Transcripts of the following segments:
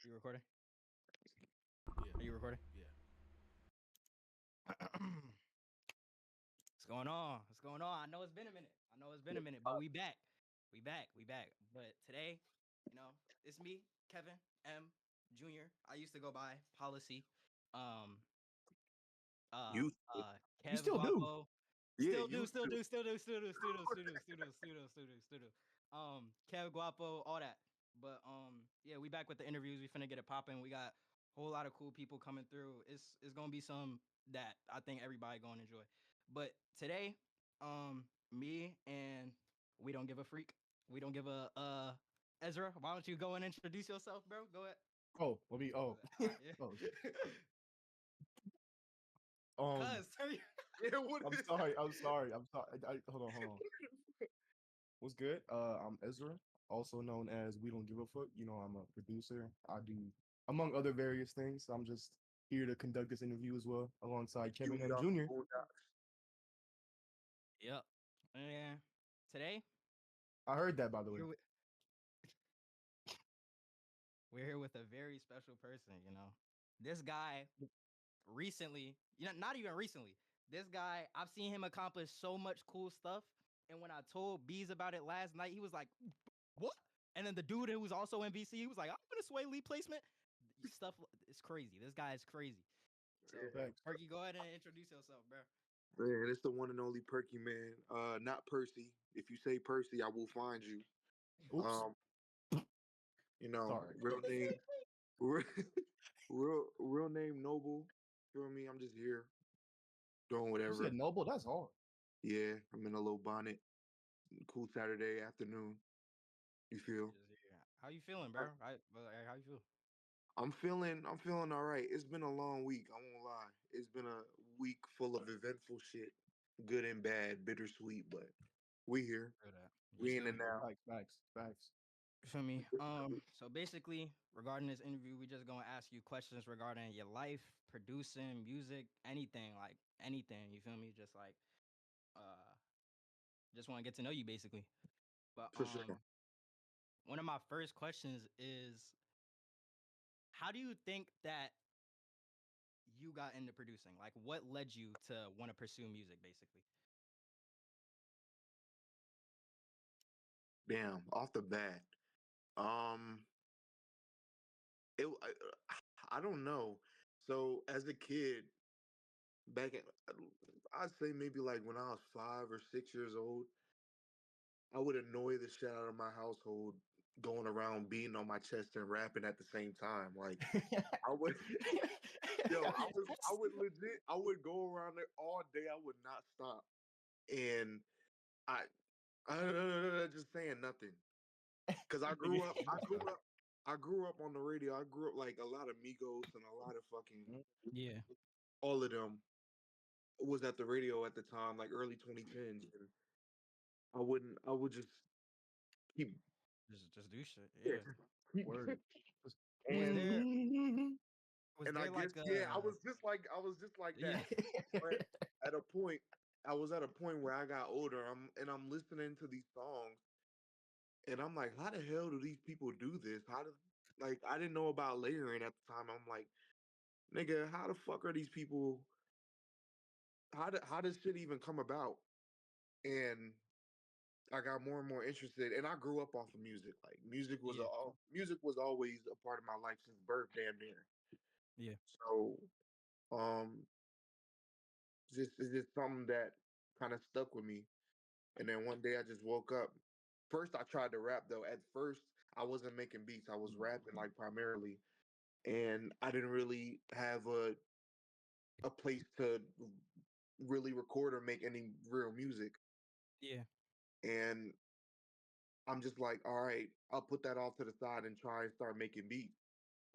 You recording? Yeah. Are you recording? Yeah. What's going on? What's going on? I know it's been a minute. But we back. We back. But today, it's me, Kevin Jr. I used to go by Policy. Um, You, Kev You still do. Guapo. yeah, Still do. you. Kev Guapo, all that. But yeah, we back with the interviews. We finna get it popping. We got a whole lot of cool people coming through. It's gonna be some that I think everybody gonna enjoy. But today, me and we don't give a freak. We don't give a Ezra. Why don't you go and introduce yourself, bro? Go ahead. Oh, let me. Oh, Yeah. oh. Cuz, tell you. Yeah, what I'm is sorry. I'm sorry. Hold on. What's good? I'm Ezra, also known as We Don't Give a Fuck. I'm a producer. I do, among other various things. I'm just here to conduct this interview as well, alongside Kevin M. Jr. Yep. And today I heard that, by the way. we're with, we're here with a very special person, This guy recently, not even recently. This guy, I've seen him accomplish so much cool stuff. And when I told Bees about it last night, he was like, "What?" And then the dude who was also in VC, he was like, "I'm gonna Sway lead placement." Stuff is crazy. This guy is crazy. So, Thanks. Perky, go ahead and introduce yourself, bro. Man, it's the one and only Perky man. Not Percy. If you say Percy, I will find you. Oops. Um, Sorry. real name, real, real name Noble. Feel me? I'm just here doing You whatever. said noble. That's hard. Yeah, I'm in a little bonnet. Cool Saturday afternoon. You feel? How you feeling, bro? How you feel? I'm feeling all right. It's been a long week. I won't lie. It's been a week full of eventful shit, good and bad, bittersweet. But we here. Feel that. You We in still, and now. Facts. you feel me? So basically, regarding this interview, we just gonna ask you questions regarding your life, producing, music, anything, like anything. You feel me? Uh, just want to get to know you, basically. But For sure. one of my first questions is, how do you think that you got into producing? Like, what led you to want to pursue music, basically? Damn. Off the bat. Um. It. I don't know. So as a kid, back in, I'd say maybe like when I was 5 or 6 years old, I would annoy the shit out of my household, going around beating on my chest and rapping at the same time. Like I would. Yo, I would go around there all day. I would not stop. And I, just saying nothing. Cause I grew up on the radio. I grew up like a lot of Migos and a lot of fucking, Yeah, all of them was at the radio at the time, like early 2010s. And I would just keep, just do shit. yeah, Yeah. just keep, Word. Was and, there was and I there guess, like a yeah, I was just like yeah that. But at a point, I was at a point where I got older. I'm listening to these songs, and I'm like, how the hell do these people do this? Like, I didn't know about layering at the time. I'm like, nigga, how the fuck are these people? How does shit even come about? And I got more and more interested, and I grew up off of music. Like, yeah music was always a part of my life since birth, damn near. yeah So, um, it's just something that kind of stuck with me. And then one day I just woke up. First, I tried to rap though. At first, I wasn't making beats. I was rapping like primarily, and I didn't really have a place to really record or make any real music. yeah. And I'm just like, all right, I'll put that off to the side and try and start making beats.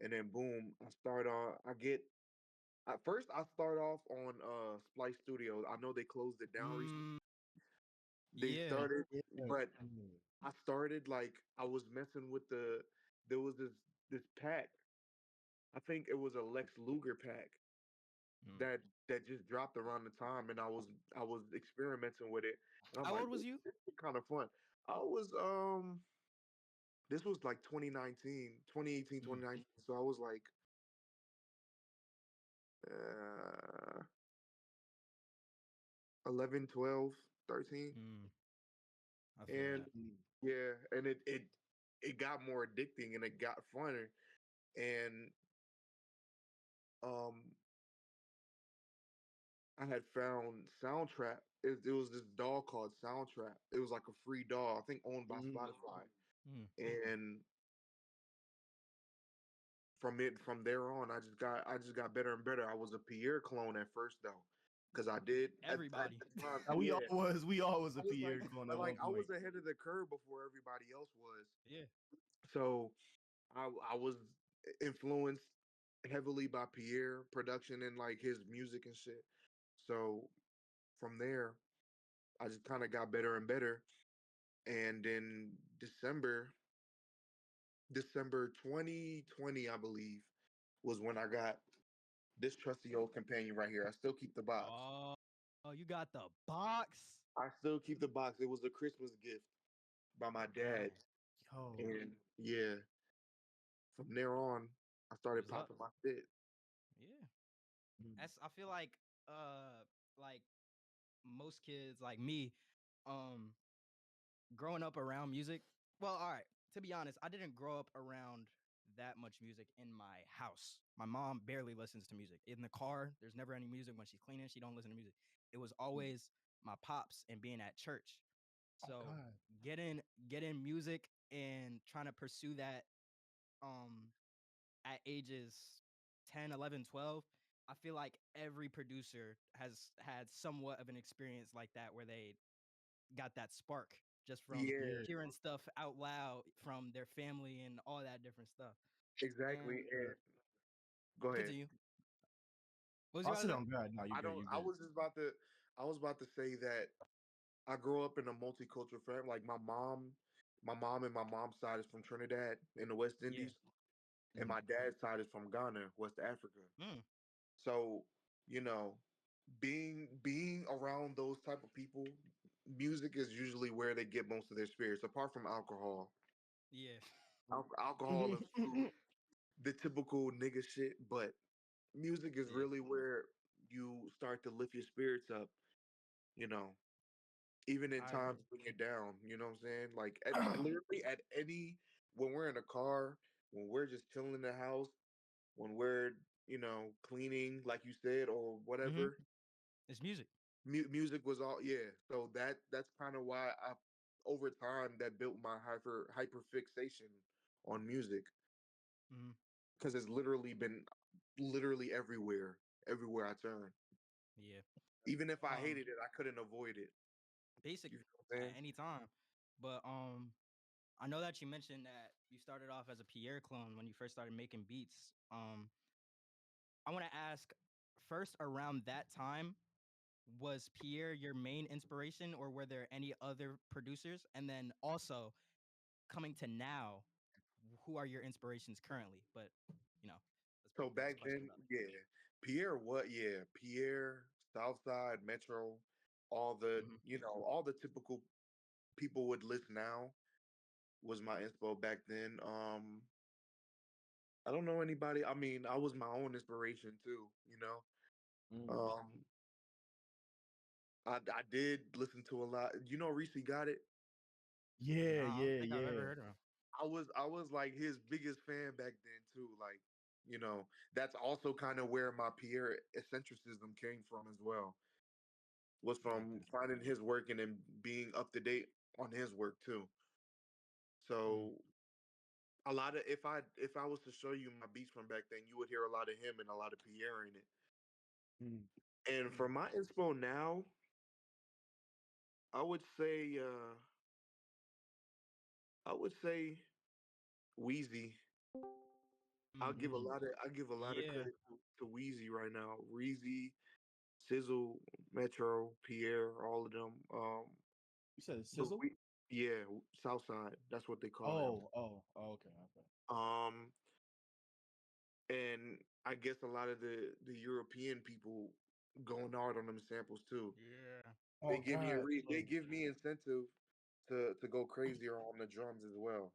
And then boom, I start on. I get at first I start off on Splice Studios. I know they closed it down recently. Mm, They yeah. started, Yeah. but I started like I was messing with there was this pack. I think it was a Lex Luger pack Mm. that just dropped around the time, and I was experimenting with it, and I'm How like, old was you? this is kind of fun. I was this was like 2019, 2018, Mm, 2019. So I was like uh 11, 12, 13. mm, I feel And that. Mm. yeah, and it got more addicting and it got funner. And um I had found Soundtrap. It was this doll called Soundtrap. It was like a free doll, I think owned by Mm. Spotify. Mm, And from there on, I just got better and better. I was a Pierre clone at first though, because I did at everybody. the time. We Yeah, all was a I was like, Pierre clone but at one like I point. was ahead of the curve before everybody else was. Yeah. So I was influenced heavily by Pierre production and like his music and shit. So from there, I just kind of got better and better. And in December 2020, I believe, was when I got this trusty old companion right here. I still keep the box. Oh, oh, you got the box. I still keep the box. It was a Christmas gift by my dad. Yo, Yo. And yeah, from there on, I started was up. popping my shit. Yeah. Mm. That's I feel like most kids like me, um, growing up around music. Well, all right. To be honest, I didn't grow up around that much music in my house. My mom barely listens to music. In the car, there's never any music. When she's cleaning, she don't listen to music. It was Mm. always my pops and being at church. Oh So God. getting getting music and trying to pursue that um at ages 10, 11, 12, I feel like every producer has had somewhat of an experience like that where they got that spark just from Yeah, Yeah. hearing stuff out loud from their family and all that different stuff. And exactly. And go ahead. continue. What was you I'll about to sit say? on God. No, you I good. don't. You good. I was about to say that I grew up in a multicultural family. Like my mom and my mom's side is from Trinidad in the West Yeah. Indies, and Mm. my dad's side is from Ghana, West Africa. Mm, So, you know, being around those type of people, music is usually where they get most of their spirits, apart from alcohol. yeah. Alcohol and food, the typical nigga shit, but music is Yeah. really where you start to lift your spirits up, you know, even in I times agree. when you're down, you know what I'm saying? Like literally at any when we're in a car, when we're just chilling in the house, when we're, cleaning like you said or Hmm. whatever, It's music. music was all, yeah. So that's kind of why I over time that built my hyper fixation on music, Hmm. because it's literally been literally everywhere I turn. Yeah. Even if I Um, hated it, I couldn't avoid it. basic You feel what I'm at saying? any time. But I know that you mentioned that you started off as a Pierre clone when you first started making beats. I want to ask first around that time, was Pierre your main inspiration or were there any other producers? And then also coming to now, who are your inspirations currently? But, you know, let's put So the next back question then, about yeah, Pierre, what? Yeah, Pierre, Southside, Metro, all the it. Hmm. all the typical people would list now was my inspo back then. I don't know anybody. I mean, I was my own inspiration too. Mm. I did listen to a lot. You know, Reese got it. Yeah, Nah, I don't yeah, think I've ever yeah. heard of him. I was like his biggest fan back then too. Like, that's also kind of where my Pierre eccentricism came from as well. Was Got from that. finding his work and then being up to date on his work too. Mm, So a lot of if I was to show you my beats from back then, you would hear a lot of him and a lot of Pierre in it. Mm. And for mm, my inspo now, I would say I would say Wheezy. mm. Mm. I give a lot of Yeah. credit to Wheezy right now. Wheezy, Sizzle, Metro, Pierre, all of them. You said But sizzle? yeah, Southside. That's what they call him. Oh, okay, okay. Um, and I guess a lot of the European people going hard on them samples too. Yeah. They Oh give me God. they give me incentive to go crazier on the drums as well.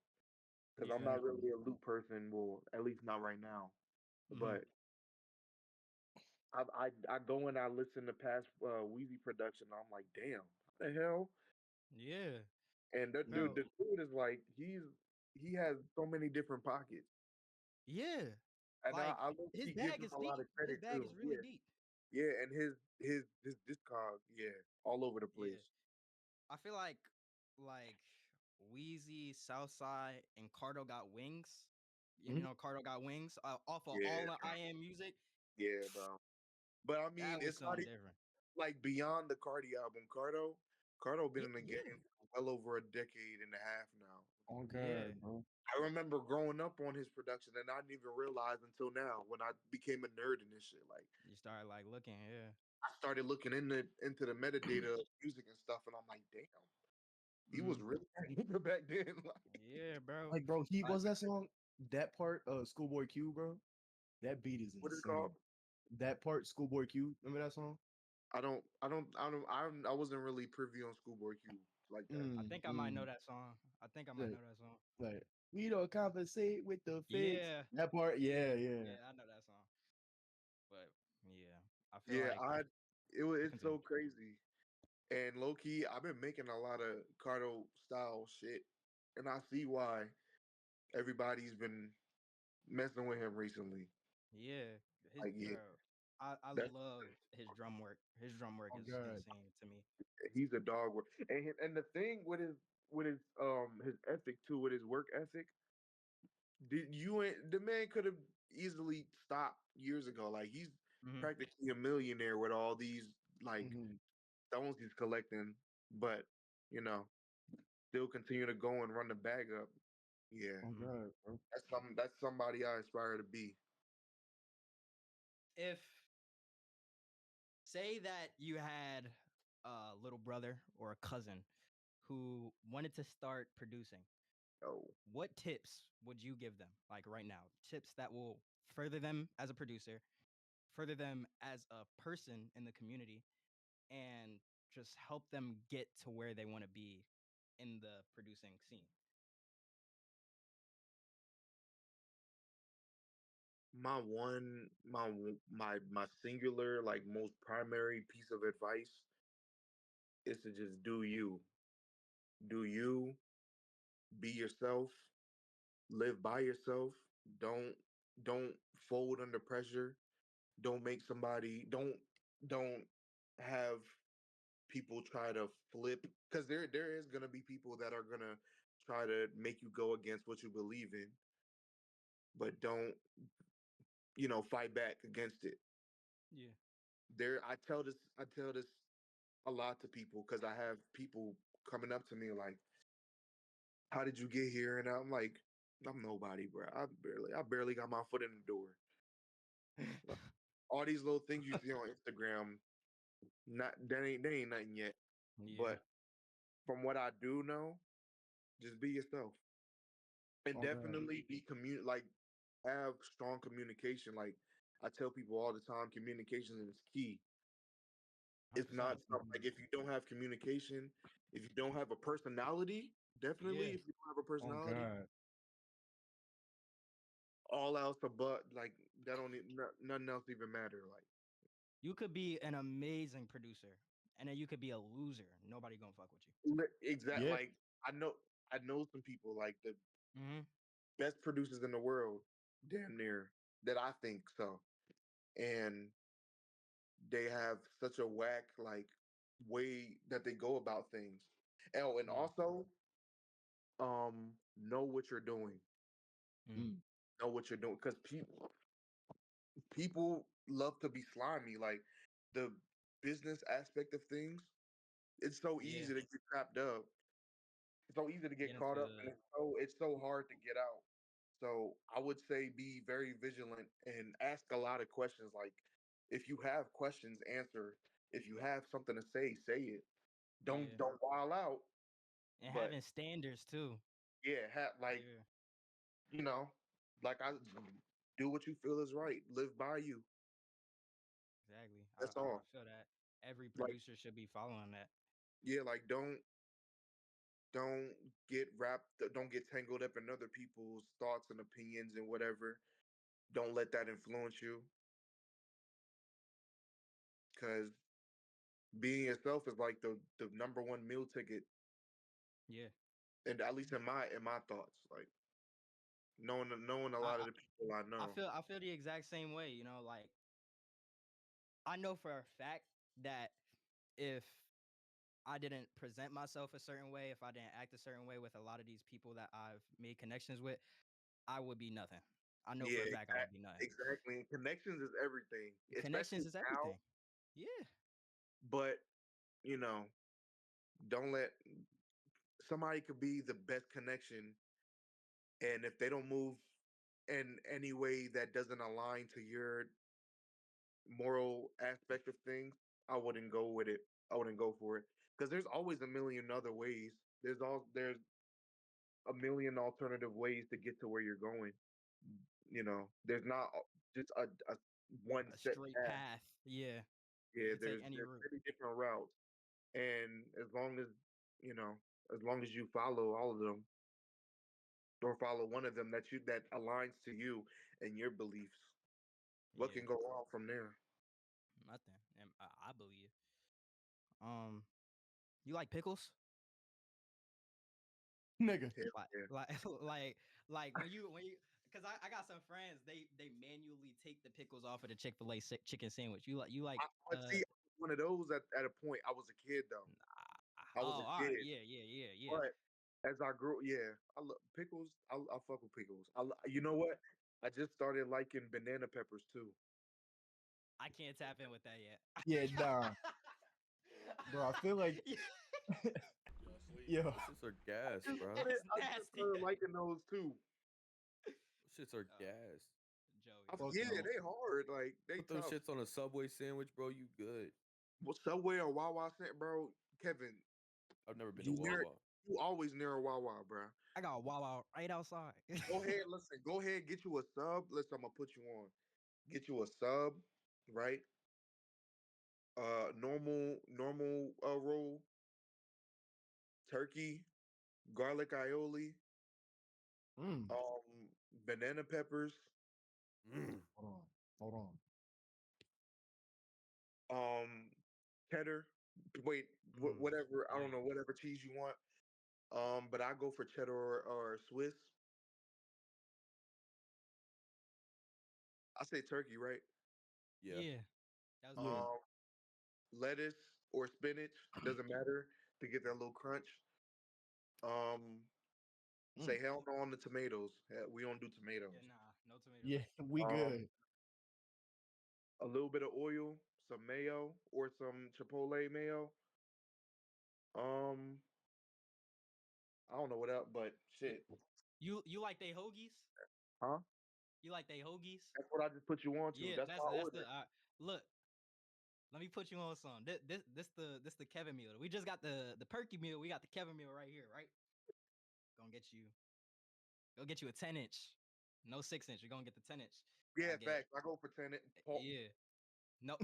because I'm Yeah. not really a loop person. Well, at least not right now. Hmm. But I go and I listen to past Wheezy production. And I'm like, damn, how the hell? Yeah, And bro. the dude is like, he has so many different pockets, Yeah, and like I look, his he gives bag him is a lot deep. of His credit bag too. is really Yeah, deep. yeah, and his discog, yeah, all over the Yeah, place. I feel like Wheezy, Southside, and Cardo got wings. You Mhm. know, Cardo got wings off of Yeah, all of I am music. yeah, bro. But I mean, That was it's not something different. like beyond the Cardi album. Cardo been Yeah, in the yeah, game for well over a decade and a half now. Oh yeah. God, bro. I remember growing up on his production, and I didn't even realize until now when I became a nerd in this shit. Like You start like looking. Yeah. I started looking into the metadata of music and stuff, and I'm like, damn, he was Hmm. really that nigga back then. Like, Yeah, bro. Like, bro, he Like, was that song. That part, Schoolboy Q, bro. That beat is what is it insane. called? That part, Schoolboy Q. Remember that song? I wasn't really privy on Schoolboy Q like that. I Mm, think I might know mm. that song. I think I might Like, know that song. like, we don't compensate with the fix. Yeah, That part, yeah, yeah. yeah, I know that song. But yeah, I feel Yeah, like it's continue. so crazy. And low key, I've been making a lot of Cardo style shit, and I see why everybody's been messing with him recently. Yeah, his Like, yeah, bro. I that's love his drum work. His drum work Oh is God. insane to me. he's a dog. And the thing with his ethic too, with his work ethic, the man could have easily stopped years ago. Like he's Hmm. practically a millionaire with all these like Hmm. stones he's collecting, but you know, still continue to go and run the bag up. Yeah, Oh Hmm. God, bro. that's somebody I aspire to be. If say that you had a little brother or a cousin who wanted to start producing, Oh, what tips would you give them? Like right now, tips that will further them as a producer, further them as a person in the community, and just help them get to where they want to be in the producing scene. my singular like most primary piece of advice is to just do you, be yourself, live by yourself. Don't don't fold under pressure. Don't make somebody don't have people try to flip because there is gonna be people that are gonna try to make you go against what you believe in, but don't fight back against it. Yeah. I tell this a lot to people because I have people coming up to me like, "How did you get here?" And I'm like, "I'm nobody, bro. I barely got my foot in the door. Like, all these little things you see on Instagram, not that ain't nothing yet. Yeah. But from what I do know, just be yourself and Oh God. definitely be like have strong communication. Like I tell people all the time, communication is key. It's 100%. not something Mhm. like if you don't have communication, if you don't have a personality, definitely Yeah. if you don't have a Oh personality, God. all else but like that don't nothing else even matter. Like You could be an amazing producer and then you could be a loser. Nobody gonna fuck with exact Yeah. like I know some people like the you. Hmm. best producers in the world, damn near that I think so, and they have such a whack like way that they go about things. Oh, and Yeah. also know what you're doing. Mm. Mm. Know what you're doing because people love to be slimy. Like the business aspect of things, it's so Yeah. easy to get trapped up. It's so easy to Get get into caught up, the and it's so hard to get out. So I would say be very vigilant and ask a lot of questions. Like if you have questions, answer. If you have something to say it. yeah. Don't wild out, And but having standards too. yeah, like Yeah. you know, like I do what you feel is right. Live by you. Exactly. That's I all. feel that every Like producer should be following that. yeah, like Don't don't get tangled up in other people's thoughts and opinions and whatever. Don't let that influence you, because being yourself is like the number one meal ticket, Yeah. and at least in my thoughts, like knowing a I, lot I of the people I I know. feel I feel the exact same way. Like I know for a fact that if I didn't present myself a certain way, if I didn't act a certain way with a lot of these people that I've made connections with, I would be nothing. I know Yeah, for a fact I would be nothing. exactly. And connections is everything, especially Connections is now. everything. Yeah. But you know, don't let somebody could be the best connection, and if they don't move in any way that doesn't align to your moral aspect of things, I wouldn't go with it. I wouldn't go for it, because there's always a million other ways. There's a million alternative ways to get to where you're going. There's not just a one A set straight path. path. Yeah. You Yeah, could take any there's route. many different routes, and you know, as long as you follow all of them or follow one of them that aligns to you and your beliefs, what Yeah. can go wrong from there? Nothing. And I believe. Um, you like pickles? Nigga. Hell Like, yeah. like, like when you, because I got some friends. They manually take the pickles off of the Chick-fil-A chicken sandwich. You like But see, I was one of those at a point. I was a kid though. I was oh, a all right, kid, yeah. but as I grew, yeah, I love pickles. I fuck with pickles. You know what? I just started liking banana peppers too. I can't tap in with that yet. Yeah, nah, bro. I feel like, Yeah, Yo, sweet. yo, Those shits are gas, bro. it's I just nasty. started liking those too. Those shits are Uh, gas. Joey, fuck Yeah, no. they hard. Like they Put those tough. shits on a Subway sandwich, bro. You good. Well, Subway or Wawa sent, bro. Kevin, I've never been to you near Wawa. you always near a Wawa, bro. I got a Wawa right outside. Go ahead, listen. Go ahead, get you a sub. Listen, I'm gonna put you on. Get you a sub, right? Normal roll, turkey, garlic aioli, Mm. banana peppers, Mm. Hold on, hold on. um, cheddar. Wait, Mm, whatever. I don't yeah, know, whatever cheese you want. But I go for cheddar or Swiss. I say turkey, right? Yeah. yeah. That was Yeah. good. Um, lettuce or spinach doesn't matter to get that little crunch. Um, Mm. say hell no on the tomatoes. We don't do tomatoes. Yeah, nah, no tomatoes. Yeah, we Um, good. a little bit of oil, some mayo or some chipotle mayo. Um, I don't know what else, but You shit, you like they hoagies? huh? You like they hoagies? That's what I just put you on to. Yeah, That's my that's the order. look. Let me put you on some. This the Kevin meal. We just got the perky meal. We got the Kevin meal right here, right? Gonna get you. Go get you a 10-inch. No 6-inch. You're gonna get the 10-inch. Yeah, I get facts. I go for ten. yeah. No,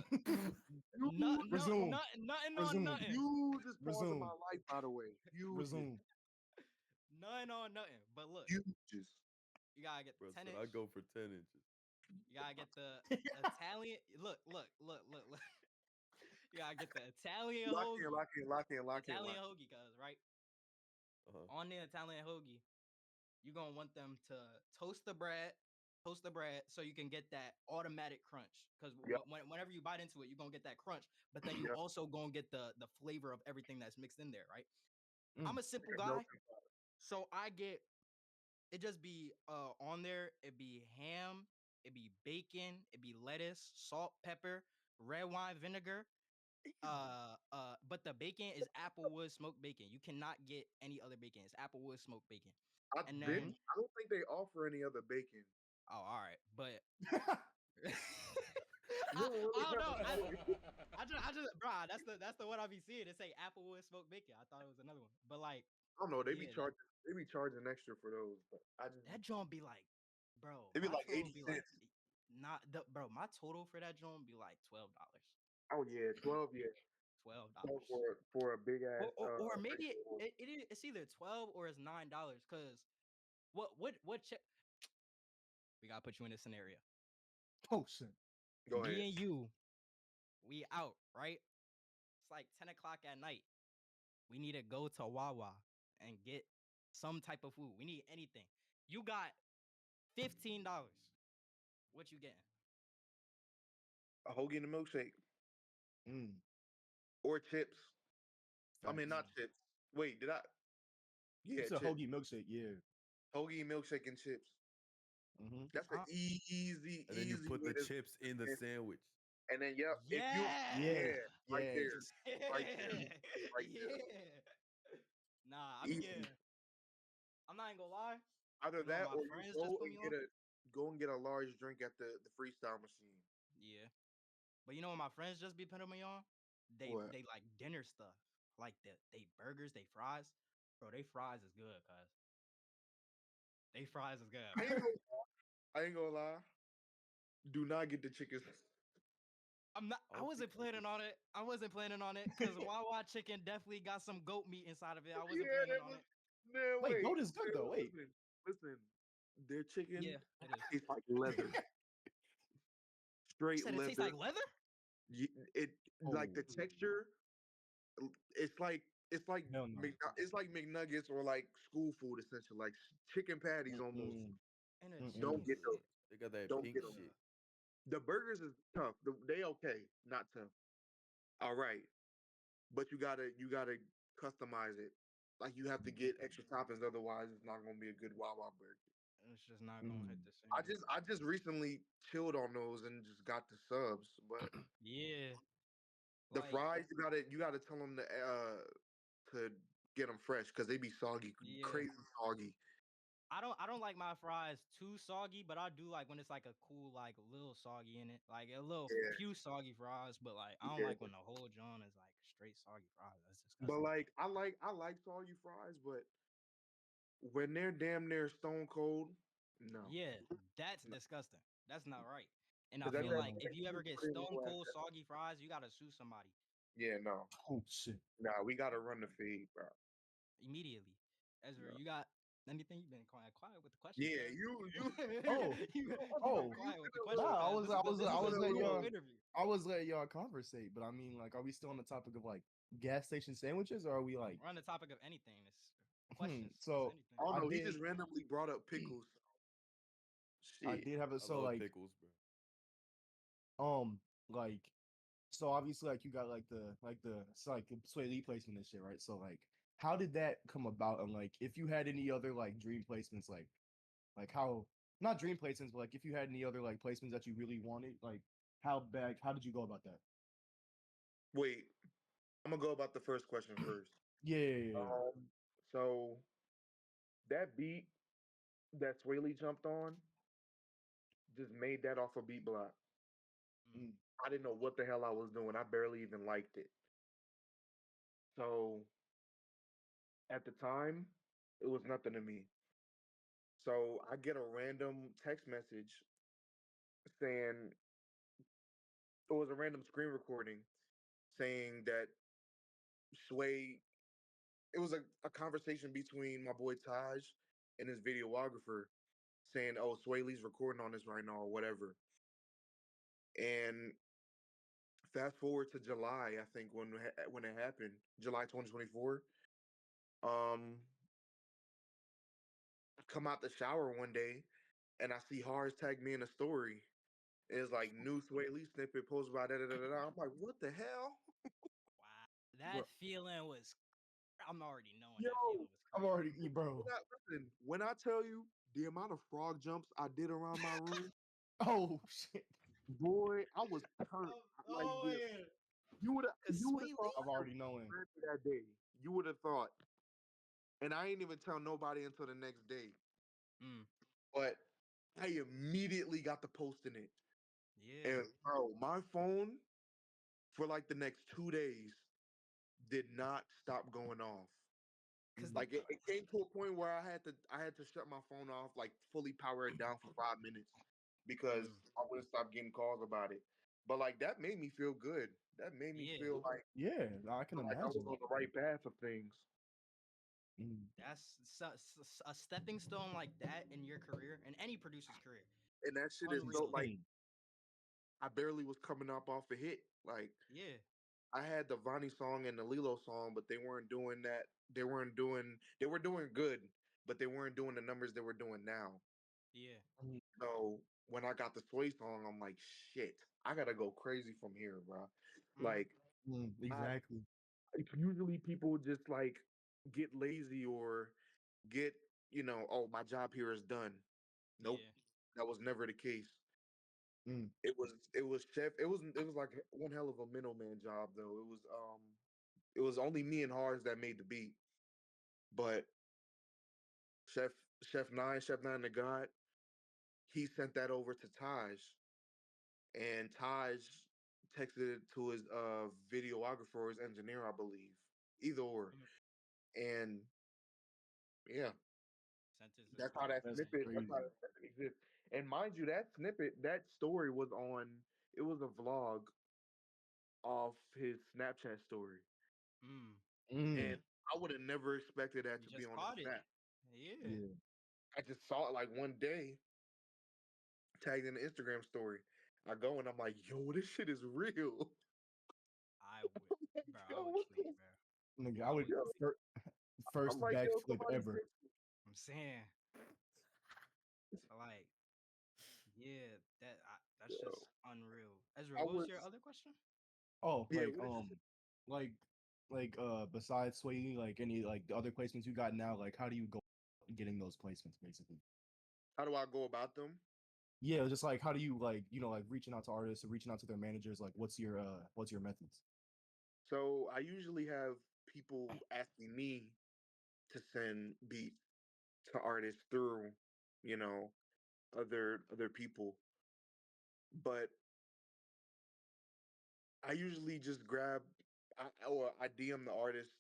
You Resume. nothing on Resume. nothing. hugest pause in my Resume. life, by the way. Hugest, Resume. Nothing on nothing. But look, hugest. you gotta get Bro the 10 said inch. I go for 10 inches. You gotta get the Italian. Look. You gotta get the Italian Lock in, hoagie. lock in, lock in, lock in, Italian lock hoagie, cuz, right? Uh-huh. On the Italian hoagie, you're gonna want them to toast the bread, so you can get that automatic crunch. Because in. Yep, whenever you bite into it, you're gonna get that crunch, but then you yep. also gonna get the flavor of everything that's mixed in there, right? Mm. I'm a simple Like a guy, melting pot. so I get it just be on there, it be ham, it be bacon, it be lettuce, salt, pepper, red wine vinegar. But the bacon is applewood smoked bacon. You cannot get any other bacon. It's applewood smoked bacon. And then I don't think they offer any other bacon. oh, all right, but You don't I really don't have know. a choice. I just, bro, that's the one I be seeing. It say applewood smoked bacon. I thought it was another one, but like, I don't know. yeah, They be charging extra for those, but I just that joint be like, bro, they be my like total 80 be like, cents. not the bro, my total for that joint be like $12. Oh yeah, 12. Yeah, So $12. for a big ass Or drink maybe or it's either 12 or it's $9. Cause what we gotta put you in this scenario. Oh shit. go ahead. Me and you, we out, right? It's like 10 o'clock at night. We need to go to Wawa and get some type of food. We need anything. You got $15. What you getting? A hoagie and a milkshake Mm, or chips. I mean, facts. not Mm. chips. Wait, did I? Yeah, It's a chips. hoagie milkshake. Yeah. Hoagie, milkshake, and chips. Mm-hmm. That's an Uh, easy, And then you easy put way the to. chips in the sandwich. And then, yep, if you, Yeah. yeah, yeah. right Yeah. there, right there, right there, Yeah. Nah, I be easy. getting. I'm not even gonna lie. Either You know what that my or you friends just put me on? go and get a large drink at the freestyle machine. Yeah. But you know what my friends just be putting me on? What? They like dinner stuff. Like they burgers, they fries. Bro, they fries is good, cuz. They fries is good, I bro. ain't gonna, I ain't gonna lie. Do not get the chicken. I I don't think wasn't I planning could. on it. I wasn't planning on it because Wawa chicken definitely got some goat meat inside of it. I wasn't Yeah, planning that on was. it. Man, Wait, wait, goat is good though. Wait. listen, listen. Their chicken Yeah, it is. tastes like leather, You straight said it tastes like leather. leather? It like Oh the texture. It's like it's like hell no. It's like McNuggets or like school food essentially, like chicken patties almost. Mm-mm. And a Don't Mm-mm. chicken get those. meat. They got that Don't pink get them. shit. The burgers is tough. They okay, not tough. All right, but you gotta customize it. Like you have to get extra toppings, otherwise it's not gonna be a good Wawa burger. It's just not gonna hit Mm. the same. I just recently chilled on those and just got the subs, but Yeah. the Like, fries you gotta tell them to get them fresh because they be soggy, yeah. crazy soggy. I don't like my fries too soggy, but I do like when it's like a cool, like a little soggy in it. Like a little Yeah, few soggy fries, but like I don't yeah. like when the whole John is like straight soggy fries. That's But disgusting. like I like soggy fries, but when they're damn near stone cold, no, Yeah, that's no. disgusting. That's not right. And I Because Hell feel like no. if you ever that get cream stone will cold soggy fries, you gotta sue somebody yeah, no, Oh shit. nah, we gotta run the feed, bro. immediately. Ezra, No. you got anything? You've been quiet with the questions, Yeah, cuz. you Oh. You've been Oh. you quiet with the been a questions, little Nah, cuz. you This I is been was a a letting little normal y'all interview. I was letting y'all conversate, but I mean like are we still on the topic of like gas station sandwiches or are we like We're on the topic of anything. It's questions. It's so anything. I don't I know. He did just randomly brought up pickles. I Shit. did have a I so love pickles, bro. um like so obviously like you got like the it's like the Swae Lee placement and shit, right? So like how did that come about and like if you had any other like dream placements like how not dream placements but like if you had any other like placements that you really wanted like how did you go about that? Wait, I'm gonna go about the first question first. Yeah, yeah, yeah, yeah. So that beat that Swaley jumped on just made that off a beat block. Mm. Mm, I didn't know what the hell I was doing. I barely even liked it. So at the time, it was nothing to me. So I get a random text message saying it was a random screen recording saying that Sway. It was a conversation between my boy Taj and his videographer saying, "Oh, Sway Lee's recording on this right now, or whatever." And fast forward to July, I think when it happened, July 2024. Um, come out the shower one day and I see Hars tag me in a story. It's like new Sway Lee snippet posted by da da da da. Da. I'm like, what the hell? Wow. That Bro. feeling was I'm already knowing Yo, that feeling was I'm crazy. already bro. listen, when I tell you the amount of frog jumps I did around my room, Oh shit. boy, I was hurt. Like Oh this. yeah. Cause You would Sway have thought I'm Lee? I had already knowing. surgery that day. You would have thought, and I ain't even tell nobody until the next day. Mm. But I immediately got to posting it, Yeah. and bro, my phone for like the next 2 days did not stop going off. Cause Mm, Like it came to a point where I had to shut my phone off, like fully power it down for 5 minutes because mm. I wouldn't stop getting calls about it. But like that made me feel good. That made me Yeah, feel Yeah, I can like I was imagine. on the right path of things. Mm, that's a stepping stone like that in your career, in any producer's career. And that shit is so Unreal. like insane. I barely was coming up off a hit. Like Yeah, I had the Vonnie song and the Lilo song, but they weren't doing that. They were doing good, but they weren't doing the numbers they were doing now. yeah. Mm, So when I got the Sway song, I'm like, shit, I gotta go crazy from here, bro. Mm, Like I, exactly. usually people just like get lazy or get, oh, my job here is done. Nope, yeah. that was never the case. Mm, It was chef. It was like one hell of a middleman job though. It was only me and Hars that made the beat, but Chef Chef Nine the God, he sent that over to Taj, and Taj texted it to his videographer or his engineer, I believe, either or, Mm. and yeah, Sentence is that's how crazy, that that's snippet. man. That's how crazy. that snippet exists. And mind you, that snippet, that story was on. It was a vlog off his Snapchat story, Mm. and Mm, I would have never expected that You to be just on the caught it. Snap. Yeah. yeah. I just saw it like one day, tagged in the Instagram story. I go and I'm like, yo, this shit is real. I would, bro. Yo, I would what tweak, bro. Nigga, I I would would yo? tweak. I'm first like, yo, backflip somebody ever. fix I'm saying, like, yeah, that's yo. just unreal. Ezra, I what was was your other question? Oh, yeah, what is like besides Sway, like any like the other placements you got now, like how do you go getting those placements basically? how do I go about them? Yeah, just like how do you like like reaching out to artists or reaching out to their managers? Like what's your methods? So I usually have people asking me to send beats to artists through, you know, other people. But I usually just I DM the artist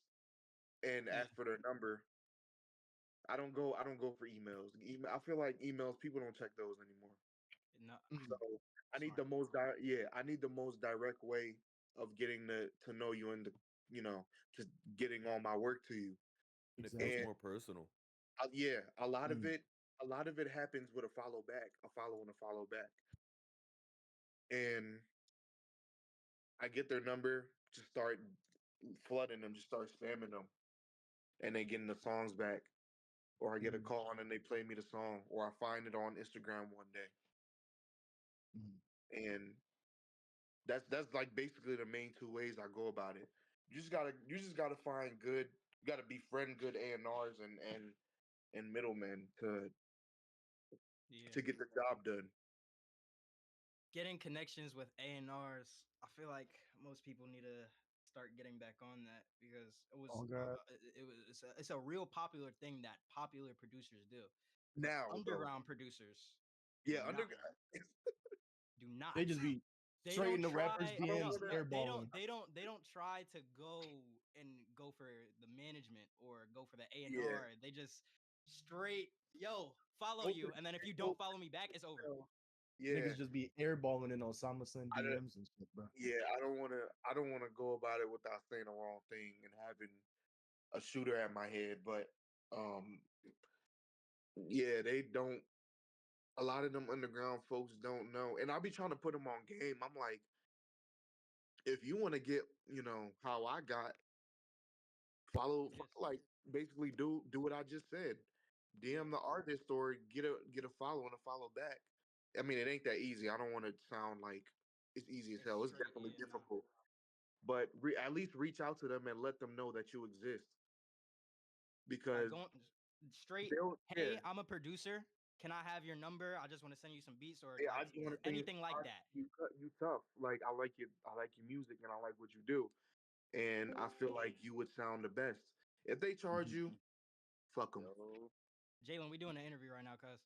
and Yeah. ask for their number. I don't go for emails. I feel like emails people don't check those anymore. No. So Mm, I need Smart. the I need the most direct way of getting to know you and just getting all my work to you. And it feels exactly. And more personal. yeah, Mm, a lot of it happens with a follow back, a follow and a follow back. And I get their number, just start flooding them, just start spamming them, and they getting the songs back. Or I get a mm, call and they play me the song, or I find it on Instagram one day. mm, And that's like basically the main two ways I go about it. You just gotta find good. You gotta befriend good A&Rs and middlemen Yeah. to get the job done. Getting connections with A&Rs, I feel like most people need to start getting back on that because oh god. it's a real popular thing that popular producers do, but Now though, underground producers do yeah, not do not. They just be They straight don't in the rappers try. I don't DMs want to. airballing. They don't try to go for the management or go for the Yeah, A&R. They just straight follow go for you, and then if you go don't follow me back, it's over. yeah. Niggas just be airballing in Osama Sun I don't- DMs and shit, bro. yeah, I don't wanna go about it without saying the wrong thing and having a shooter at my head, but um yeah, they don't. A lot of them underground folks don't know, and I'll be trying to put them on game. I'm like, if you want to get, how I got, Yes. like basically do what I just said. Yeah. DM the artist or get a follow and a follow back. I mean, it ain't that easy. I don't want to sound like it's easy as It's hell. It's straight. definitely Yeah. No. difficult, but at least reach out to them and let them know that you exist Like because going straight. they'll Hey, I'm a producer. Can I have your number? I just want to send you some beats or yeah. like I just want to say anything like that. you tough. Like I like your music and I like what you do, and I feel like you would sound the best. If they charge Mhm. you, fuck them. Yo, Jalen, we doing an interview right now, cuz.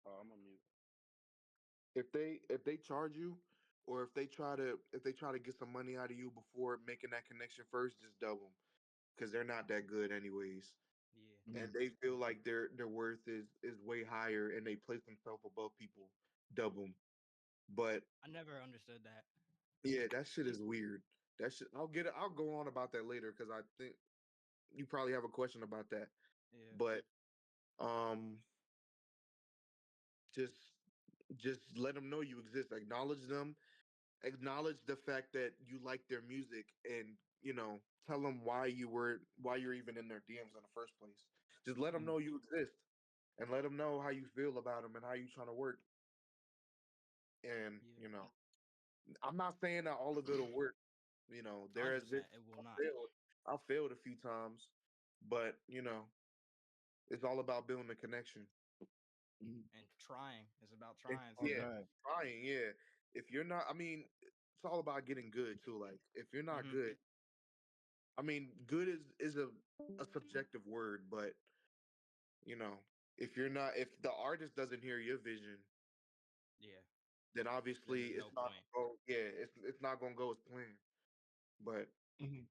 I'm on mute. If they charge you, or if they try to get some money out of you before making that connection first, just double them because they're not that good anyways, Yeah. and Mm, they feel like their worth is way higher, and they place themselves above people. Double 'em. But I never understood that. yeah, that shit is weird. That shit. I'll go on about that later because I think you probably have a question about that. Yeah. But um, just just let them know you exist. Acknowledge them. Acknowledge the fact that you like their music, and tell them why you're even in their DMs in the first place. Just let them Mm, know you exist, and let them know how you feel about them and how you trying to work. And yeah. I'm not saying that all of it'll work. There has 100%. been It will I not. failed. I failed a few times, but it's all about building a connection. Mhm. And trying. It's about And trying Oh too. yeah, God. trying. Yeah, if you're not, I mean, it's all about getting good too. Like if you're not Hmm. good, I mean, good is a subjective word, but you know, if the artist doesn't hear your vision, Yeah. then obviously There's no it's not point. gonna go. Yeah, it's not gonna go as planned. But Mhm.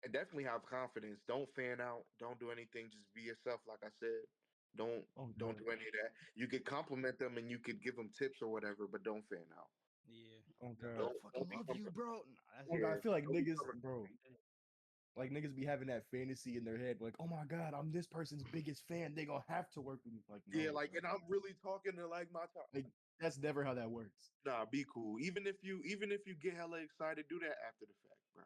and definitely have confidence. Don't fan out. Don't do anything. Just be yourself. Like I said, don't Oh don't God. do any of that. You could compliment them and you could give them tips or whatever, but don't fan out. Yeah. Oh Be like, God. I Don't fucking love become you, bro. Nah, that's Oh God. I yeah. feel like Don't niggas, become a bro. Like niggas be having that fantasy in their head, like, oh my God, I'm this person's biggest fan. They gonna have to work with me. Like, yeah. no, Like, bro. and I'm really talking to like my top. Like, that's never how that works. Nah, be cool. Even if you get hella excited, do that after the fact, bro.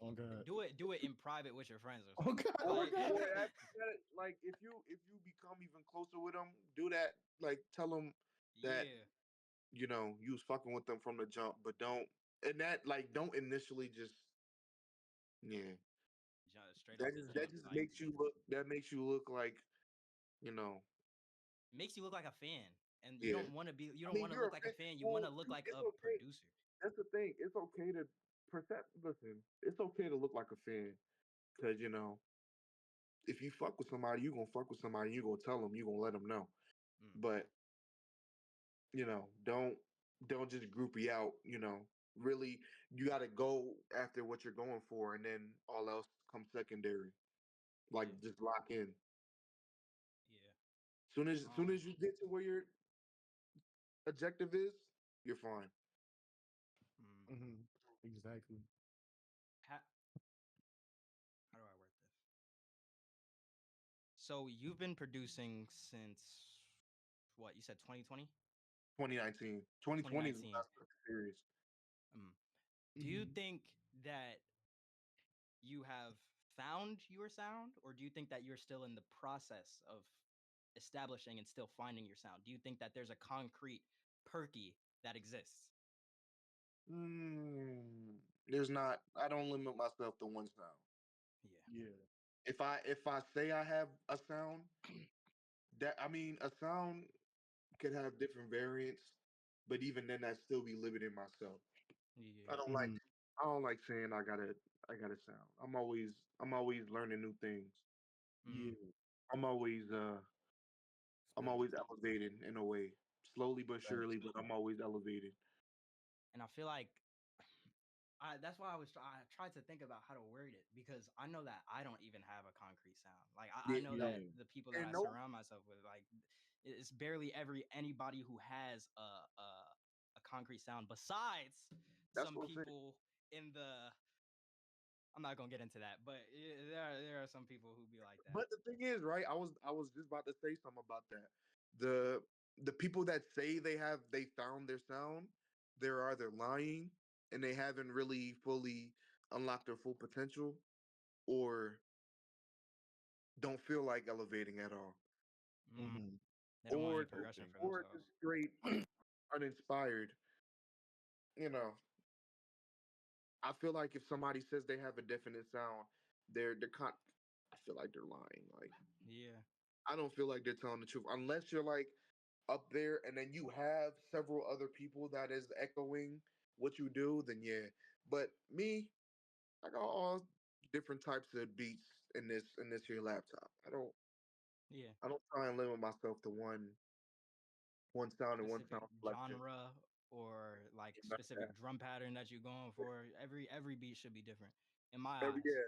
Oh God. do it in private with your friends or Oh something. God. Oh Or my Like, God. or after that, like if you become even closer with them, do that. Like tell them that yeah. you was fucking with them from the jump, but don't initially just yeah. Straight off That the just jump. Like, that makes you look like you know makes you look like a fan. And you yeah. don't want to be, you I don't mean want to you're look a like a fan. fan. You want Well, to look like it's a okay. producer. That's the thing. It's okay to listen. It's okay to look like a fan because if you fuck with somebody, you gonna fuck with somebody. You gonna tell them. You gonna let them know. Mm, But don't just groupie out. Really, you got to go after what you're going for, and then all else comes secondary. Like yeah. just lock in. Yeah. Soon as you get to where your objective is, you're fine. Mm, Mhm. Exactly. how, how do I word this? So you've been producing since what you said 2020, 2019, 2020 is when 2019. I started serious. Mm. Do you Mhm. think that you have found your sound, or do you think that you're still in the process of establishing and still finding your sound? Do you think that there's a concrete perky that exists? There's not. I don't limit myself to one sound. Yeah. Yeah. If I say I have a sound, that I mean a sound can have different variants, but even then, that still be limiting myself. I Yeah. don't like Mhm. I don't like saying I got a sound. I'm always learning new things. Mm, Yeah. I'm always uh I'm always Experimentation. elevating in a way, slowly but surely, Facts. but I'm always elevating. and I feel like that's why I tried to think about how to word it, because I know that I don't even have a concrete sound. Like I Yeah, know that Yeah. the people that and I no, surround myself with, like it's barely anybody who has a concrete sound besides that's some what I'm saying. people in the. I'm not gonna get into that, but there are some people who be like that. But the thing is, right? I was just about to say something about that. The the people that say they found their sound, they're either lying and they haven't really fully unlocked their full potential, or don't feel like elevating at all, Mm, Mhm. they don't want or any progression for or themselves. just straight uninspired. You know, I feel like if somebody says they have a definite sound, they're con. I feel like they're lying. Like Yeah, I don't feel like they're telling the truth unless you're like up there and then you have several other people that is echoing what you do. Then yeah, but me, I got all different types of beats in this here laptop. I don't yeah. I don't try and limit myself to one sound and one Specific sound selection. genre or like None of specific that. drum pattern that you're going for. Every beat should be different in my Every eyes. yeah,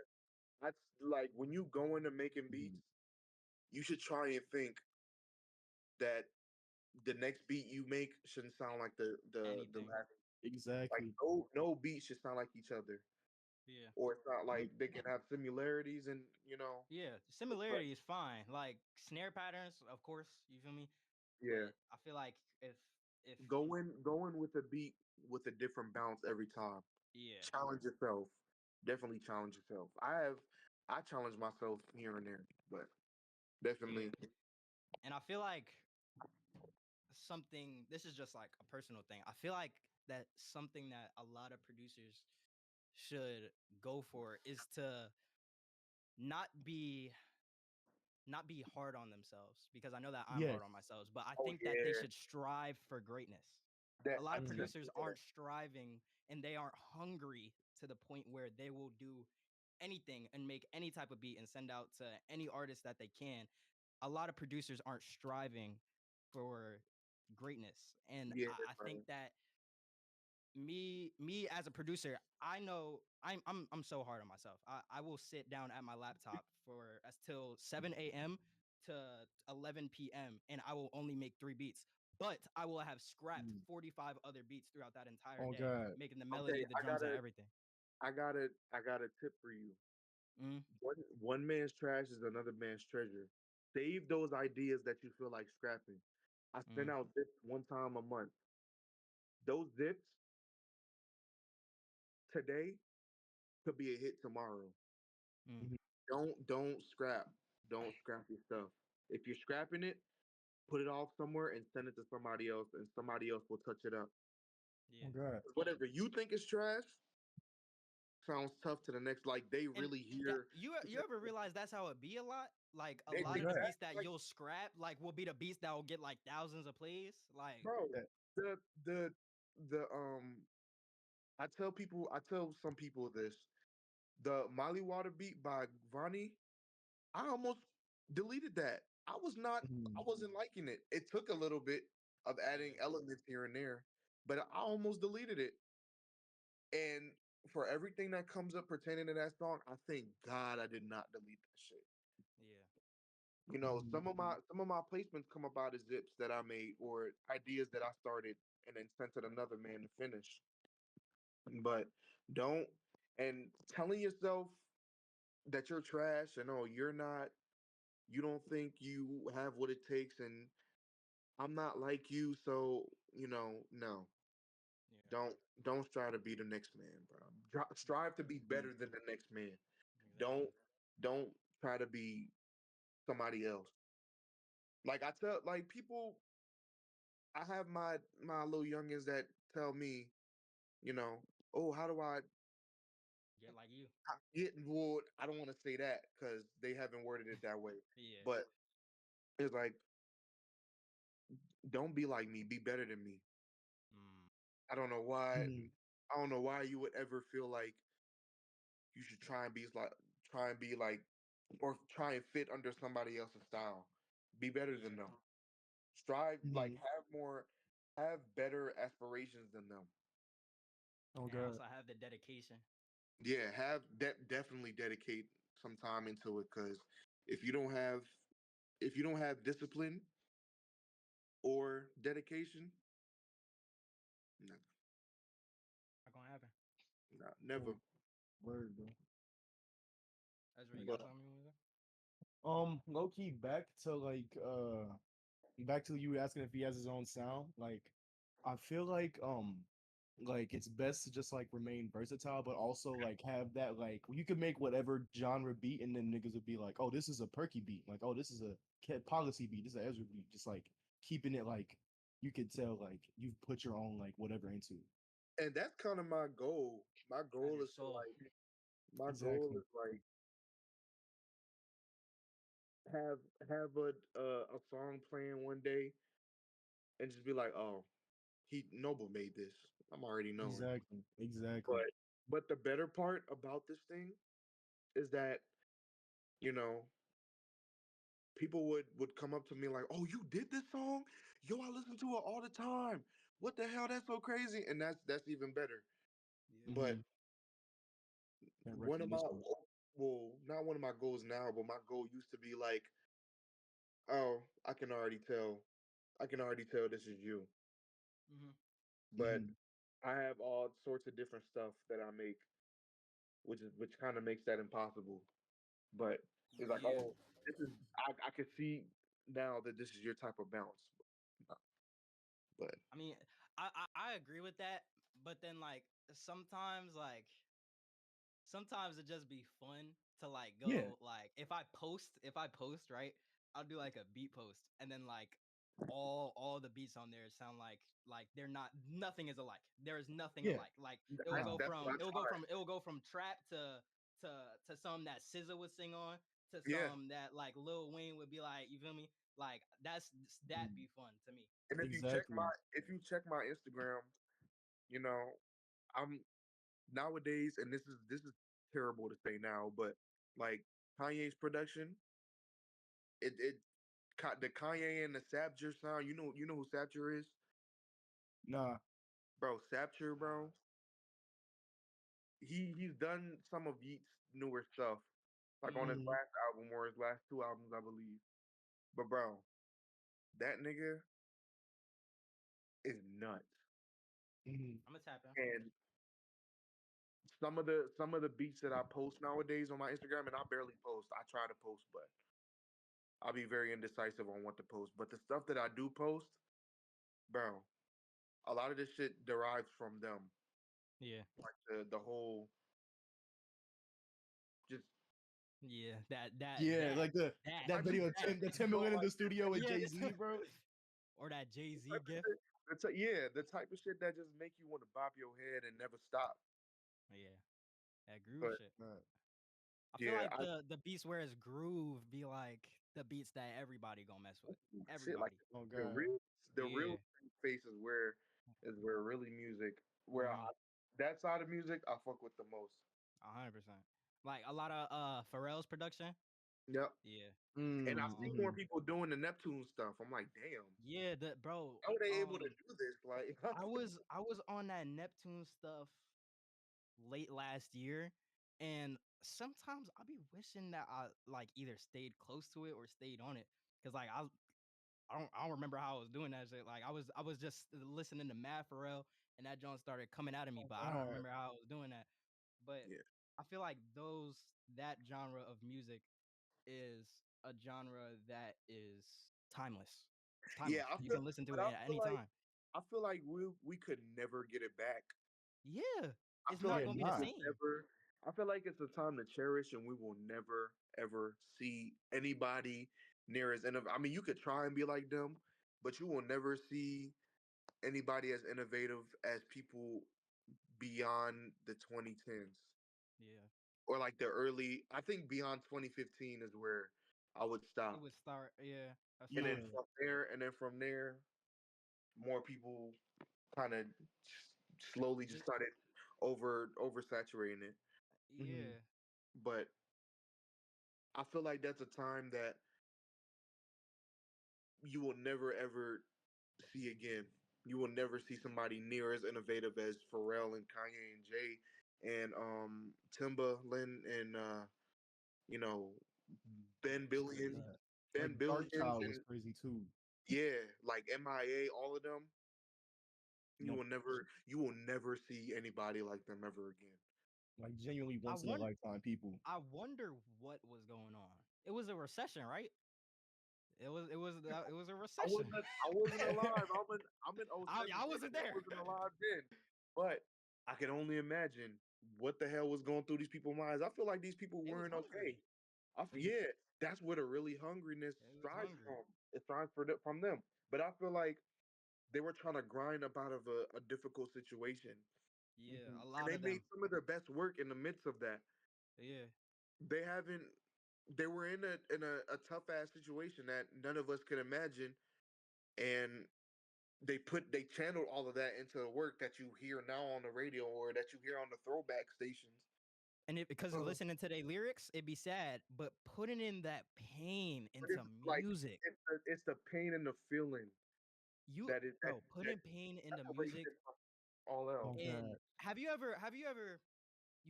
that's like when you go into making beats, Mhm. you should try and think that the next beat you make shouldn't sound like the Anything. last. Like Exactly. no beat should sound like each other, Yeah. or it's not like Yep. they can have similarities and Yeah. but Similarity is fine. Like snare patterns, of course, you feel me? yeah, But I feel like if go in with a beat with a different bounce every time. yeah, Challenge yourself. Definitely challenge yourself. I challenge myself here and there, but yeah. definitely And I feel like something this is just like a personal thing. I feel like that something that a lot of producers should go for is to not be not be hard on themselves because I know that I'm Yes. hard on myself, but I oh think that they yeah, should strive for greatness. that A lot I of t- Mm. producers yeah. aren't striving and they aren't hungry to the point where they will do anything and make any type of beat and send out to any artist that they can. A lot of producers aren't striving for greatness. And Yeah, I think man. that me as a producer, I know I'm so hard on myself. I will sit down at my laptop for as till 7 a.m. to 11 p.m. and I will only make 3 beats. But I will have scrapped Mm. 45 other beats throughout that entire Oh day, God. making the Okay, melody, the drums, and everything. I got a tip for you. Mm, One man's trash is another man's treasure. Save those ideas that you feel like scrapping. I send mm, out zips one time a month. Those zips today could be a hit tomorrow. mm, Mhm. Don't scrap. Don't scrap your stuff. If you're scrapping it, put it off somewhere and send it to somebody else, and somebody else will touch it up. yeah. Oh God. Whatever you think is trash sounds tough to the next. Like they And really that hear. you ever realize that's how it be a lot? Like a Oh lot of the God. beats that Like you'll scrap, like will be the beats that will get like thousands of plays. Like, bro, That. the the the. I tell some people this. The Molly Water beat by Vonnie, I almost deleted that. I Mhm. wasn't liking it. It took a little bit of adding yeah, elements here and there, but I almost deleted it. And for everything that comes up pertaining to that song, I thank God I did not delete that shit. yeah, Mhm. Some of my placements come up out of zips that I made or ideas that I started and then sent to another man to finish. But don't and telling yourself that you're trash and oh you're not you don't think you have what it takes and I'm not like you so no, yeah, don't don't strive to be the next man, bro. Strive to be Mhm. better than the next man. don't exactly. don't try to be somebody else. Like I tell like people, I have my little youngins that tell me, you know, oh, how do Get like you. I get wood? I don't want to say that because they haven't worded it that way, Yeah. but it's like, don't be like me, be better than me. Mm, I don't know why. Mhm. I don't know why you would ever feel like you should try and be like or try and fit under somebody else's style. Be better than yeah. them. Strive like Mhm. have better aspirations than them. Oh And God. also have the dedication. Yeah, have definitely dedicate some time into it because if you don't have if you don't have discipline or dedication, no, Not gonna happen. never. Oh, word, bro. Ezra, you But got something you want to say? Low key back to back to you asking if he has his own sound. Like, I feel like it's best to just like remain versatile, but also like have that like you could make whatever genre beat, and then niggas would be like, oh, this is a perky beat. Like, oh, this is a policy beat. This is a Ezra beat. Just like keeping it like you could tell like you've put your own like whatever into it. and that's kind of my goal. My Have goal your is to soul. my goal Exactly. is like have a song playing one day and just be like, oh, he Noble made this. I'm already knowing. Exactly. Exactly. But the better part about this thing is that you know people would come up to me like, "Oh, you did this song? Yo, I listen to it all the time. What the hell? That's so crazy!" And that's even better. Yeah. But Mm-hmm. That one of my recognition. well, not one of my goals now, but my goal used to be like, "Oh, I can already tell I can already tell this is you. Mm-hmm. But Mhm. I have all sorts of different stuff that I make, which kind of makes that impossible. But it's like, Yeah. oh, this is I can see now that this is your type of bounce. But I mean, I agree with that, but then like sometimes like sometimes it just be fun to like Yeah. go like if I post right, I'll do like a beat post and then like all the beats on there sound like they're not nothing is alike. There is nothing Yeah. alike. Like Nah. that's what I try. it will go from trap to some that SZA would sing on to Yeah, some that like Lil Wayne would be like, you feel me? Like that Mhm. be fun to me. and Exactly. if you check my Instagram, you know, I'm nowadays, and this is terrible to say now, but like Kanye's production, the Kanye and the Sapture sound. You know who Sapture is, Nah. bro. Sapture, Nah. bro. He's done some of Yeat's newer stuff, like on his Mm-hmm. Mhm. last album or his last two albums, I believe. But bro, that nigga is nuts. Mhm. I'm gonna tap in. And some of the beats that I post nowadays on my Instagram, and I barely post. I try to post, but I'll be very indecisive on what to post. But the stuff that I do post, bro, a lot of this shit derives from them. Yeah. Like the whole just Yeah, Yeah, like that that type of video of that shit Tim that you Timberland don't in the like. studio with yeah, Jay Z, bro. or that Jay The Z type of gift. shit, yeah, the type of shit that just make you want to bop your head and never stop. Yeah, that groove But shit. Nah. I feel yeah, like the beats where it's groove be like the beats that everybody gonna mess with. shit like Everybody. Oh the God. real the real Yeah. face is where really music where Mm-hmm. that side of music I fuck with the most. 100%. Like a lot of Pharrell's production. Yep. Yeah. And I Mm, see more mhm. people doing the Neptune stuff. I'm like, damn, Yeah, the bro. how are they able to do this? Like, I was on that Neptune stuff late last year, and sometimes I'll be wishing that I like either stayed close to it or stayed on it, because like I don't remember how I was doing that shit. Like I was just listening to Mad Pharrell, and that joint started coming out of me, Oh but I don't God. remember how I was doing that. But yeah, I feel like that genre of music is a genre that is timeless. It's yeah. timeless. I You feel, can listen to but it at any time. I feel like we could never get it back. Yeah, I it's feel not like Yeah, gonna we be the nah. will same. never. I feel like it's a time to cherish, and we will never ever see anybody near as innovative. I mean, you could try and be like them, but you will never see anybody as innovative as people beyond the 2010s Yeah, or like the early. I think beyond 2015 is where I would it stop, would start. Yeah, a and then stop. Yeah. from there, more people kind of slowly just Just started oversaturating it. Mhm. yeah, But I feel like that's a time that you will never ever see again. You will never see somebody near as innovative as Pharrell and Kanye and Jay and Timbaland and you know Mhm. Ben Billions, Nah. Like Ben Dark Billions Child was and crazy too. yeah, like MIA, all of them. Yep. You will never see anybody like them ever again. Like genuinely I once in a wonder. lifetime people. I wonder what was going on. It was a recession, right? It was a recession. I wasn't alive. I'm in I '07, wasn't baby. I there. wasn't alive then. But I can only imagine what the hell was going through these people's minds. I feel like these people They was weren't okay. hungry. Yeah, that's where the really hungriness They was strives hungry. from. It strives from them. But I feel like they were trying to grind up out of a difficult situation, Yeah, Mhm. a and lot they of made them. some of their best work in the midst of that. Yeah, They haven't. They were in a tough ass situation that none of us could imagine, and they channeled all of that into the work that you hear now on the radio or that you hear on the throwback stations. and because of Uh, listening to their lyrics, it'd be sad, but putting in that pain but into it's like music, it's the pain and the feeling you that is bro, that putting pain into separates music. it from all else. Oh And God. you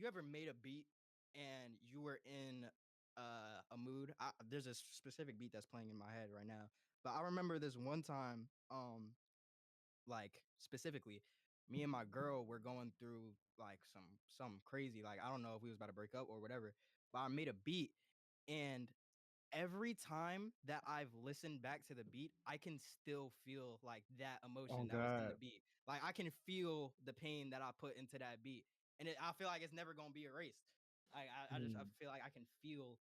ever made a beat and you were in a mood? There's a specific beat that's playing in my head right now. But I remember this one time, like specifically, me and my girl were going through like some crazy, like I don't know if we was about to break up or whatever, but I made a beat, and every time that I've listened back to the beat, I can still feel like that Oh emotion that was in the God. beat. Like I can feel the pain that I put into that beat, and I feel like it's never gonna be erased. I Mm. feel like I can feel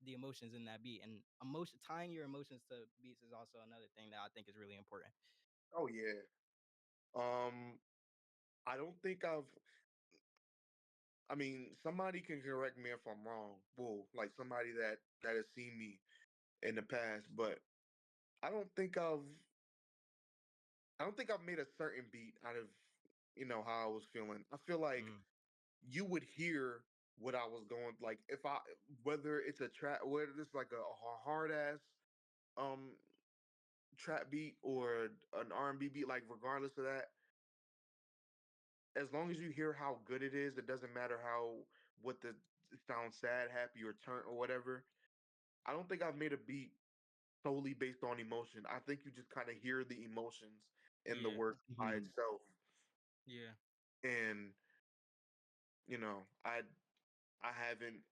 the emotions in that beat, and tying your emotions to beats is also another thing that I think is really important. Oh yeah. Um, I don't think I've. I mean, somebody can correct me if I'm wrong. Well, like somebody that has seen me in the past, but I don't think I've. I don't think I've made a certain beat out of how I was feeling. I feel like Mm, you would hear what I was going like if I whether it's a trap whether it's like a hard ass um trap beat or an R&B beat, like regardless of that, as long as you hear how good it is, it doesn't matter how what the it sounds sad, happy, or turn or whatever. I don't think I've made a beat solely based on emotion. I think you just kind of hear the emotions in the yeah, work by Mhm. itself. yeah, And I haven't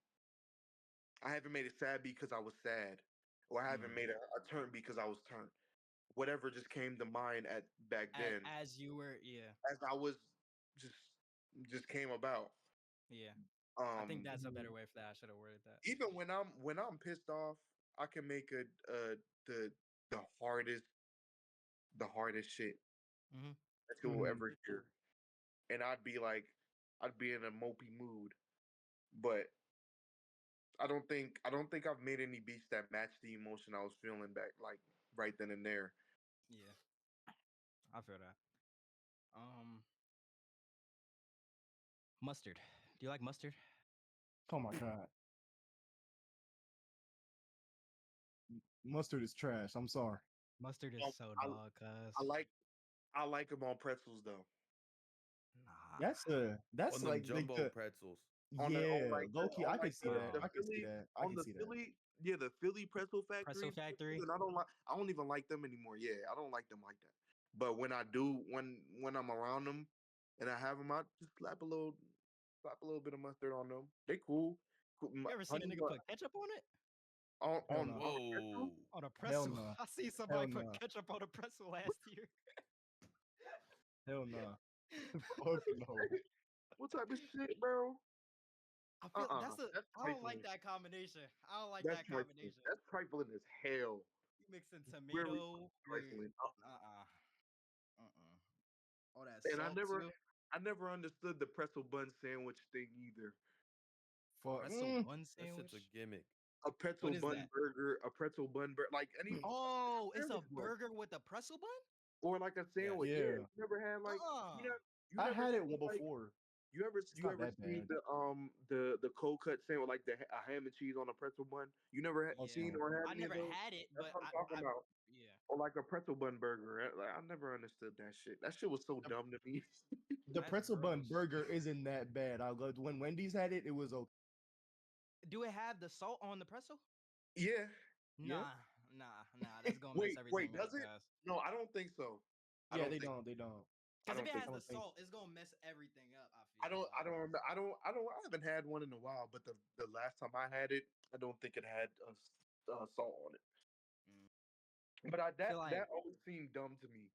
I haven't made a sad beat because I was sad, or I haven't mm. made a turn because I was turned. Whatever just came to mind at back then, As you were, yeah, as I was just just came about. yeah. I think Um, that's a better Mhm. way for that. I should have worded that. even when I'm pissed off, I can make the the hardest the hardest shit Hmm. that you'll Mhm. ever hear, and I'd be in a mopey mood. But I don't think I've made any beats that match the emotion I was feeling back like right then and there. Yeah, I feel that. Um, mustard. Do you like mustard? Oh my God. Mustard is trash. I'm sorry. Mustard is Um, so I dog, I cuz. like I like them on pretzels though. That's Nah, On them like jumbo the pretzels. On yeah, like low key. I could see that. the bro. I could see Philly that. I on could the see that. Philly yeah, the Philly pretzel Pretzel factory pretzels, factory. and I don't even like them anymore. Yeah, I don't like them like that. But when I do, when I'm around them and I have them, I just slap a little bit of mustard on them. They cool. You ever seen a Honey nigga bun put ketchup on it? Hell no. on a pretzel. Whoa. On a Hell pretzel? no. I see somebody Hell put no. ketchup on a pretzel last year. Hell no. Fuck no. What type of shit, bro? I feel that's a. That's I don't like trifling. that combination. I don't like That's that trifling. combination. That's trifling as hell. You mixing Very tomato with trifling. all that And salt too. I never understood the pretzel bun sandwich thing either. Fuck. Pretzel bun That shit's a sandwich. gimmick. A What pretzel is bun that? burger, a pretzel bun burger, like any Oh, it's a sandwich bun, burger with a pretzel bun. or like a Yes. sandwich. Yeah, Yeah. you never had like Uh-uh. you I never had it seen like before. It's you not ever that seen bad. the cold cut sandwich like a ham and cheese on a pretzel bun. You never Yeah, seen No. or had I any of never those. had it, That's but what I'm talking I about. yeah. Or like a pretzel bun burger. Like, I never understood that shit. That shit was so The, dumb to me. the That's pretzel bun gross. burger isn't that bad. I loved when Wendy's had it. It was okay. Do it have the salt on the pretzel? Yeah. Yeah. Nah. That's gonna mess everything Wait, up, does it? guys. No, I don't think so. I Yeah. don't They think. don't. They don't. I Because if don't it think. has I the don't think. salt, it's gonna mess everything up. I I feel don't. I like. don't remember. I haven't had one in a while. But the last time I had it, I don't think it had salt on it. Mm. But I feel like that always seemed dumb to me.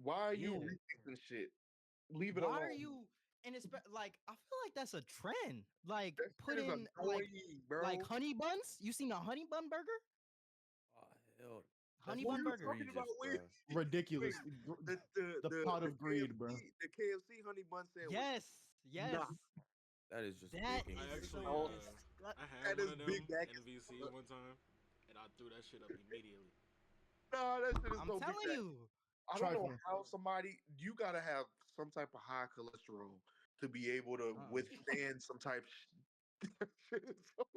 Why are you yeah. remixing shit? Leave it Why are alone. you? And it's like I feel like that's a trend. Like That shit put is in annoying, like bro. honey buns. You seen a honey bun burger? Oh, hell. That Honey What are bun shit's you burger. talking about? egregious, bro. Wait. Ridiculous. The pot The of greed, bro. The KFC honey bun sandwich. Yes, yes. Nah, That is just That big is I ingredient. actually so no, disgust. I had that one is of them big bag in as VC fuck. one time, and I threw that shit up immediately. Nah, that shit is I'm so big telling bag. you. I don't know Trifling. how somebody you gotta have some type of high cholesterol to be able to Uh-uh. withstand some type. That shit is so,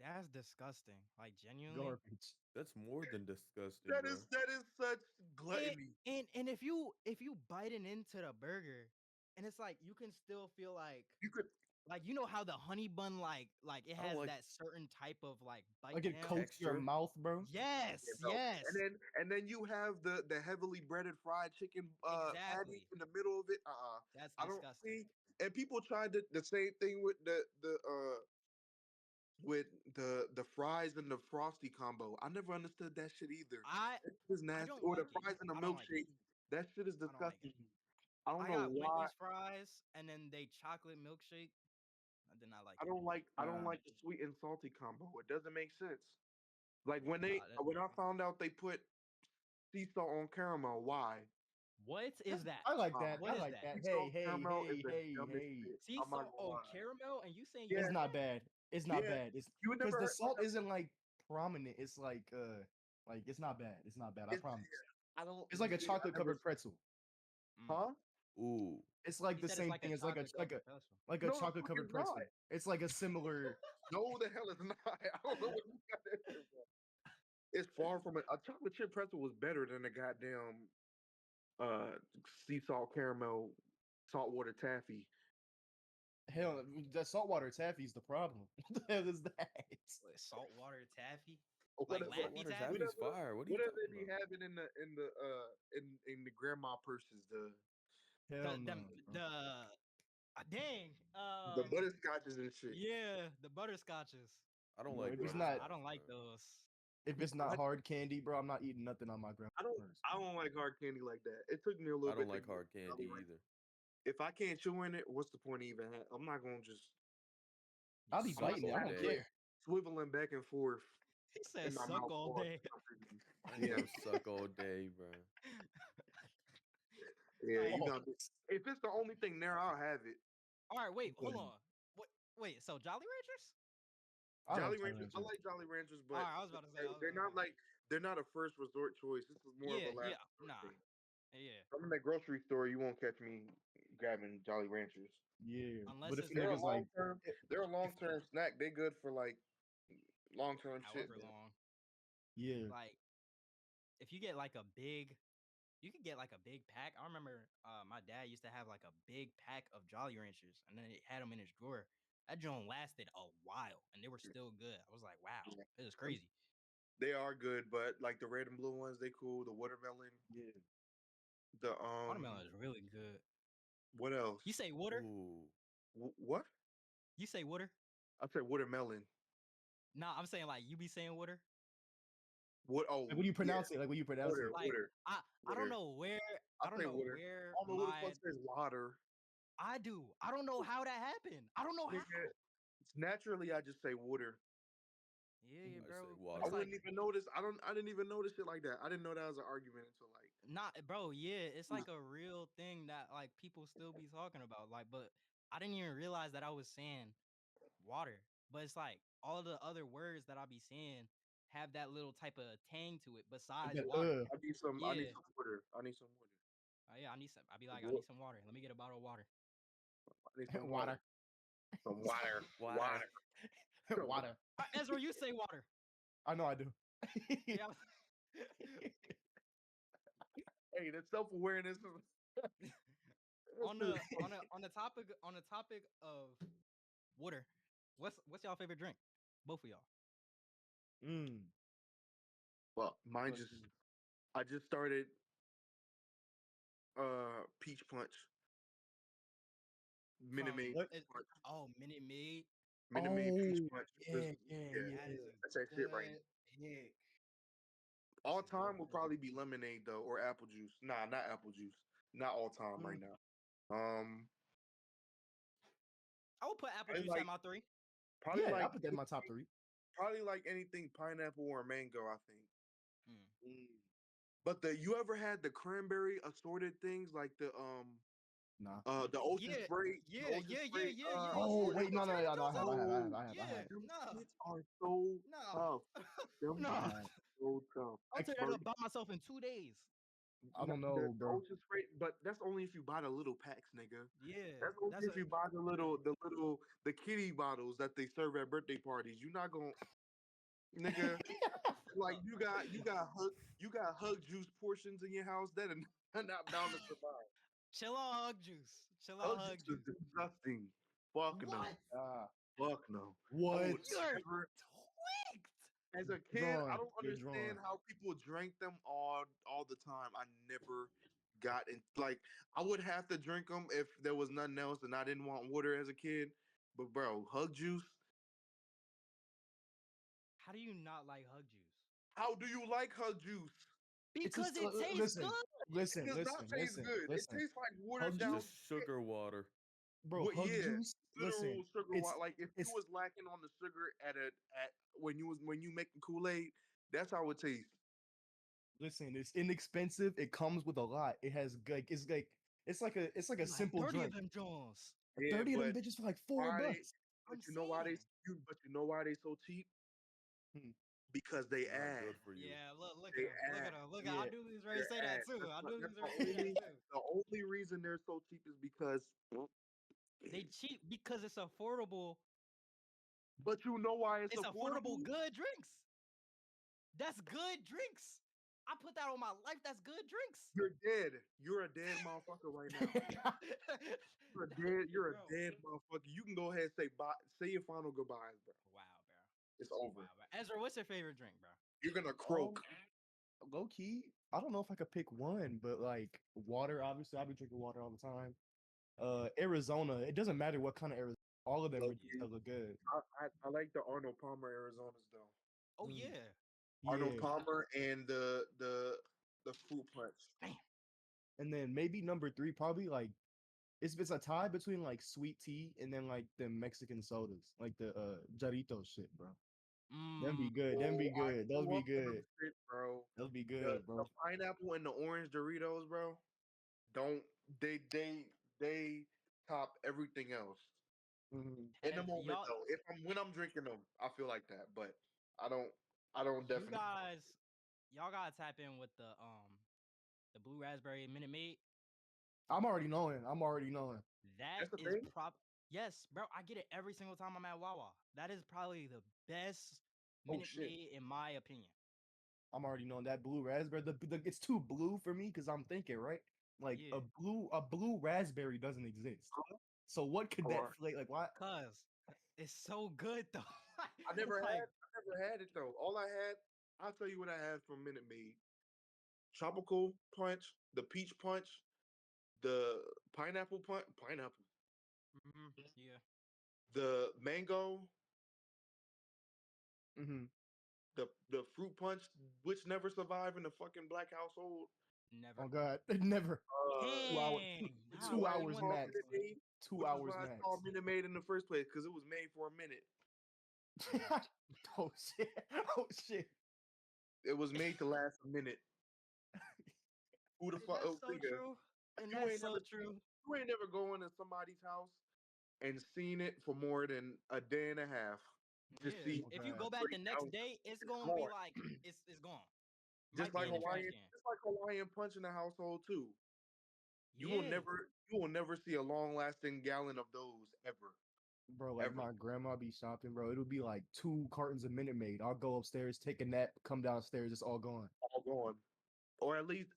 That's disgusting. Like genuinely. Garbage. That's more than disgusting, bro. that is such And gluttony. and if you biting into the burger, and it's like you can still feel like You could. Like you know how the honey bun like it I don't has like that certain type of like bite Like it down. coats your texture. mouth, bro. Yes, You know. yes, And then you have the heavily breaded fried chicken patty exactly. in the middle of it. That's I don't disgusting. see. And people tried the same thing with the fries and the frosty combo. I never understood that shit either. I That shit is I nasty. don't Or the like it. fries and the I don't like it. milkshake. That shit is I don't like it. disgusting. I don't I know got why. Wendy's fries and then they chocolate milkshake. I did not like it. I don't Uh, like the sweet and salty combo. It doesn't make sense. Like Nah, that, when I found out they put sea salt on caramel, why? what is that? I like that. What I is like that? that. Sea Hey, salt hey, caramel is hey, the hey, dumbest hey. shit. Sea I'm not salt gonna on lie. caramel, and you saying you Yeah, It's like not that? bad. It's not yeah. bad. It's You because never the heard salt isn't like prominent. It's like it's not bad. It's not bad. I it's promise. I don't It's like a see. I chocolate never. covered pretzel. Mm. Huh? Ooh. It's like He the said it's same like a thing as like a chocolate like covered a pretzel. like a No, the chocolate fuck covered is not. pretzel. It's like a similar. No, the hell is not. I don't know where you got that shit from. It's far from it. A chocolate chip pretzel was better than a goddamn uh sea salt caramel saltwater taffy. Hell, the saltwater taffy is the problem. What the hell is that? What, saltwater taffy, Or like whatever, Laffy Saltwater Taffy. Taffy's whatever, fire. What are you whatever talking they be about? having in the grandma purses, Hell The no, bro. dang. the butterscotches and shit. Yeah, the butterscotches. I don't Bro, like if it's not I butterscotch, don't like bro. those. if it's not hard candy, bro, I'm not eating nothing on my grandma's purse. I don't like hard candy like that. It took me a little I don't bit to like get hard candy Jolly Rancher. either. If I can't chew in it, what's the point of even? I'm not gonna just. You I'll be I'm not suck biting it. gonna I all have don't it day. care. swiveling back and forth He said in my suck mouth all for day. some reason. I ain't gonna suck all day, bro. Yeah, you Like, know, if it's the only thing there, I'll have it. all right, wait, hold But on. What? Wait, so Jolly Ranchers? I Jolly like Jolly Ranchers, I Ranchers. like Jolly Ranchers, All but right, I was about to say. I was they're about to not say. like they're not a first resort choice. This is more of Yeah, a last yeah, resort nah, thing. yeah. I'm in that grocery store, you won't catch me grabbing Jolly Ranchers. Yeah, but Unless if it's They're a niggas like long like, term. They're a long if term snack. They good for like long term shit. however Though. long. yeah, Like, if you get like a big, you could get like a big pack. I remember my dad used to have like a big pack of Jolly Ranchers, and then he had them in his drawer. That joint lasted a while, and they were still good. I was like, wow, this is crazy. They are good, but like the red and blue ones, they cool. The watermelon, yeah. the Watermelon is really good. what else? You say water? Ooh. What? You say water? I said watermelon. Nah, I'm saying like you be saying water. What? Oh Like when you yeah, pronounce it, like when you pronounce it. Like water, I don't water. know where I I don't say know water. where I don't know who the my fuck says water, I do. I don't know how that happened. I don't know nigga. how. It's naturally, I just say water. Yeah, I bro. say But I it's water. like wouldn't even notice. I didn't even notice shit like that. I didn't know that was an argument until like. not bro, yeah, it's like a real thing that like people still be talking about. Like, but I didn't even realize that I was saying water. But it's like all the other words that I be saying have that little type of tang to it Like besides that, water. I need Yeah. some water. I need some water. Yeah, I need some. I be like, I Wa- need some water. Let me get a bottle of water. I need some water. water, Some water. Water. Water. water. Ezra, you say water. I know I do. Yeah. Hey, that self awareness. on the topic of water, what's y'all favorite drink? Both of y'all. mm. Well, mine Let's just. see. I just started peach punch. Minute From Maid What? peach punch. Minute Maid. Minute Maid peach Oh, punch. yeah, yeah, Yeah, That is yeah. a that's that shit right good pick. All That's a good time will pick. probably be lemonade though, or apple juice. Nah, not apple juice. Not all time Mm. right now. Um, I would put apple I juice at like my three. probably Yeah, I like put that in my top three. probably like anything pineapple or mango. I think. Mm. But you ever had the cranberry assorted things like Nah. the Yeah, the yeah, ocean yeah, yeah, spray yeah, yeah, Oh yeah. assorted. I wait, be no, no, turning no, no. those I have, up. I have, I Oh, have, I have, I Yeah, have. them no, shits are so no, tough. Them no. shits Nah, are so tough. I'll tear that Bro, up by myself in 2 days. I don't know, the bro. ocean spray, but that's only if you buy the little packs, nigga. Yeah, That's only that's a if you buy the kitty bottles that they serve at birthday parties. You're not gonna, nigga. Like look. you got hug juice portions in your house that are not bound to survive. Chill on hug juice. Chill on Hug hug juice is juice. disgusting. Fuck no. What? Ah, Fuck no. I what? would You're never. tweaked. As a You're kid, I drawing. don't You're understand drawing. how people drank them all the time. I never got in. Like I would have to drink them if there was nothing else, and I didn't want water as a kid. But bro, hug juice. How do you not like hug juice? How do you like hug juice? It's Because just it tastes listen, good. It listen, does not listen, taste listen, good. It listen. tastes like watered Hug It's down. just juice, sugar water. bro. What? Hug Yeah, juice. literal Listen, sugar it's water. Like if you it's was lacking on the sugar at when you making Kool Aid, that's how it tastes. listen. It's inexpensive. It comes with a lot. It has it's like a You like simple 30 of drink. them Jones. Yeah, 30 of them but bitches for like four why? bucks. But I'm you know why saying. you know why they so cheap? Hmm. Because they Not add. good for you. Yeah, look at They him. Look at add. him. Look at I Yeah, knew he was ready to They're say that add. too. I knew he That's was ready to say that too. the only reason they're so cheap is because. They cheap because it's affordable. But you know why it's It's affordable affordable? good drinks. That's good drinks. I put that on my life. That's good drinks. You're dead. You're a dead motherfucker right now. You're a Bro. dead motherfucker. You can go ahead and say bye. Say your final goodbyes, bro. Wow, bro. It's over. Wow, bro. Ezra, what's your favorite drink, bro? You're gonna um, croak. low key. I don't know if I could pick one, but like water. Obviously, I've been drinking water all the time. Arizona. It doesn't matter what kind of Arizona. All of them Low are key. look good. I like the Arnold Palmer Arizonas though. Oh Mm, yeah. Arnold yeah, Palmer and the fruit punch. Damn. and then maybe number three, probably like it's a tie between like sweet tea and then like the Mexican sodas, like the Jarrito shit, bro. Them be Mm. good. Them Oh, be I good. Those grew be up on them good. shit, bro. Those be The good, the bro. pineapple and the orange Doritos, bro. Don't they top everything else. Mhm. In the moment Y'all though, if I'm when I'm drinking them, I feel like that. But I don't I don't you definitely guys y'all gotta tap in with the blue raspberry Minute Maid. I'm already knowing. I'm already knowing. That that's the is thing. yes, bro. I get it every single time I'm at Wawa. That is probably the best Oh Minute shit. Maid in my opinion. I'm already knowing that blue raspberry. It's too blue for me because I'm thinking right. Like Yeah. a blue raspberry doesn't exist. So what could that Or flavor like? Why? Cause it's so good though. Like I never had it though. All I had, I'll tell you what I had from Minute Maid. Tropical punch, the peach punch, the pineapple, yeah, the mango, Hmm. the fruit punch, which never survived in the fucking black household. Oh never. God, never. Uh, 2 hours. Dang, which is nah, Two why why you it's hours want called that? max. Minute Maid. 2 hours Why it's max. called Minute Maid in the first place, because it was made for a minute. Yeah. Oh shit. Oh shit. It was made to last a minute. Who the And fuck? that's Oh, so nigga, true. And you that's ain't so never true. you ain't never going to somebody's house and seen it for more than a day and a half to Yeah. see Oh If you God. go back the straight next out. day, it's It's gonna be gone. like it's gone. Might be in the trash can. Just like Hawaiian punch in the household too. Yeah. You will never see a long lasting gallon of those ever, Bro, like ever. my grandma be shopping, bro. It'll be like 2 cartons of Minute Maid. I'll go upstairs, take a nap, come downstairs, it's all gone. All gone. Or at least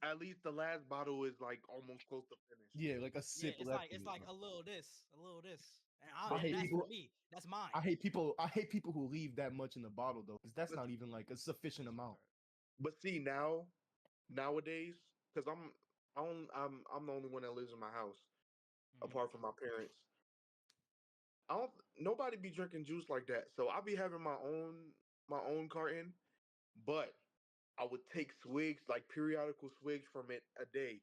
the last bottle is like almost close to finished. Yeah, like a Yeah, sip left of it's it, like bro. a little this. I But And hate that's see, for people. me. That's mine. I hate people who leave that much in the bottle though, because that's but, not even like a sufficient That's amount. part. but see nowadays, because I'm the only one that lives in my house Mhm. apart from my parents. I don't nobody be drinking juice like that. So I be having my own carton, but I would take swigs, like periodical swigs from it a day.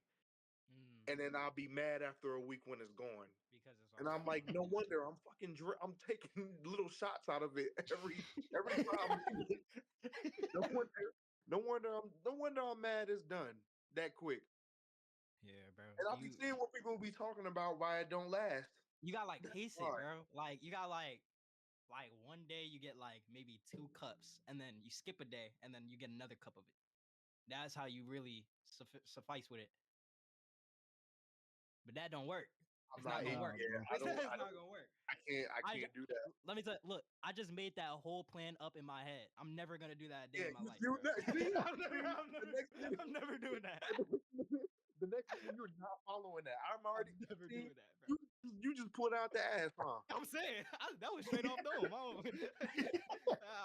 Mm, And then I'll be mad after a week when it's gone. because it's And all I'm gone. like, no wonder I'm taking little shots out of it every 5 minutes. No wonder no wonder I'm mad it's done that quick. Yeah, bro. And I be seeing what people be talking about why it don't last. You got like That's pace it, why. bro. Like you got like one day you get like maybe 2 cups, and then you skip a day, and then you get another cup of it. That's how you really suffice with it. But that don't work. I'm It's not not gonna able. Nah, work. Yeah, bro. It's not gonna work. I I can't j- do that. Let me tell look. I just made that whole plan up in my head. I'm never gonna do that a day Yeah, in my you life, do bro. that. See, the next I'm never doing that. the next thing you're not following that. I'm I'm already never see doing that, bro. you you just pulled out the ass, huh? I'm saying that was straight off dome.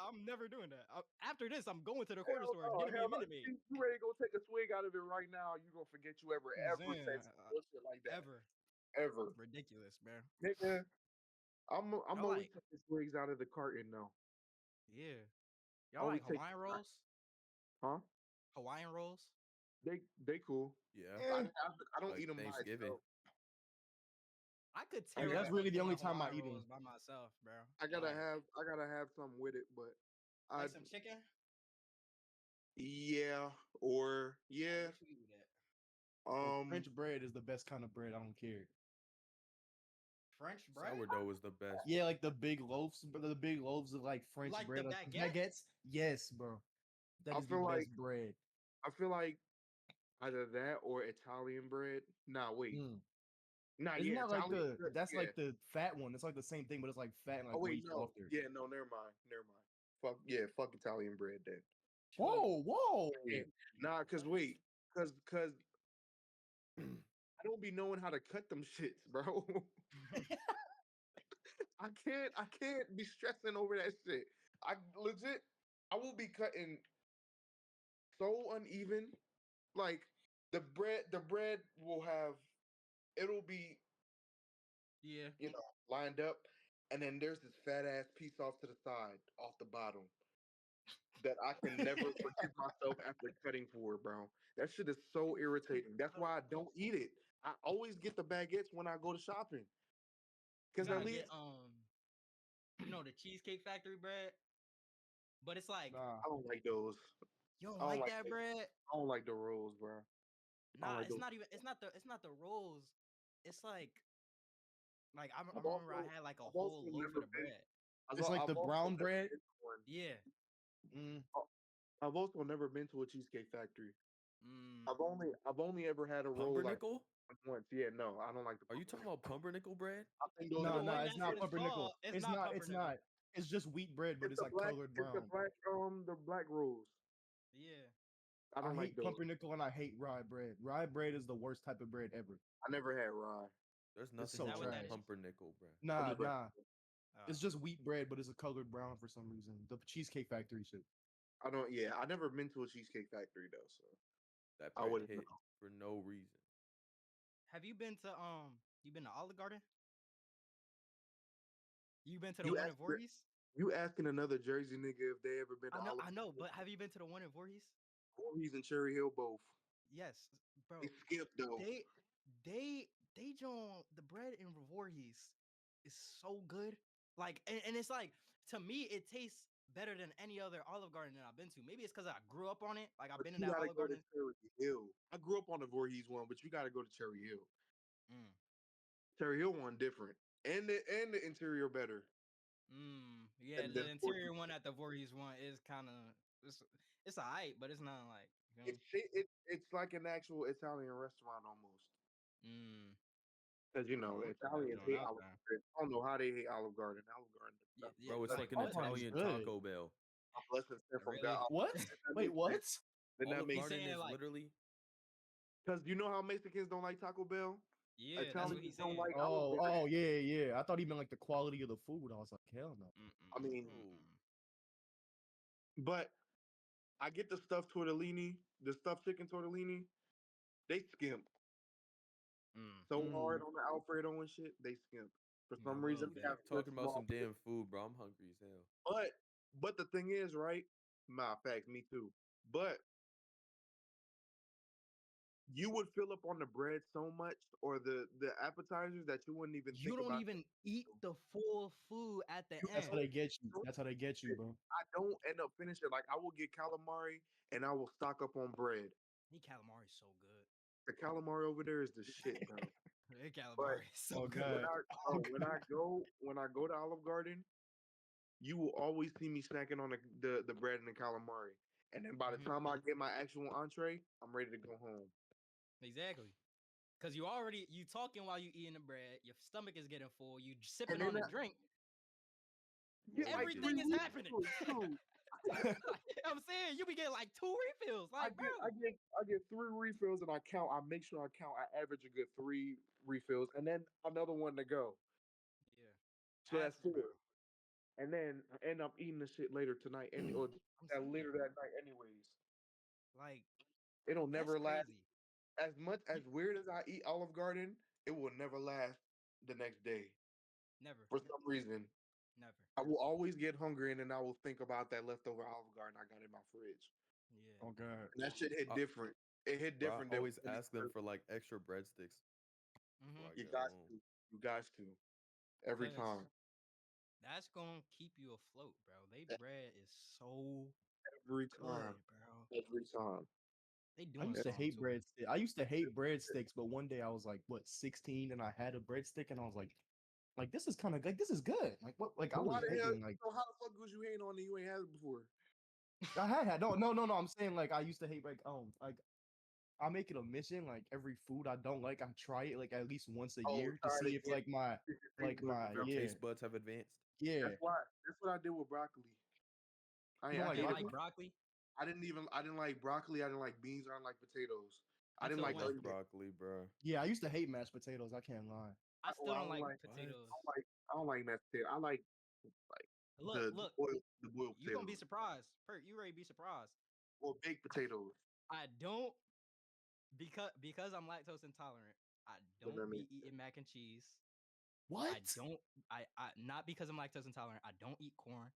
I'm never doing that. After this, I'm going to the corner store and getting me a Minute Maid. You ready to go take a swig out of it right now? You gonna forget you ever I'm said saying, some bullshit like that ever ever, ridiculous, man. nigga. I'm Y'all always like, taking swigs out of the carton though. yeah. Y'all Always like take, Hawaiian rolls? huh? Hawaiian rolls? They cool. Yeah. I don't Like eat them Thanksgiving. myself. I could I tear gotta up that's a really the couple only of time I Hawaiian eat rolls them. by myself, bro. I gotta have something with it, but I Like some chicken? yeah or yeah What you eat with that? Bro, um French bread is the best kind of bread. I don't care. French bread? Sourdough is the best. Yeah, like the big loaves, but the big loaves of like French Like the bread, like baguette? baguettes. Yes, bro. That I is the feel like best bread. I feel like either that or Italian bread. Nah, wait. Mm. Nah, Isn't yeah, that like Italian the bread. that's Yeah. like the fat one? It's like the same thing, but it's like fat and Oh like wait, way no. softer. Yeah, no, never mind. Never mind. Fuck yeah, fuck Italian bread then. Chugga. Whoa! Yeah. Nah, cause What? wait, cause I don't be knowing how to cut them shits, bro. I can't be stressing over that shit. I legit I will be cutting so uneven. Like the bread will have it'll be, Yeah. lined up, and then there's this fat ass piece off to the side, off the bottom, that I can never forgive myself after cutting for, bro. That shit is so irritating. That's why I don't eat it. I always get the baguettes when I go to shopping. You Cause at gotta least get the Cheesecake Factory bread, but it's like Nah, I don't like those. you don't I don't like like that the, bread. I don't like the rolls, bro. I don't Nah, like it's those. not even. It's not the rolls. It's like I I've remember I also had like a I've whole also loaf never of the been bread. it's like the I've also brown never bread. been to one. Yeah. Mm. I've also never been to a Cheesecake Factory. Mm. I've only ever had a roll like Pumpernickel? once. Yeah, no, I don't like the Are you talking about pumpernickel bread? I think those are No, the No, no, when it's that's what not it's pumpernickel. called, it's It's not not. It's pumpernickel. not. It's just wheat bread, but it's like colored brown. the black rolls. Yeah. I I don't like hate those. pumpernickel and I hate rye bread. Rye bread is the worst type of bread ever. I never had rye. There's It's nothing Is so that wrong what with that trash. is? pumpernickel, bro. I Nah, just like nah. It's Oh. just wheat bread, but it's a colored brown for some reason. The Cheesecake Factory shit. I don't yeah, I never been to a Cheesecake Factory though, so That I bread wouldn't hit know. for no reason. Have you been to Olive Garden? You been to the You one in ask Voorhees? you asking another Jersey nigga if they ever been to Olive I know, but have you been to the one in Voorhees? Voorhees and Cherry Hill both. Yes, They bro. skip though. They they join the bread in Voorhees is so good. Like, and it's like, to me, it tastes better than any other Olive Garden that I've been to. Maybe it's because I grew up on it. Like, I've But been in you that gotta Olive go to Garden. Cherry Hill. I grew up on the Voorhees one, but you gotta go to Cherry Hill. Mm, Cherry Hill one different. And the interior better. yeah, And the the interior Voorhees. one at the Voorhees one is kind of it's it's alright, but it's not like, you know. It's like an actual Italian restaurant almost. Mm, Because I'm gonna put that Italians joint hate out Olive there. Garden. I don't know how they hate Olive Garden. Olive Garden is Yeah, nothing yeah, but Bro, it's like like an blessings. Olive Garden's Italian good. Taco Bell. A blessing sent from really. God. What? That Wait, makes what? sense. Then that Olive He's makes Garden saying is like, literally because you know how Mexicans don't like Taco Bell? yeah, that's what Italians he's don't saying. like Olive Oh, Garden. oh, yeah, yeah. I thought he meant like the quality of the food. I was like, hell no. I mean, bro. but I get the stuffed tortellini, the stuffed chicken tortellini. They skimp so hard Mm. on the Alfredo and shit. They skimp. For I some will reason, See they be. have that. such Talking about small. some damn food, bro. I'm hungry as hell. But the thing is, right? Facts, me too. But you would fill up on the bread so much, or the appetizers, that you wouldn't even You think don't about. even eat the full food at the You That's how end. they get you. don't That's how they get you, finish it. bro. I don't end up finishing. Like I will get calamari and I will stock up on bread. Eat calamari is so good. The calamari over there is the shit, bro. Eat But calamari is so Oh good. when god. I Oh oh, god. when I go to Olive Garden, you will always see me snacking on the bread and the calamari. And then by the Mhm. time I get my actual entree, I'm ready to go home. Exactly. Cause you talking while you eating the bread. Your stomach is getting full. You And sipping then on the I drink. get Oh like yeah. Everything three is happening. refills too. I I'm saying you be getting like 2 refills, like bro. I get 3 refills and I count. I make sure I count. I average a good 3 refills and then another one to go. Yeah, So that's 4. bro. And then I end up eating the shit later tonight or I'm that saying, later that night anyways. like It'll that's never last. crazy. As much as You, weird as I eat Olive Garden, it will never last the next day. never, For some reason, never. I will always get hungry and then I will think about that leftover Olive Garden I got in my fridge. Yeah, Oh God. And that shit hit I, different. It hit bro, I different than always when ask them for like extra breadsticks before mm-hmm. I you get got home. to. You got to. Every Cause time. that's gonna keep you afloat, bro. They E- bread is so Every good, time. bro. Every time. They I doing used to something hate to it. breadsticks. I used to hate breadsticks, but one day I was like, what, 16, and I had a breadstick, and I was like this is kind of like this is good. Like what? Like I But why was the hell? hating. Like So how the fuck was you hating on it? You ain't had it before. I had no. I'm saying like I used to hate like I make it a mission. Like every food I don't like, I try it like at least once a Oh, year to try it see if again. like my Your yeah taste buds have advanced. yeah. That's what I did with broccoli. You don't I like You ain't hated like broccoli? broccoli I didn't like broccoli, I didn't like beans, I didn't like potatoes. I didn't until I like love when? onions. broccoli, bro. Yeah, I used to hate mashed potatoes. I can't lie. I still don't like What? potatoes. I don't like mashed potato. I like Look, look, the boiled you gonna be potatoes surprised. Pert, you ready to be surprised. or baked potatoes. I don't because I'm lactose intolerant. I What don't that mean? be eating mac and cheese. What? I don't. I not because I'm lactose intolerant. I don't eat corn.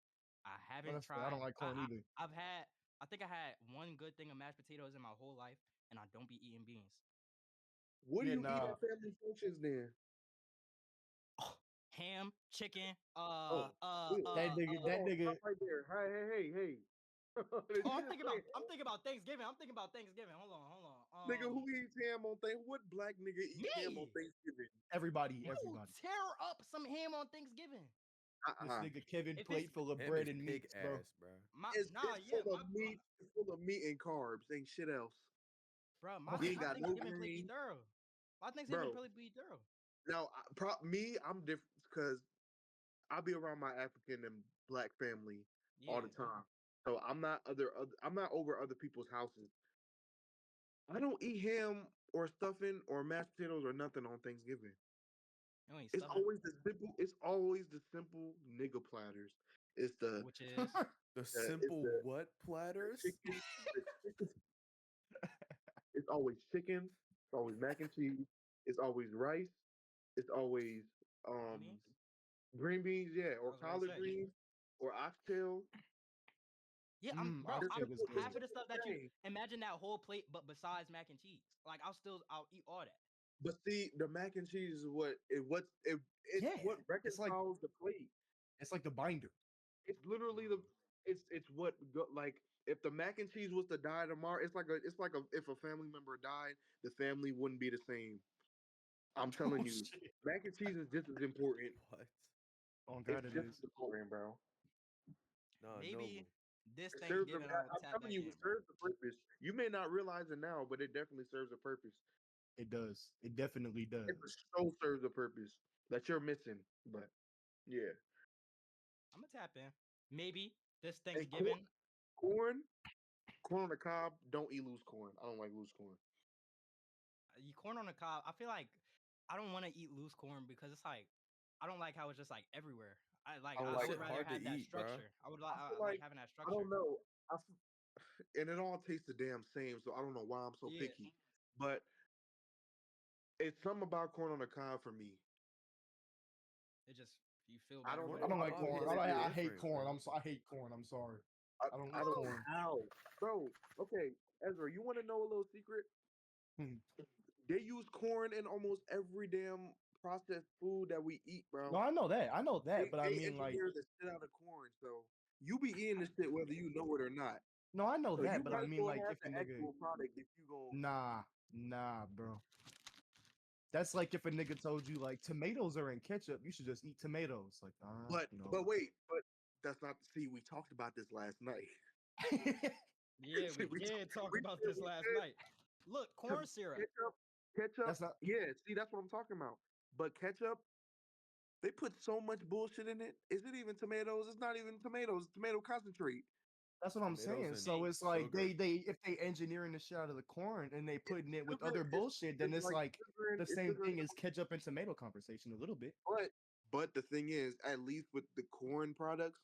I Oh, haven't that's fair. I tried. don't like corn either. I've had. I think I had one good thing of mashed potatoes in my whole life, and I don't be eating beans. What do Yeah, you eat nah. at family functions then? Oh, ham, chicken. Oh, good. That Hold on, nigga. stop right there. Hey. Did Oh, you just say, I'm thinking about Thanksgiving. I'm thinking about Thanksgiving. Hold on. nigga, who eats ham on Thanksgiving? What black nigga eats ham on Me. Thanksgiving? Everybody, You everybody. tear up some ham on Thanksgiving. This Uh-uh. nigga Kevin If it's plate full of Ham bread is and pig meats, bro. ass, bro. my nah, It's yeah, full of meat. It's full of meat and carbs. Ain't shit else. bro, You ain't my got no Thanksgiving plate be greens, thorough. My Thanksgiving bro. plate be thorough. Now, me, I'm different because I be around my African and black family all the Yeah, time. So I'm not over other people's houses. I don't eat ham or stuffing or mashed potatoes or nothing on Thanksgiving. you ain't stuffing, It's always the simple nigga platters. It's which is The it's simple what the platters? chicken. The chicken. It's always chicken. It's always mac and cheese. It's always rice. It's always green um beans. green beans, yeah, I or was ready to collard say. greens or oxtail. Yeah, bro. The Oxtail I'm is simple, the half good. of the simple stuff that you thing. imagine that whole plate, but besides mac and cheese, like I'll eat all that. But see, the mac and cheese is it's Yeah, what it's like reconciles the plate. the binder. It's literally Mm. it's what like if the mac and cheese was to die tomorrow, it's like a if a family member died, the family wouldn't be the same. I'm Oh telling you, shit. mac and cheese is just as important. What? Oh It's God, it just is. as important, bro. Nah, Maybe noble. this It serves Thanksgiving I will I'm tap telling back you, in, it bro. serves the purpose. You may not realize it now, but it definitely serves a purpose. It does. It definitely It does. for sure serves a purpose that you're missing. But yeah, I'm gonna tap in. Maybe this and Thanksgiving. corn, corn on the cob. Don't eat loose corn. I don't like loose corn. You corn on the cob. I feel like I don't want to eat loose corn because it's like I don't like how it's just like everywhere. I don't I That like. would shit rather hard to have that eat, bro. structure. I feel I like like having that I structure. don't know. And it all tastes the damn same. So I don't know why I'm so Yeah, picky. But it's something about corn on the cob for me. it just you feel I better don't Corn with know. I it. on don't the I like don't know cob corn. what hits it a is. I hate different, corn. bro. I hate corn. I'm sorry. I don't I eat don't know corn. how, bro. Okay, Ezra, you want to know a little secret? Hmm. They use corn in almost every damn processed food that we eat, No, bro. I know that. I know that. But I They mean, like, engineer the shit out of corn, so you be eating this shit whether you know it or not. no, I know So you that. But I might as mean, well like, have if a the nigga, actual product if you go. nah, bro. That's like if a nigga told you like tomatoes are in ketchup, you should just eat tomatoes. Like, But wait, but that's not. See, we talked about this last night. Yeah, See, we did talk about this we last said night. Look, corn syrup. ketchup. that's not. Yeah, see, that's what I'm talking about. But ketchup, they put so much bullshit in it. Is it even tomatoes? It's not even tomatoes. It's tomato concentrate. That's what I'm Tomatoes saying. and So it's like sugar. they if they engineering the shit out of the corn and they putting it with Sugar other is bullshit, then it's it's like like sugar and the it's same sugar and thing as ketchup and tomato conversation a little bit. but the thing is, at least with the corn products,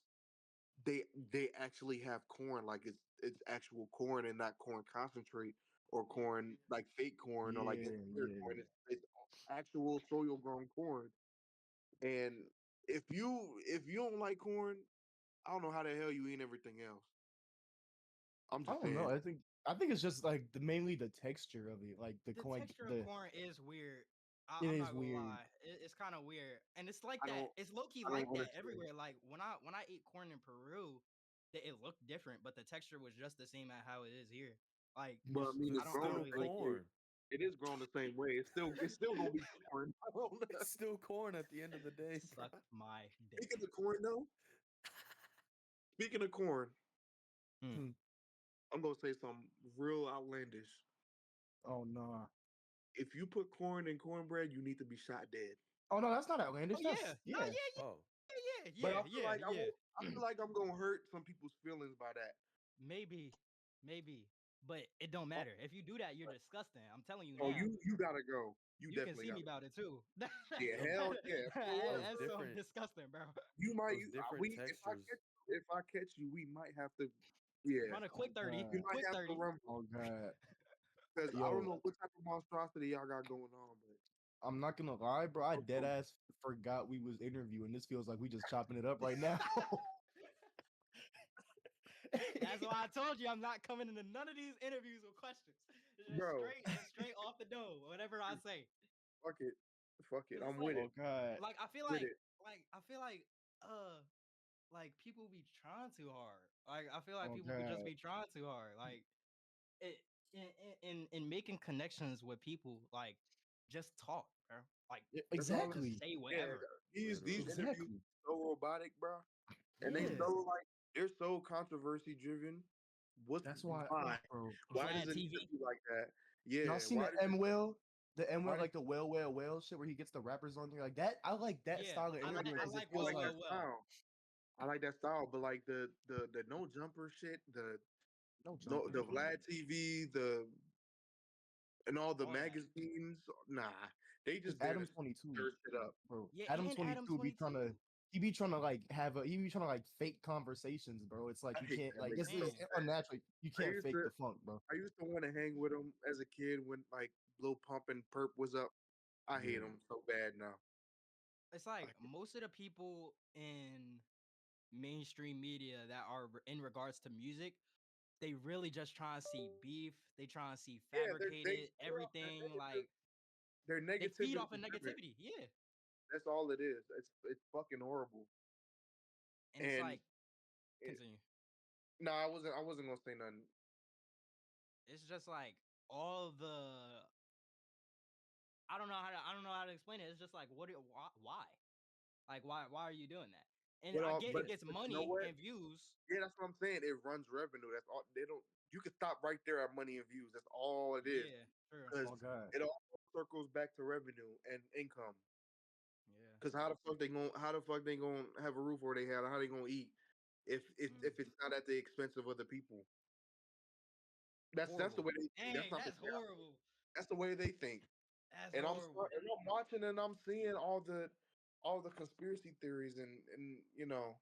they actually have corn, like it's actual corn and not corn concentrate or corn like fake corn or like Yeah, engineered yeah. corn. It's actual soil grown corn. And if you don't like corn, I don't know how the hell you eat everything else. I'm I just don't know. saying. I think it's just like mainly the texture of it, like the The corn. texture of corn is weird. It I'm is not gonna weird. lie, it's kind of weird, and it's like I that. don't It's low key I don't like that understand. everywhere. Like when I ate corn in Peru, it looked different, but the texture was just the same as how it is here. Like But I mean, I it's It's don't grown the still really same like it. way. corn. It is grown the same way. It's still gonna be corn. It's still corn at the end of the day, bro. Suck my dick. Speaking of corn, though, speaking of corn, Hmm. Hmm. I'm gonna say something real outlandish. Oh no. If you put corn in cornbread, you need to be shot dead. Oh no, that's not Oh outlandish. yeah, That's no, yeah. Oh, But yeah, yeah, yeah. I feel like I'm gonna hurt some people's feelings by that. Maybe, maybe, but it don't Oh, matter. If you do that, you're disgusting. I'm telling you oh, now. you gotta go. You You can definitely see me gotta about it too. Yeah, hell yeah. For what, those That's so different disgusting, bro. you might those different we textures. if I catch you, we might have to yeah. Run a Oh quick 30. We god. might Quick have to 30. rumble Oh god. because I don't Yo, know what type of monstrosity y'all got going on, but I'm not gonna lie, bro. I I'm dead cool. ass forgot we was interviewing. This feels like we just chopping it up right now. That's why I told you I'm not coming into none of these interviews with questions. It's Bro, just straight off the dome, whatever I say. fuck it. Fuck it. Cause it's I'm with like it. Oh god. like I feel With like it. like people be trying too hard. Like I feel like Oh people be just god. be trying too hard. Like it in making connections with people, like just talk, bro. Like That's all just Exactly. say yeah. whatever. These Literally. interviews Exactly. so robotic, bro. And they Yeah. so like they're so controversy driven. What's That's why, why? bro. Why does Vlad it need to TV. be like that? Y'all Yeah. seen Why the does it M Will? The M Will, why does like the whale shit where he gets the rappers on there like that. I like that Yeah. style of I like interviewing that I because it like I feels well, like like that well, well. style. I like that style, but like the no jumper shit, no no jumper. the Vlad TV, the and all the All that. magazines, nah. They Because just there to Adam 22, stir shit up. bro. Yeah, Adam and Adam 22 be trying 22. to. He be trying to like fake conversations, bro. It's like I you hate can't that like nigga it's so Man. just bad. unnatural. You I can't used fake to the funk, bro. I used to want to hang with him as a kid when like Lil Pump and Perp was up. I hate Yeah. him so bad now. It's I, like most of the people in mainstream media that are in regards to music, they really just try and see beef. They try and see yeah, they fabricated they're off their everything. negative. Like Their they feed negativity off of driven. negativity. Yeah, That's all it is. It's fucking horrible. and it's And like it, continue. no, I wasn't gonna say nothing. It's just like all the I don't know how to explain it. It's just like why? Like why are you doing that? And I get it gets But you know money what? and views. Yeah, that's what I'm saying. It runs revenue. That's all. They don't. You can stop right there at money and views. That's all it is. Yeah, sure. Because Oh god. it all circles back to revenue and income. Yeah. Because how the fuck they gonna have a roof over their head? How they gonna eat Mm. if it's not at the expense of other people? That's the Horrible. way they think. That's Dang, not the that's way I horrible. think. That's the way they think. That's horrible. And I'm watching and I'm seeing all the conspiracy theories and you know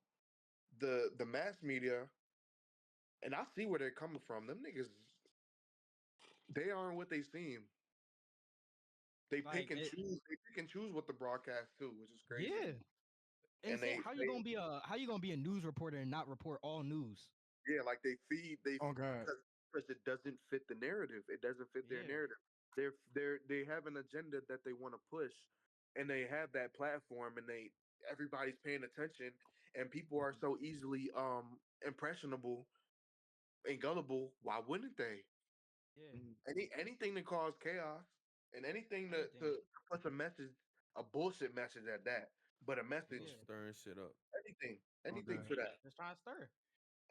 the mass media, and I see where they're coming from. Them niggas, they aren't what they seem. They Like pick and it, choose. They pick and choose what the broadcast too, which is crazy. yeah. And Insane. How you gonna be a news reporter and not report all news? yeah, like they Oh god. because it doesn't fit the narrative. It doesn't fit their Yeah. narrative. They have an agenda that they want to push, and they have that platform, and everybody's paying attention, and people are so easily impressionable and gullible. Why wouldn't they? Yeah. Mhm. Anything to cause chaos and anything Anything. to push a message, a bullshit message at that, but a message, Yeah. Stirring shit up. Oh anything god. for that. Just trying to stir.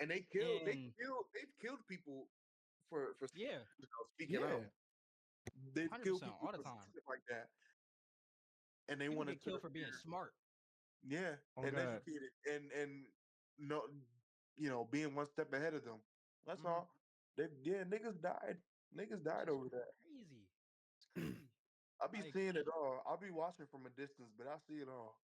And And they've killed people for yeah, speaking out. Yeah. They've killed 100% people all the for time. shit like that, and they People want to get killed turn for being smart. yeah Oh and god. educated and no being one step ahead of them. That's Mm-hmm. all. Niggas died. Niggas Which died is over that. crazy. It's crazy. I be Like, seeing it all. I'll be watching from a distance, but I see it all.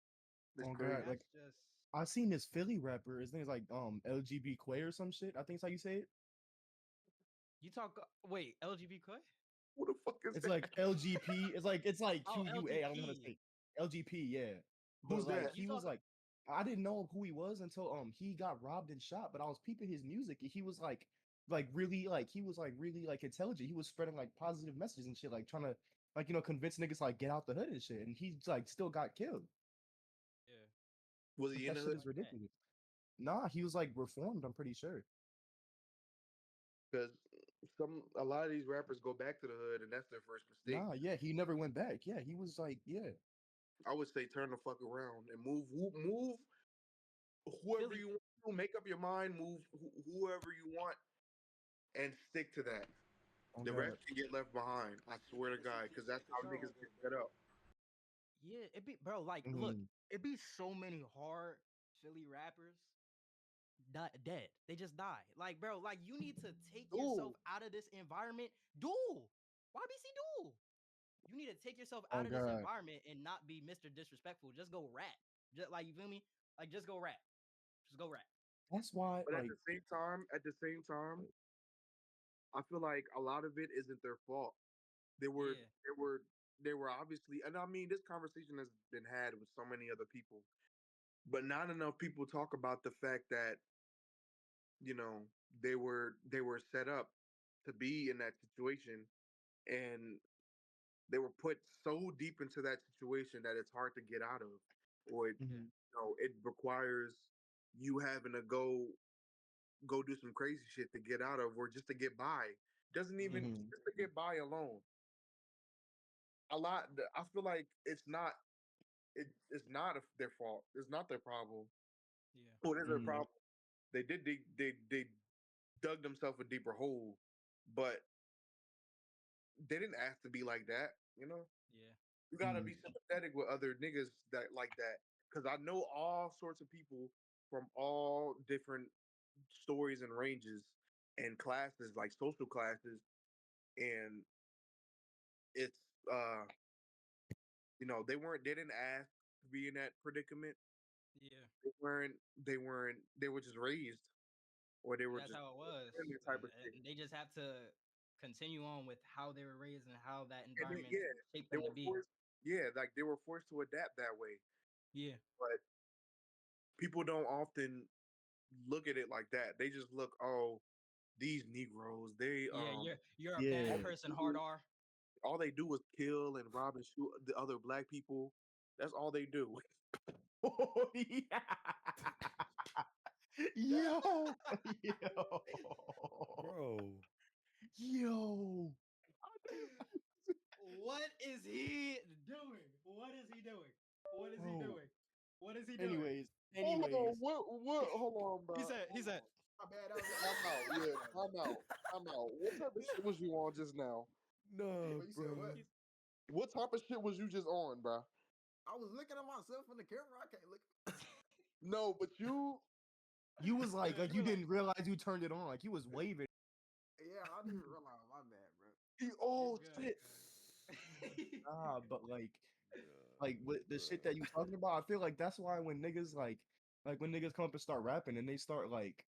It's Oh crazy. god, that's like just I seen this Philly rapper. His name's like LGB Quay or some shit. I think that's how you say it. you talk. Wait, LGBTQ? Who the fuck is It's that? like LGP. It's like Oh, QUA. I don't know how to LGP. say LGP. Yeah, but Who's like that? You he was talk. like, I didn't know who he was until he got robbed and shot. But I was peeping his music, and he was like really like he was like really like intelligent. He was spreading like positive messages and shit, like trying to like convince niggas like get out the hood and shit. And he's like still got killed. Yeah, Was Like he in that the shit hood? is like that. ridiculous. Nah, he was like reformed. I'm pretty sure. Because a lot of these rappers go back to the hood, and that's their first mistake. Nah, yeah, he never went back. Yeah, he was like, yeah. I would say turn the fuck around and move whoever Philly. you want to. Make up your mind. Move whoever you want, and stick to that. Oh The rest god. can get left behind. I swear to God, because that's how niggas get set up. Yeah, it be bro. Like, look, Mhm. it be so many hard Philly rappers dead. They just die. Like, bro, like you need to take yourself Dude, out of this environment. Duel. YBC duel. You need to take yourself Oh out of this god. environment and not be Mr. Disrespectful. Just go rap. Just like you feel me? Like just go rap. Just go rap. That's why, but at the same time, I feel like a lot of it isn't their fault. They were, Yeah. they were, they were obviously, and I mean, this conversation has been had with so many other people, but not enough people talk about the fact that you know they were set up to be in that situation, and they were put so deep into that situation that it's hard to get out of, or Yeah. Mhm. it requires you having to go do some crazy shit to get out of, or just to get by. Doesn't even Mm-hmm. Mhm. just to get by alone. I feel like it's not their fault. It's not their problem. Yeah. Well, it is their Mhm. problem. They dug themselves a deeper hole, but they didn't ask to be like that. Yeah. You gotta be Mhm. sympathetic with other niggas that like that, because I know all sorts of people from all different stories and ranges and classes, like social classes, and it's uh they didn't ask to be in that predicament. Yeah. They weren't they were just raised, or they were That's just how it was. type of shit. And they just have to continue on with how they were raised and how that And environment yeah, shaped they them to were be. forced. Yeah, like they were forced to adapt that way. Yeah. But people don't often look at it like that. They just look, oh, these Negroes, Yeah. You're a Yeah. bad all person, they hard do, R. all they do is kill and rob and shoot the other black people. That's all they do. Oh, yeah. Yo. Yo. Bro. Yo. What is he doing? What is he doing? What is he Bro. doing? What is he doing? Anyways, Hold on, anyways. what? Hold on, bro. He said, he Hold said, on. my bad, that was Time out. Yeah, time out. Time out. What type of shit was you on just now? Nah, But you said what? bro. What type of shit was you just on, bro? I was looking at myself in the camera. I can't look. No, but You was like, Yeah, like you you were like, didn't realize you turned it on. Like you was waving. yeah, I didn't even realize. My bad, bro. You oh good? shit. Ah, but Nah, with the shit that you talking about, I feel like that's why when niggas like when niggas come up and start rapping and they start like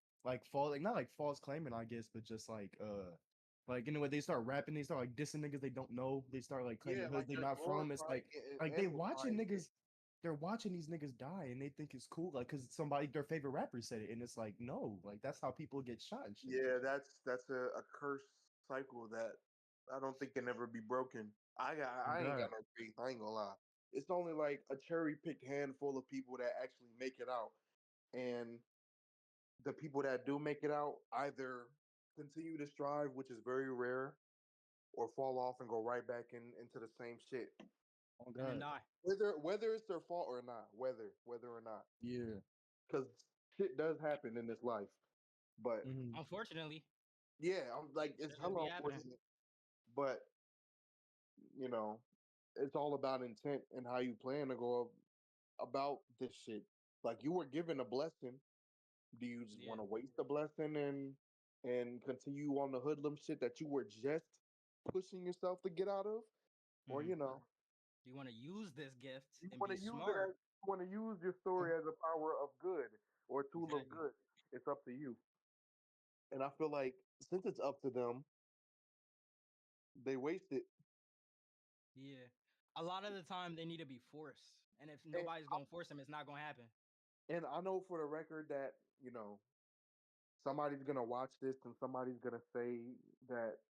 fall like not like false claiming, I guess, but just like when they start rapping, they start like dissing niggas they don't know. They start like Yeah, claiming hoods like they they're not from. It's glorifying it like and they watching amplifying it. niggas. They're watching these niggas die and they think it's cool, like because somebody their favorite rapper said it, and it's like no, like that's how people get shot and shit. Yeah, that's a curse cycle that I don't think can ever be broken. Oh I ain't got God, no faith. I ain't gonna lie. It's only like a cherry picked handful of people that actually make it out, and the people that do make it out either continue to strive, which is very rare, or fall off and go right back into the same shit. oh And then God, die. Whether it's their fault or not, whether or not, yeah. because shit does happen in this life. But Hmm. Unfortunately, yeah, I'm like it's it just be hella happening. unfortunate. But you know, it's all about intent and how you plan to go about this shit. Like you were given a blessing, Do you just Yeah. want to waste the blessing and continue on the hoodlum shit that you were just pushing yourself to get out of? Or Hmm. you know, You want to use this gift you and want be to use it smart. as you want to use your story as a power of good or a tool of Exactly. good. It's up to you. And I feel like since it's up to them, they waste it. Yeah. A lot of the time they need to be forced. And if And nobody's gonna force them, it's not gonna happen. and I know for the record that somebody's gonna watch this and somebody's gonna say that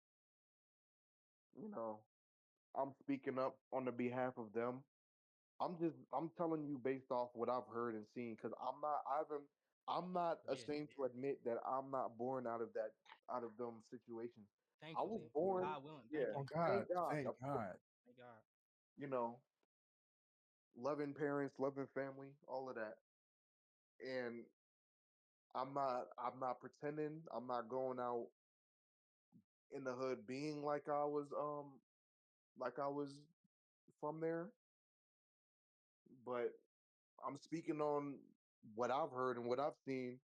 you know I'm speaking up on the behalf of them. I'm telling you based off what I've heard and seen because I'm not Yeah. ashamed to admit that I'm not born out of them situations. I was Thankfully. born, God willing. Thank yeah, you. Oh God, thank God, thank of course, God. Thank God. you know, loving parents, loving family, all of that. And I'm not pretending. I'm not going out in the hood being like I was from there, but I'm speaking on what I've heard and what I've seen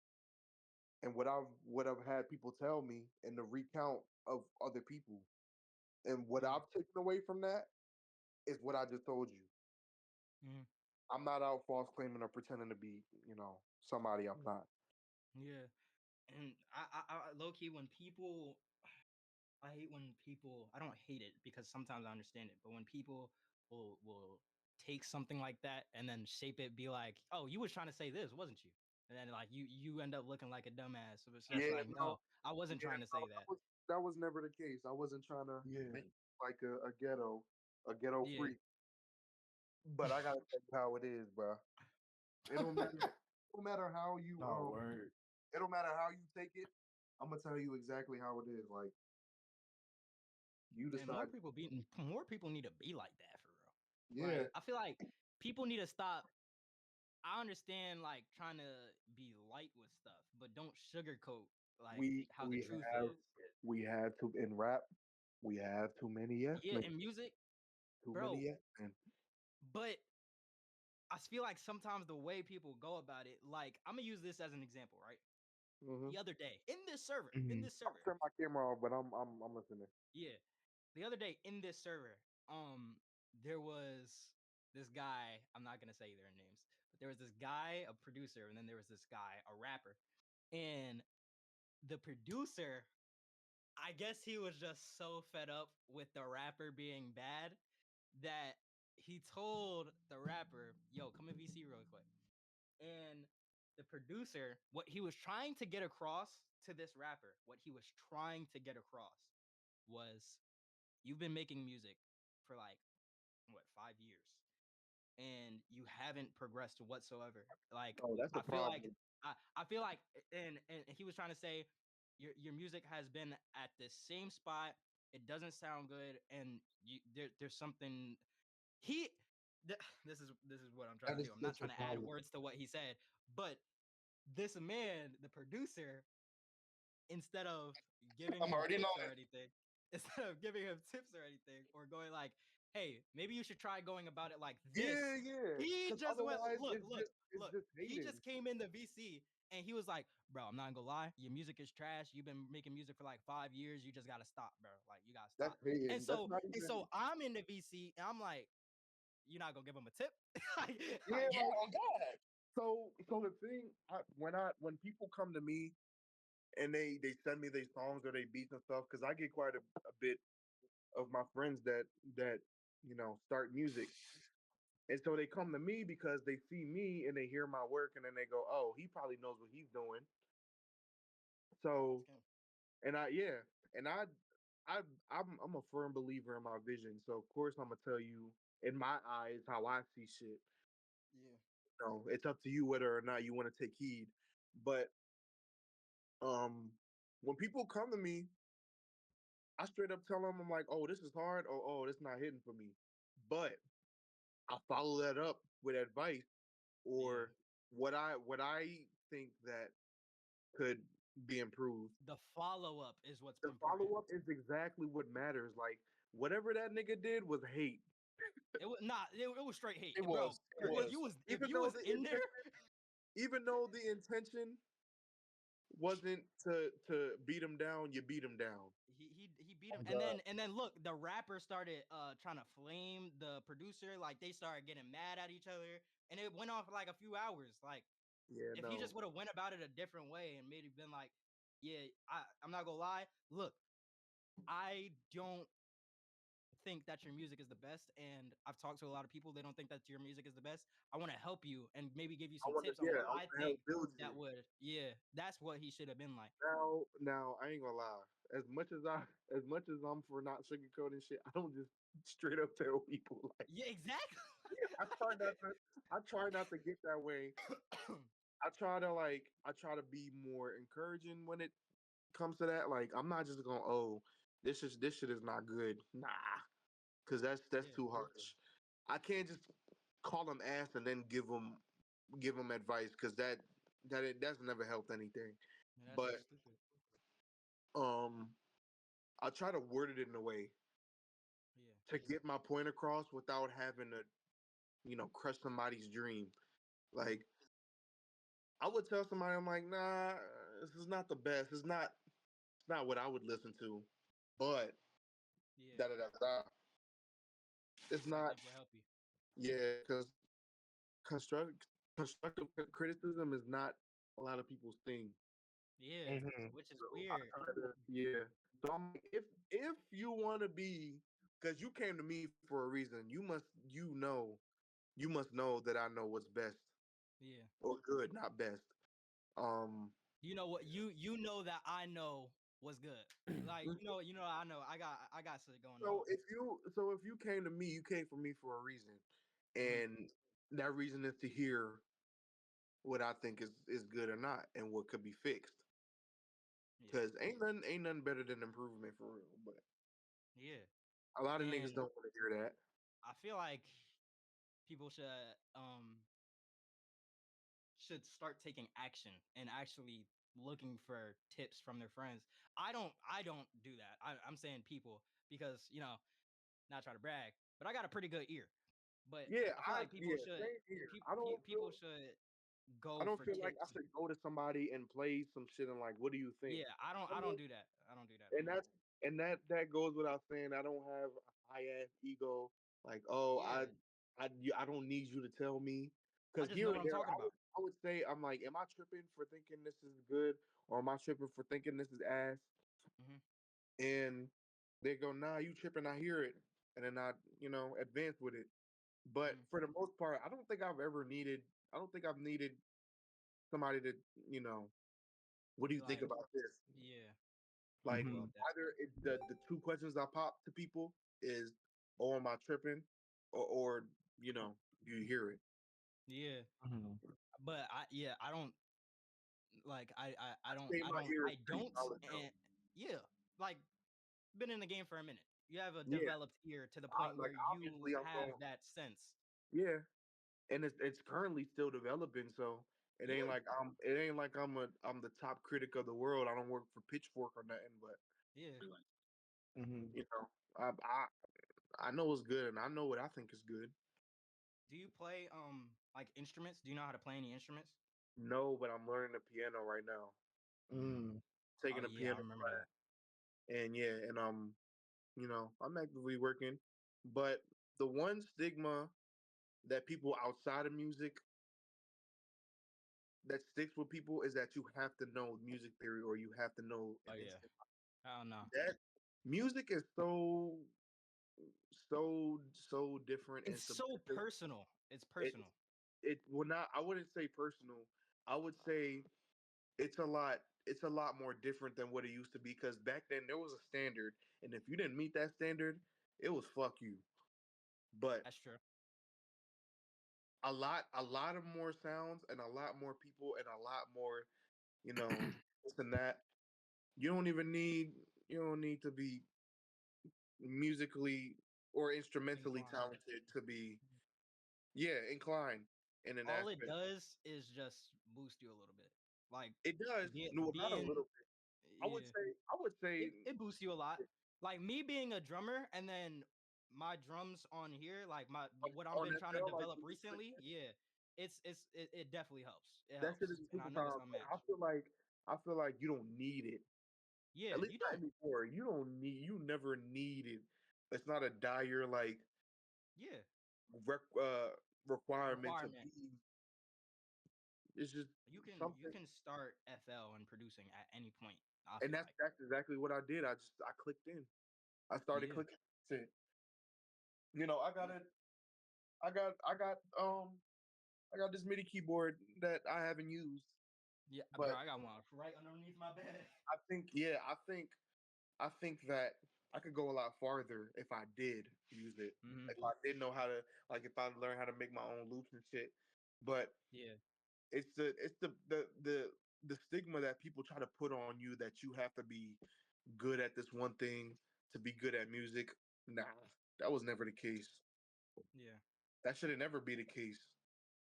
and what I've had people tell me and the recount of other people. And what Mm, I've taken away from that is what I just told you. mm, I'm not out false claiming or pretending to be, somebody I'm not. yeah. And I low key when people I hate when people I don't hate it because sometimes I understand it, but when people will take something like that and then shape it, be like, oh, you was trying to say this, wasn't you? And then like you end up looking like a dumbass. So it's just Yeah, like, no, no, I wasn't yeah, trying to no, say that. that was never the case. I wasn't trying to Yeah. make like a ghetto Yeah. freak. But I gotta tell you how it is, bro. It don't matter. It don't matter how you No word. It don't matter how you take it. I'm gonna tell you exactly how it is. Like you And decide. more people need to be like that for real. Yeah, Like I feel like people need to stop. I understand like trying to be light with stuff, but don't sugarcoat like we how the we truth have is. we have to in rap. We have too many yes Yeah, men. in music, Too many bro. yes men. But I feel like sometimes the way people go about it, like I'm gonna use this as an example, right? Mm-hmm. The other day in Mhm. this I'll server, turn my camera off, but I'm listening. yeah, the other day in this server, there was this guy. I'm not gonna say their names, but there was this guy, a producer, and then there was this guy, a rapper, and the producer, I guess he was just so fed up with the rapper being bad that he told the rapper, "Yo, come in VC real quick." And the producer, what he was trying to get across to this rapper, what he was trying to get across was, you've been making music for like what 5 years, and you haven't progressed whatsoever. Like Oh, that's a I feel like problem. I feel like, and he was trying to say your music has been at the same spot. It doesn't sound good, and there's something he. This is what I'm trying That to is do. I'm not such a trying to add problem. words to what he said, but this man, the producer, instead of giving I'm him already tips knowing or it. anything, instead of giving him tips or anything, or going like, "Hey, maybe you should try going about it like this," Yeah, yeah. he Because just went, otherwise, "Look, look, it's look." just He hating. just came in the VC and he was like, "Bro, I'm not gonna lie, your music is trash. You've been making music for like 5 years. You just gotta stop, bro. Like, you gotta That's stop." And hating. That's so, not and even. so, I'm in the VC and I'm like, "You're not gonna give him a tip?" like, Yeah, like, Yeah, like on God. so. The thing when people come to me and they send me their songs or they beats and stuff, because I get quite a bit of my friends that start music, and so they come to me because they see me and they hear my work and then they go, oh, he probably knows what he's doing. So and I yeah, and I I'm a firm believer in my vision. So of course I'm gonna tell you in my eyes how I see shit. yeah, It's up to you whether or not you want to take heed. But um, when people come to me, I straight up tell them I'm like, oh, this is hard. Oh, this not hitting for me. But I follow that up with advice yeah. or what I think that could be improved. The follow up is what's The important. follow up is exactly what matters. Like whatever that nigga did was hate. It was not. It was straight hate, It bro. was. It Bro, Even if was. you was if even you though was the in there, intention, even though the intention wasn't to beat him down. You beat him down. He beat him, Oh and God. then look, the rapper started trying to flame the producer. Like they started getting mad at each other, and it went on for like a few hours. Like Yeah, if he no. just would have went about it a different way and maybe been like, yeah, I'm not gonna lie. Look, I don't think that your music is the best, and I've talked to a lot of people. They don't think that your music is the best. I want to help you and maybe give you I some want to. tips on Yeah, what I want I to help think build that you. would. Yeah, that's what he should have been like. Now, I ain't gonna lie. As much as I'm for not sugarcoating shit, I don't just straight up tell people like. Yeah, exactly. I try not to. I try not to get that way. I try to be more encouraging when it comes to that. Like I'm not just going, oh, this shit is not good. Nah, because that's Yeah, too harsh. I can't just call them ass and then give them advice because that's never helped anything. yeah, that's But just stupid. um, I try to word it in a way Yeah, to get my point across without having to crush somebody's dream. mm-hmm. Like I would tell somebody, I'm like, nah, this is not the best. It's not what I would listen to, but Yeah, da da da da. It's what you not, think will help you? yeah, because construct constructive criticism is not a lot of people's thing. Yeah, Hmm. which is So I weird. try to, yeah. So I'm like, if you want to be, because you came to me for a reason, you must know that I know what's best Yeah, or good, not best. Um, you know what you know that I know was good. Like I got shit going on. if you came to me, you came for me for a reason, Hmm. and that reason is to hear what I think is good or not, and what could be fixed. Yeah, Cause ain't nothing better than improvement for real. But yeah, a lot of niggas and don't want to hear that. I feel like people um should start taking action and actually looking for tips from their friends. I don't do that. I'm saying people because not try to brag, but I got a pretty good ear. But Yeah, I feel like people yeah, should same here. people should I go don't for feel like I tips. should go to somebody and play some shit and like, what do you think? Yeah, I I don't mean, do that. I don't do that at and all. that goes without saying. I don't have a high ass ego. Like, oh, Yeah, I don't need you to tell me. I Because just know here what and I'm there, talking about. I would say I'm like, am I tripping for thinking this is good, or am I tripping for thinking this is ass? Hmm. And they go, nah, you tripping. I hear it, and then I advance with it. But Hmm. for the most part, I don't think I've ever needed. I don't think I've needed somebody to you know. What do Be you think like, about this? yeah. Like Well, Hmm. that's either the two questions I pop to people is, "Oh, am I tripping?" or you hear it. yeah. Hmm. But I don't like I say my ear is I pretty don't solid though. and yeah, like been in the game for a minute. You have a Yeah, developed ear to the point like where you obviously I'm have going. that sense. Yeah, and it's currently still developing, so Yeah, it ain't like I'm the top critic of the world. I don't work for Pitchfork or nothing, but yeah. Hmm. you know, I know what's good, and I know what I think is good. Do you play like instruments? Do you know how to play any instruments? No, but I'm learning the piano right now. Mm. Oh Taking a yeah, piano I remember that. class, and yeah, and I'm actively working. But the one stigma that people outside of music that sticks with people is that you have to know music theory or you have to know Oh an yeah. instrument. I don't know. That music is so different and It's so subjective. personal. It's It personal. it will not. I wouldn't say personal. I would say it's a lot. It's a lot more different than what it used to be. Because back then there was a standard, and if you didn't meet that standard, it was fuck you. But That's true. a lot of more sounds and a lot more people and a lot more this and that. You don't even need you don't need to be musically or instrumentally Inclined. talented to be inclined in an All it aspect. does is just boost you a little bit. Like It does. be, No, not a being little bit. I would yeah. say I would say It boosts you a lot. Like me being a drummer and then my drums on here, like my what I've on been trying to FL like develop you just recently, yeah, it definitely helps. It that shit helps, is a and I know it's superpower. I unmatched. feel like I feel like you don't need it. Yeah, At least you not don't. anymore. You never need it. It's not a dire like Yeah, rec- uh, requirement to requirement. be. It's just You something, can start FL and producing at any point. I and feel like. that's exactly what I did. I clicked in. I started Yeah, clicking. Said, you know, yeah, I got, I got, I got this MIDI keyboard that I haven't used, yeah, bro. but I got one right underneath my bed. I think, yeah, I think that I could go a lot farther if I did use it. Hmm. If I did know how to, like, if I learned how to make my own loops and shit. But Yeah, it's the stigma that people try to put on you that you have to be good at this one thing to be good at music. Nah, that was never the case. yeah, That should never be the case.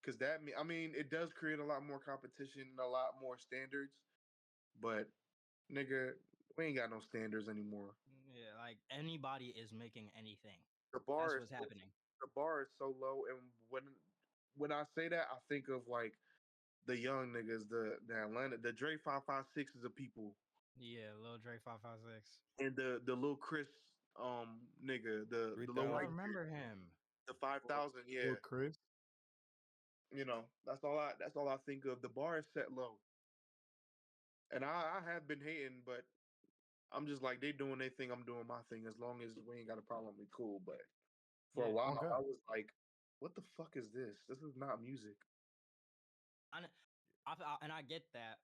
Cause I mean, it does create a lot more competition and a lot more standards. But nigga, we ain't got no standards anymore. yeah. Like anybody is making anything. The That's bar is what's happening. the bar is so low, and when I say that, I think of like the young niggas, the Atlanta, the Dre 556s of people, Yeah, Lil Dre 556. and the little Chris nigga, the little I white 3000. kid, remember him. the 5,000, Lil yeah. Chris. You know, that's all I think of. The bar is set low, and I have been hating, but I'm just like they doing their thing, I'm doing my thing. As long as we ain't got a problem, we cool. But for a Yeah, while, Oh God. I was like, what the fuck is this? This is not music. and and I get that.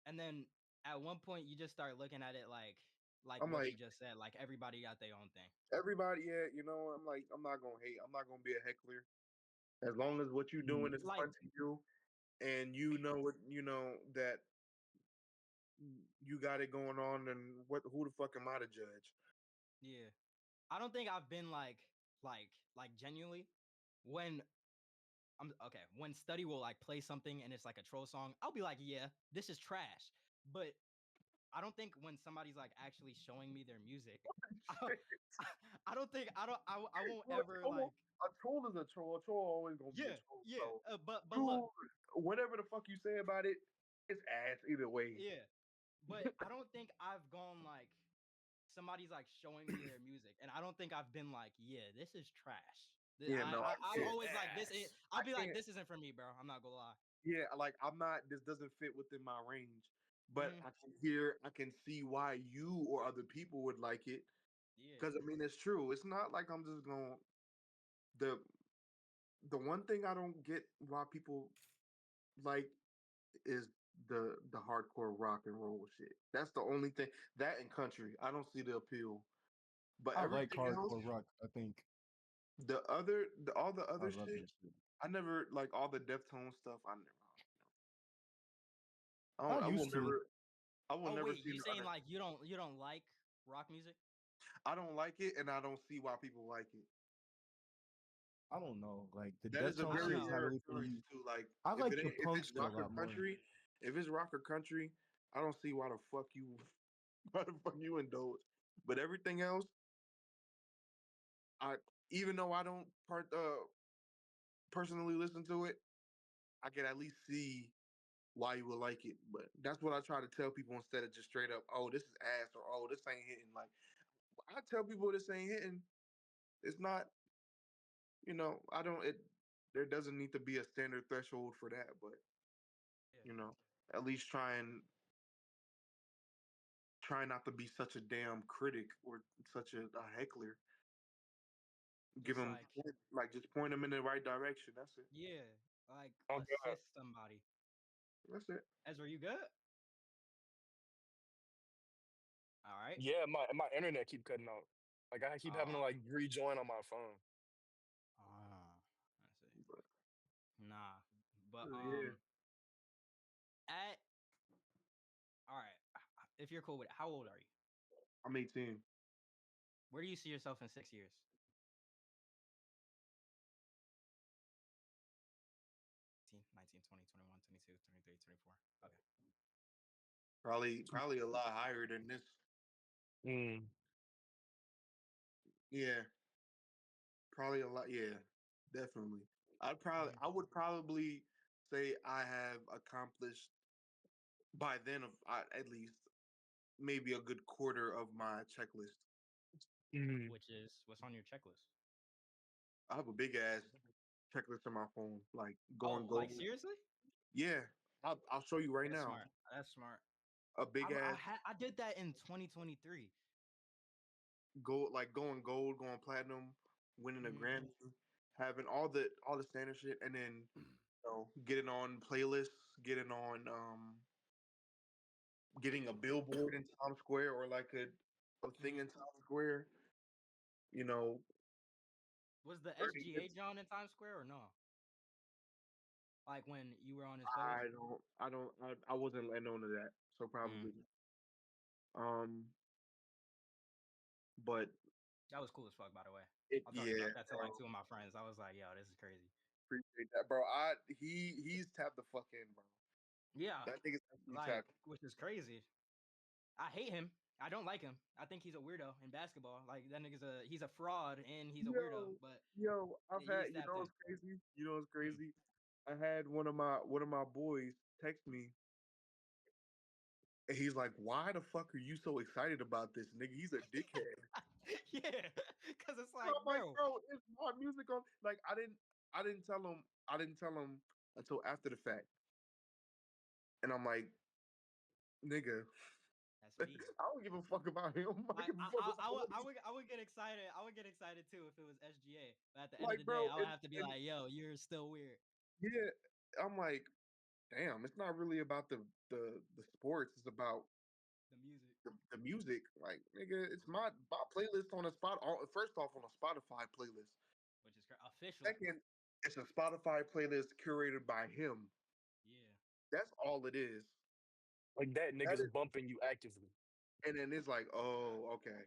And then at one point, you just start looking at it like I'm what you like, just said. Like everybody got their own thing. everybody, yeah, you know, I'm like, I'm not gonna hate. I'm not gonna be a heckler. As long as what you're Mm, doing is Like fun to you, and you know what, you know that you got it going on, and who the fuck am I to judge? yeah, I don't think I've been like genuinely when I'm okay when Study will like play something and it's like a troll song. I'll be like, yeah, this is trash. But I don't think when somebody's like actually showing me their music, I don't, I don't think I won't Well, ever like a troll is a troll. A troll always gonna be a yeah, troll. yeah. So But look, you, whatever the fuck you say about it, it's ass either way. yeah. But I don't think I've gone like somebody's like showing me their music, and I don't think I've been like, yeah, this is trash. Yeah, no, I I'm can't. always like this. I I'll be like, can't. this isn't for me, bro. I'm not gonna lie. Yeah, like I'm not. This doesn't fit within my range. But Hmm. I can see why you or other people would like it. Yeah, Because I mean, it's true. It's not like I'm just going. The the one thing I don't get why people like is the hardcore rock and roll shit. That's the only thing. That and country, I don't see the appeal. But I like everything else, hardcore rock. I think all the I other love shit, that shit. I never like all the Deftones stuff. I I will used to. never. I will oh never wait, see. you saying like you don't like rock music? I don't like it, and I don't see why people like it. I don't know. Like the That is a I Deftones don't very shit is know. not rare really for occurrence me. too. Like I like the if punk it's shit a rock or lot more. country, if it's rock or country, I don't see why the fuck you why the fuck you indulge. But everything else, I even though I don't personally listen to it, I can at least see why you would like it. But that's what I try to tell people instead of just straight up, oh, this is ass or oh, this ain't hitting. Like I tell people this ain't hitting. It's not, I don't it there doesn't need to be a standard threshold for that, but Yeah, you know, at least try not to be such a damn critic or such a heckler. Give just them like like just point them in the right direction. That's it. yeah, like Oh God. assist somebody. That's it. Ezra, you good? All right. Yeah, my internet keep cutting out. Like I keep having to Uh, like rejoin on my phone. I see. Nah, but Yeah, at all right. If you're cool with it, how old are you? I'm 18. Where do you see yourself in 6 years? 18, 19, 20, 21, 22, 23, 24. Okay. Probably a lot higher than this. Mm. Yeah, probably a lot. Yeah, definitely. Hmm. I would probably say I have accomplished by then, at least maybe a good quarter of my checklist. Mm. Which is what's on your checklist? I have a big ass checklist on my phone, like going Oh, like gold. seriously? Yeah, I'll show you right That's now. smart. That's smart. A big ass I did that in 2023. gold, like going gold, going platinum, winning a Hmm. Grammy, having all the standard shit, and then getting on playlists, getting on getting a billboard in Times Square or like a thing Hmm. in Times Square. You know, Was the earning SGA it's- John in Times Square or no? Like when you were on his post? I wasn't letting on to that, so Mm. probably not. But That was cool as fuck, by the way. it, I talked yeah, about that to like bro, two of my friends. I was like, yo, this is crazy. appreciate that, bro. He's tapped the fuck in, bro. Yeah, That nigga's actually like, tapped. which is crazy. I hate him. I don't like him. I think he's a weirdo in basketball. Like that nigga's he's a fraud and he's a weirdo. Yo, But I've he's had, tapped in. what's crazy? You know what's Mm. crazy? I had one of my boys text me, and he's like, "Why the fuck are you so excited about this nigga? He's a dickhead." Yeah, because it's And like, I'm like, bro. bro, it's my music on. Like, I didn't tell him until after the fact, and I'm like, nigga, That's me. I don't give a fuck about him. I Like give a fuck about I would get excited. I would get excited too if it was SGA. But at the end of like, the day, bro, I would have to be and like, yo, you're still weird. yeah, I'm like, damn, it's not really about the sports. It's about The music, the music. Like, nigga, it's my playlist on a spot. First off, on a Spotify playlist. which is official. Second, it's a Spotify playlist curated by him. Yeah, That's all it is. Like that That nigga's is, bumping you actively. and then it's like, oh, okay.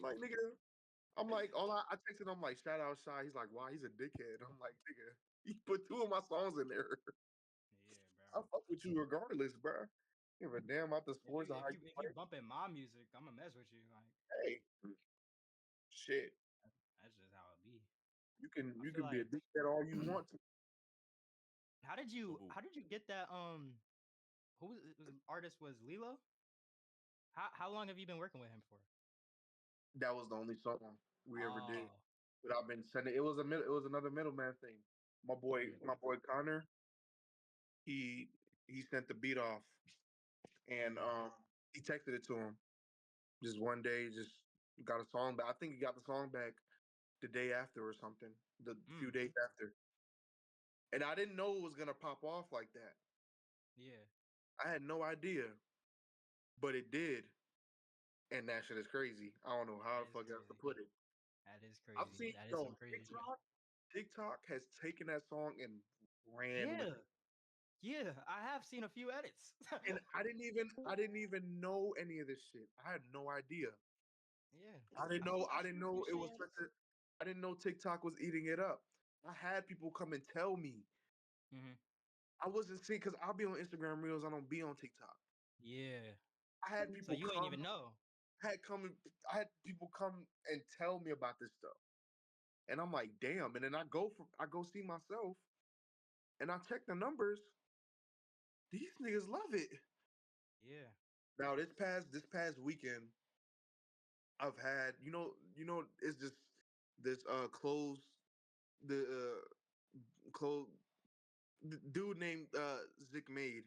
Like, nigga, I'm like, I texted him like, shout out Shy. He's like, why? He's a dickhead. I'm like, nigga, he put two of my songs in there. yeah, bro. I fuck with you regardless, bro. Give a damn about the If you sports or how you if you play. bumping my music, I'm gonna mess with you. Like Hey, shit. that's just how it be. You can I you feel can be a like dickhead all you want to. Ooh. how did you get that who was the artist was Lilo? How long have you been working with him for? That was the only song we ever did. Oh, But I've been sending. It was another middleman thing. My boy, mm, my boy Connor. He he sent the beat off, and mm, he texted it to him. Just one day, just got a song back. I think he got the song back the day after or something. The few mm, days after, and I didn't know it was gonna pop off like that. yeah, I had no idea, but it did, and that shit is crazy. I don't know how that the is fuck else to crazy. put it. That is I've crazy. seen That is some crazy shit. TikTok has taken that song and ran with Yeah, it. yeah, I have seen a few edits. And I didn't even know any of this shit. I had no idea. Yeah, I didn't I see know I I see didn't a few know it was such shits. a I didn't know TikTok was eating it up. I had people come and tell me. Hmm. I wasn't seeing because I'll be on Instagram Reels, I don't be on TikTok. Yeah, I had so people you ain't come, even know. had come and I had people come and tell me about this stuff. And I'm like, damn. And then I go see myself and I check the numbers. These niggas love it. Yeah, Now this past weekend, I've had it's just this clothes the clothes dude named Zick Made.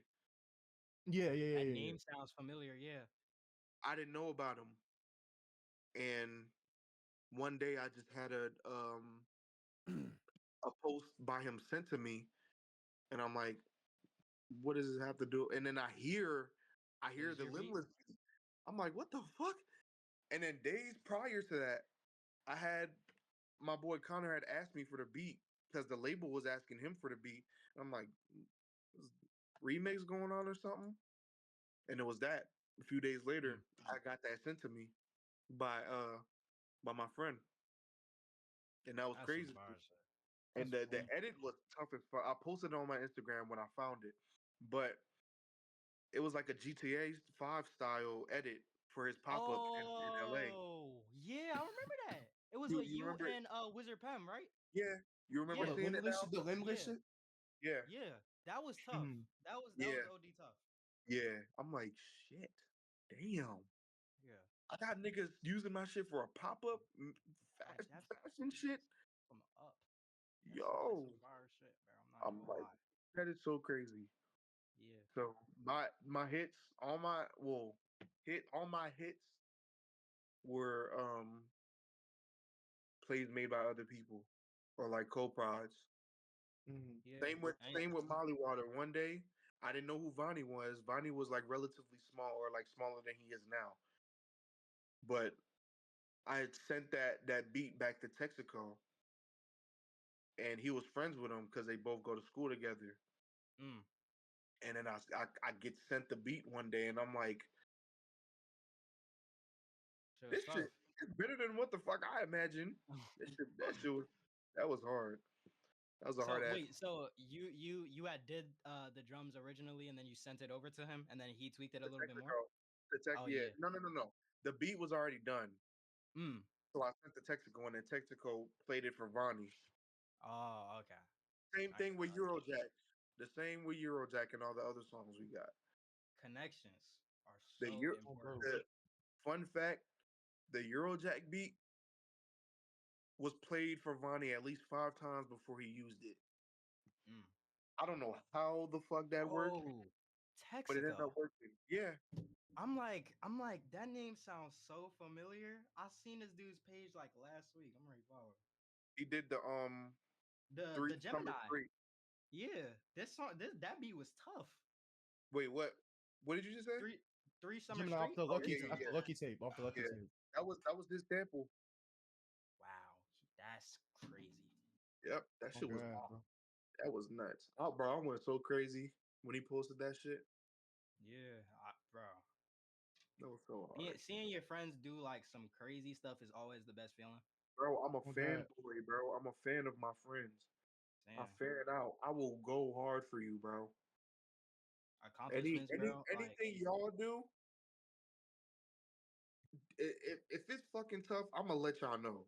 Yeah, yeah, yeah, that yeah, name sounds familiar. Yeah. I didn't know about him, and one day I just had yeah. a post by him sent to me, and I'm like, what does this have to do? And then I hear Is the your beat? Limitless. I'm like, what the fuck? And then days prior to that, I had my boy Connor had asked me for the beat because the label was asking him for the beat. And I'm like, is remix going on or something? And it was that. A few days later, Mm, I got that sent to me by my friend, and that was that's some crazy. bar shit. And That's the fun. edit was tough as fuck. I posted it on my Instagram when I found it, but it was like a GTA 5 style edit for his pop up in LA. Oh, yeah, I remember that. It was You with you you remember it? and Wizard Pem, right? Yeah, you remember Oh, the Yeah, seeing it limitless now? shit, the limitless yeah, shit. Yeah, yeah. That was tough. Mhm. That was Yeah, OD tough. yeah. I'm like, shit, damn. Yeah. I got niggas using my shit for a pop up Like fast that's fashion shit. from up. That's some like Yo, some fire shit, bro. I'm not I'm even gonna like, lie. that is so crazy. Yeah. So my hits, all my well, all my hits were plays made by other people or like co-prods. Mhm. Yeah. And Same with Molly Water. One day I didn't know who Vonnie was. Vonnie was like relatively small or like smaller than he is now. But I had sent that beat back to Texaco, and he was friends with him because they both go to school together. mm, And then I get sent the beat one day, and I'm like, shit was this tough. shit is better than what the fuck I imagined. That was hard. That was a hard So ass. wait, so you had did the drums originally and then you sent it over to him and then he tweaked it a The little bit more? Texaco, Oh yeah, yeah. no. The beat was already done, Mm. so I sent the Texaco, and then Texaco played it for Vonnie. Oh, okay. Same I thing with got you. Eurojack. The same with Eurojack and all the other songs we got. Connections are The so Euro, Oh, important. bro. the fun fact, the Eurojack beat was played for Vonnie at least 5 times before he used it. Mm. I don't know how the fuck that worked, Oh, but it ended up Texaco. working. Yeah, I'm like, that name sounds so familiar. I seen this dude's page like last week. I'm ready follow. he did the The three summer Gemini. three. Yeah. This song that beat was tough. Wait, what? What did you just say? Three three summer Gemini off straight? the Oh lucky yeah, This yeah, was off the yeah, tough. lucky tape. Off the lucky yeah. tape. That was his sample. Wow. That's crazy. Yep, that Oh shit was god, off. bro. That was nuts. Oh, bro, I went so crazy when he posted that shit. Yeah, bro. That was so hard, Seeing your friends do like some crazy stuff is always the best feeling. bro. I'm a Oh god. fanboy, bro. I'm a fan of my friends. I Damn. fan out. I will go hard for you, bro. Accomplishments, bro. Like, Anything y'all do, if it's fucking tough, I'm gonna let y'all know.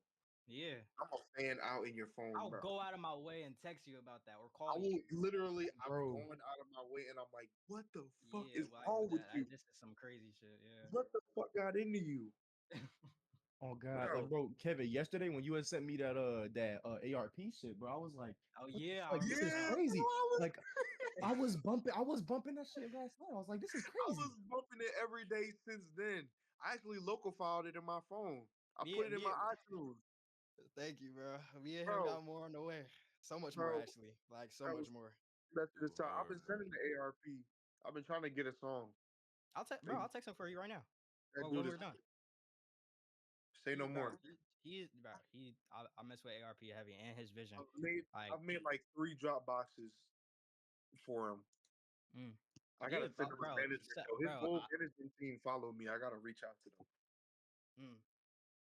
yeah. I'm a fan out in your phone, I'll bro. go out of my way and text you about that or I call you. will literally. I'm Bro. going out of my way, and I'm like, what the fuck Yeah, is like wrong with that. you? This is some crazy shit. What the fuck got into you, Yeah. Oh god. bro? Like bro, Kevin, yesterday when you had sent me that ARP shit, bro, I was like, Oh what the yeah, I like this remember is Yeah, that. bro. crazy. Like I was bumping that shit last night. I was like, this is I crazy. was bumping it every day since then. I actually local filed it in my phone. I put it in Me, my iTunes, thank you, bro. Me and him bro. got more on the way. So much more, Bro, actually. Like so that much was more. that's the time. I've Word, been bro. sending the ARP. I've been trying to get a song. I'll text, bro. Maybe I'll text him for you right now. that Well, dude when is we're done, say no bro. more. He, bro. I mess with ARP heavy and his vision. I've made Like, I've made like 3 drop boxes for him. mm, I yeah, gotta send him his bro. management though. His Bro. whole management team follow me. I gotta reach out to them. Mm,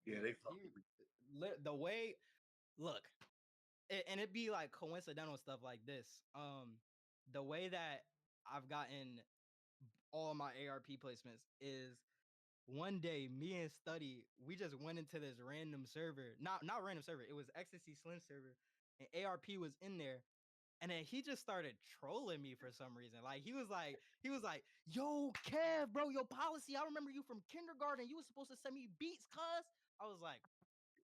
Yeah, yeah, they fuck with me. the way. Look, and it be like coincidental stuff like this. The way that I've gotten all my ARP placements is one day me and Study, we just went into this random server. Not random server, it was Ecstasy Slim server, and ARP was in there. And then he just started trolling me for some reason. Like he was like, yo, Kev, bro, your policy. I remember you from kindergarten. You was supposed to send me beats, cuz. I was like,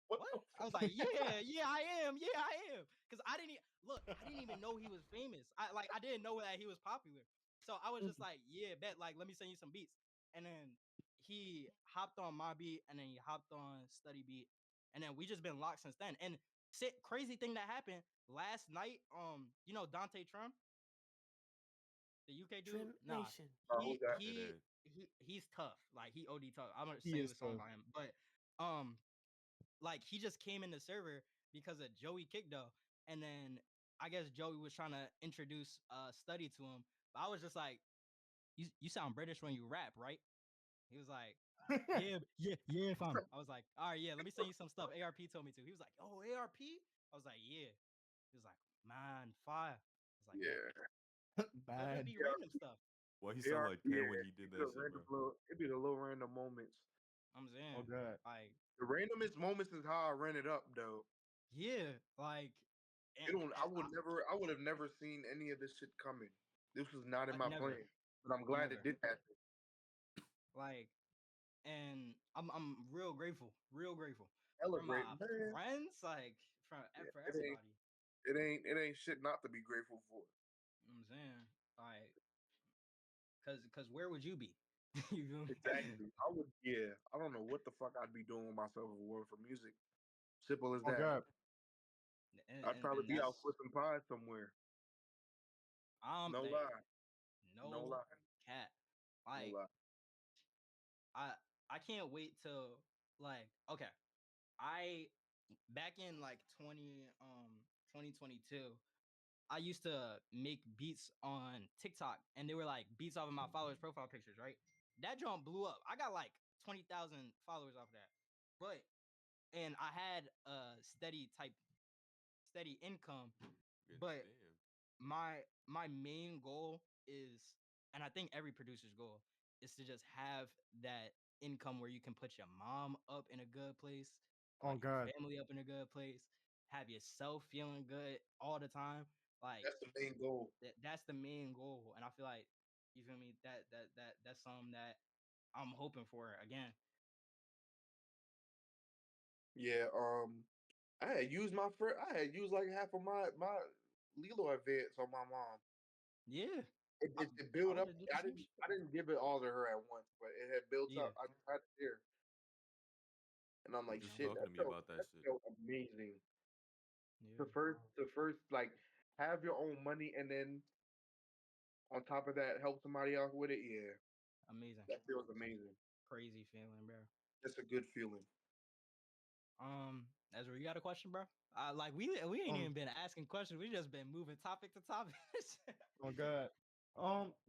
What what? the I fuck? was like, yeah, yeah, I am. Yeah, I am. Cause I didn't look, I didn't even know he was famous. I didn't know that he was popular. So I was just like, yeah, bet, like, let me send you some beats. And then he hopped on my beat and then he hopped on Study beat. And then we just been locked since then. And crazy thing that happened last night, Dante Trump, the UK dude? Trim Nah. Nation. Who He that? It he is. he's tough. Like he OD tough. I'm gonna He sing is the song tough. by him. But like he just came in the server because of Joey Kickdo, and then I guess Joey was trying to introduce Study to him. But I was just like, you sound British when you rap, right? He was like, yeah, yeah, yeah, fam. I was like, all right, yeah, let me send you some stuff. ARP told me to. He was like, oh, ARP? I was like, yeah. He was like, man, fire. I was like, bet. Yeah. So it Bad. be random stuff. Well, he sounded ARP, like Pen when yeah. he did that shit, bro. It be the little random moments. I'm Oh saying, god. like, The randomest moments is how I ran it up though. yeah, like You don't. and I would have never seen any of this shit coming. This was not in I my never, plan, but I'm glad it never did happen. like, and I'm real grateful Hella from great, my man. friends, like Yeah, for everybody. it ain't shit not to be grateful for. You know what I'm saying, like, cause where would you be? You feel me? Exactly. I would. Yeah. I don't know what the fuck I'd be doing with myself if it weren't for music. Simple as Oh that. God. I'd probably And be out that's flipping pies somewhere. No hey, lie. No no lie. cat. No Like, lie. I I can't wait till, like, okay. I back in like 2022, I used to make beats on TikTok, and they were like beats off of my followers' profile pictures, right? That jump blew up. I got like 20,000 followers off that. But and I had a steady income, Good but damn. my main goal is, and I think every producer's goal is to just have that income where you can put your mom up in a good place, Oh put your God. family up in a good place, have yourself feeling good all the time. Like, That's the main goal. that's the main goal, and I feel like, you feel me, that's something that I'm hoping for again. Yeah. I had used like half of my Lilo advance on my mom. Yeah, It I built want up. to do the same shit. I didn't give it all to her at once, but it had built Yeah, up. I just had to share, and I'm You like, just no, shit, talking to me about that that shit. felt amazing. yeah, To first like have your own money, and then on top of that, help somebody else with it. Yeah, amazing. that feels amazing. Crazy feeling, bro. That's a good feeling. Ezra, you got a question, bro? Like, we ain't Um. even been asking questions. We just been moving topic to topic. Oh God.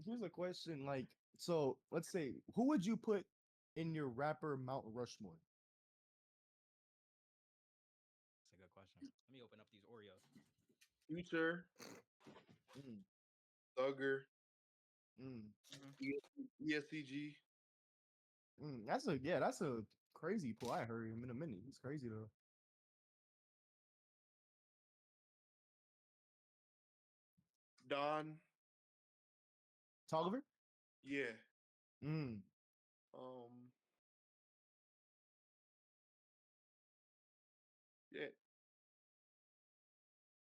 Here's a question. Like, so let's say, who would you put in your rapper Mount Rushmore? That's a good question. Let me open up these Oreos. Future, Mm, Thugger, mm, Hmm. ESCG, That's a yeah. That's a crazy pull. I heard him in a minute. He's crazy though. Don. Tolliver. Yeah. Mm. Um. Yeah.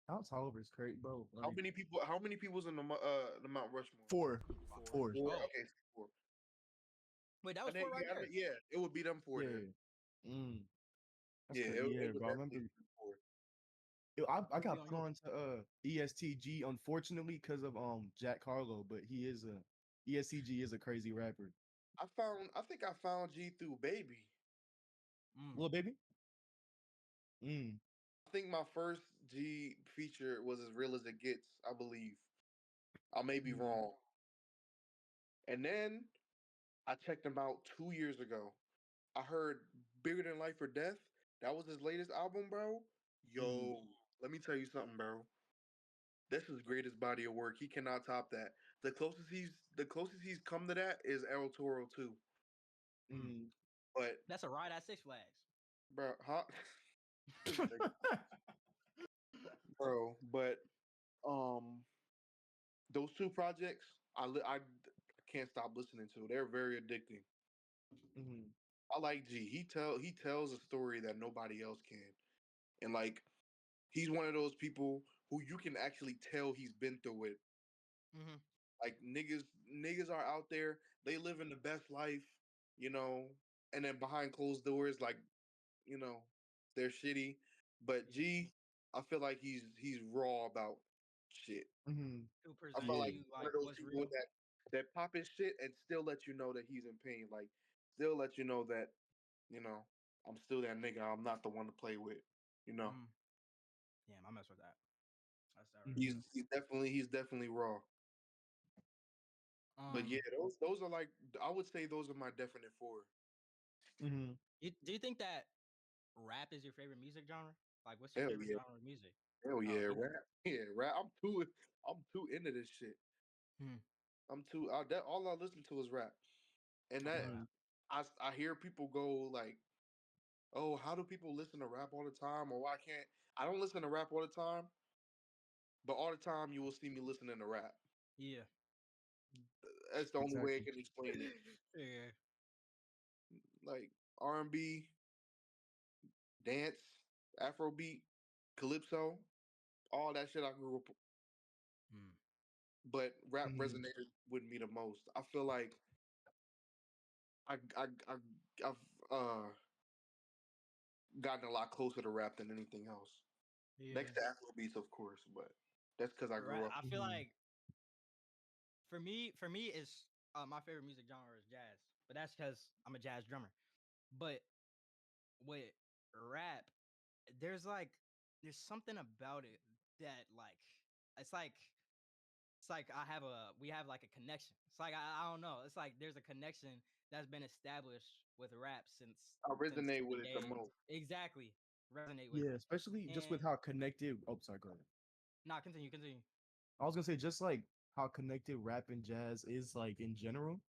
Mount Tolliver is crazy, bro. How Like many people? How many people's in the Mount Rushmore? four, Four. four. Four. Oh, Okay, so four. wait, that was four right there. Yeah. It would be them four then. Yeah. Mm. That's Yeah. crazy. It Yeah, would bro. I definitely remember. be them four. Yo, I Who would be got on put yours? on to ESTG unfortunately because of Jack Harlow, but he is a ESTG is a crazy rapper. I think I found G through Baby. Mm, Little baby. Mm. I think my first G feature was As Real as It Gets. I believe. I may be Mm. wrong. And then I checked him out 2 years ago. I heard Bigger Than Life or Death. That was his latest album, bro. Mm. Yo, let me tell you something, bro. This is greatest body of work. He cannot top that. The closest he's come to that is El Toro too. mm. Mm. But That's a ride at Six Flags. bro, this nigga, bro. But um, those two projects, I can't stop listening to. They're very addicting. Mhm. I like G. He tells a story that nobody else can, and like he's one of those people who you can actually tell he's been through it. Hmm. Like niggas are out there, they living the best life, you know, and then behind closed doors, like, you know, they're shitty. But Yeah. G, I feel like he's raw about shit. Mhm. Who I present feel to like Yeah. you he's one like of those what's people real? that pop his shit and still let you know that he's in pain. Like still let you know that, you know, I'm still that nigga. I'm not the one to play with. You know. Mm. Damn, I mess with that. That's that right Mhm. He's definitely raw. there. But yeah, those are like I would say those are my definite four. Mhm. Do you think that rap is your favorite music genre? Like, what's your Hell favorite yeah. genre of music? Hell Oh, yeah, you. rap. Yeah, rap. I'm too into this shit. Hmm. I'm too that all I listen to is rap. And I that feel that. Mhm. I hear people go like, "Oh, how do people listen to rap all the time?" Or why can't I don't listen to rap all the time, but all the time you will see me listening to rap. Yeah. That's the only way I Exactly. can explain it. Yeah. Like R&B, dance, Afrobeat, calypso, all that shit I grew up. Mm. But rap Mhm. resonated with me the most. I feel like I I, I I've gotten a lot closer to rap than anything else. Next Yeah. to Afrobeats, of course, but that's because I Right. grew up. I feel Mhm. like for me, it's my favorite music genre is jazz, but that's because I'm a jazz drummer. But with rap, there's like there's something about it that it's like it's like we have like a connection. It's like I don't know. It's like there's a connection that's been established with rap I since resonate the with it the day. most. Exactly. Resonate with Yeah, it. especially just with And how connected. Oh, sorry, go ahead. nah, continue. I was gonna say just like how connected rap and jazz is like in general.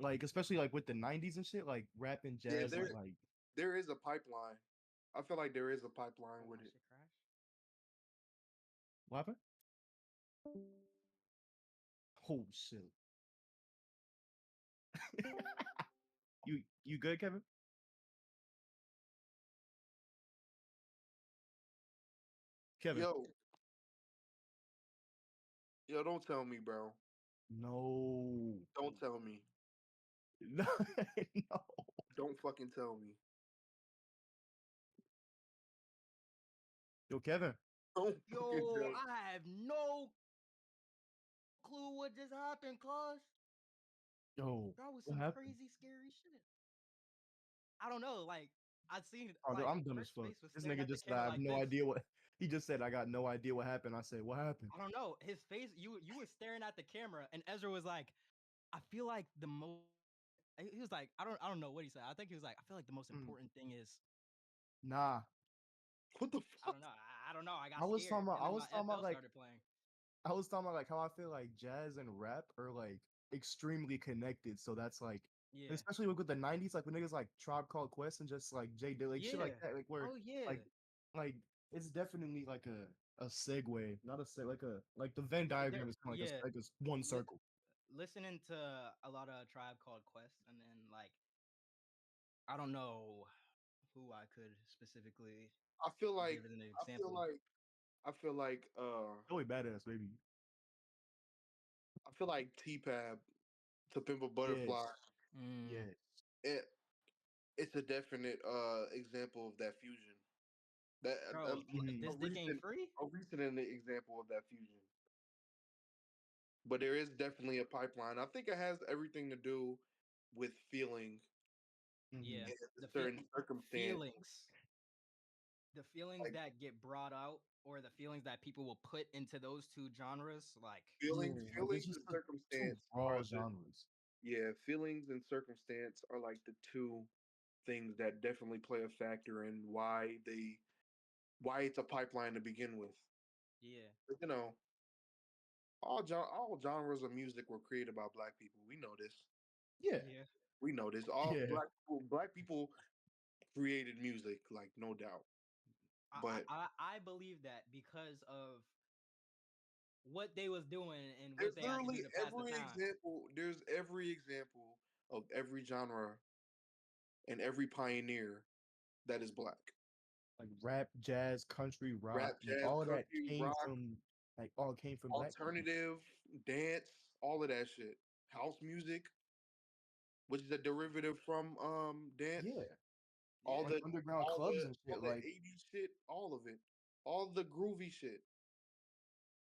Like especially like with the '90s and shit, like rap and Yeah, jazz there is like there is a pipeline. I feel like there is a Oh, pipeline my with it. shit crashed. what happened? Oh shit. You good, Kevin? Kevin. Yo, yo, don't tell me, bro. No. Don't tell me. No. No. Don't fucking tell me. Yo, Kevin. Don't fucking Yo, tell me. I have no clue what just happened, cuz. Yo, That was what some happened? crazy, scary shit. I don't know. Like, I seen Oh, like I'm dumb as Kurt's fuck. face was This staring nigga at the just said I camera have like no this. idea what he just said. I got no idea what happened. I said, what happened? I don't know. His face, you was staring at the camera, and Ezra was like, I feel like the most he was like, I don't know what he said. I think he was like, I feel like the most Mm, important thing is nah. What the I fuck? don't know. I don't know. I I got was talking scared. about And I then my was talking about FL like started playing. I was talking about like how I feel like jazz and rap are like extremely connected. So that's like, Yeah. especially with the '90s, like when niggas like Tribe Called Quest and just like J Dilla, like shit like Yeah. that, like where Oh yeah. like like it's definitely like a segue, not a seg, like a like the Venn diagram is kind of Yeah. like a one Li- circle. listening to a lot of Tribe Called Quest, and then like I don't know who I could specifically I feel like give as an I feel example. like I feel like Joey Badass, baby. I feel like T-Pab to Pimp a Butterfly. Yes, Mm, yes. It, it's a definite example of that fusion. That bro, Mhm. this dick ain't free. a recent example of that fusion. But there is definitely a pipeline. I think it has everything to do with feeling Yeah, Mhm. in a the certain circumstance. feelings, the feelings Like that get brought out, or the feelings that people will put into those two genres, like feelings, Yeah, like it's feelings just and the two circumstance are broad the genres. yeah, feelings and circumstance are like the two things that definitely play a factor in why it's a pipeline to begin with. yeah, But, all genres of music were created by black people. We know this. Yeah, yeah. We know this. All yeah. black people created music, like no doubt. But I believe that because of what they was doing and what there's they had to do literally to pass the every time. example. There's every example of every genre and every pioneer that is black. Like rap, jazz, country, rock, Rap, like jazz, all of that country, came rock, from like all came from black people. alternative, dance, all of that shit. House music, which is a derivative from dance. Yeah, All Yeah, like the underground clubs and all shit. the Like 80s shit, all of it. All the groovy shit.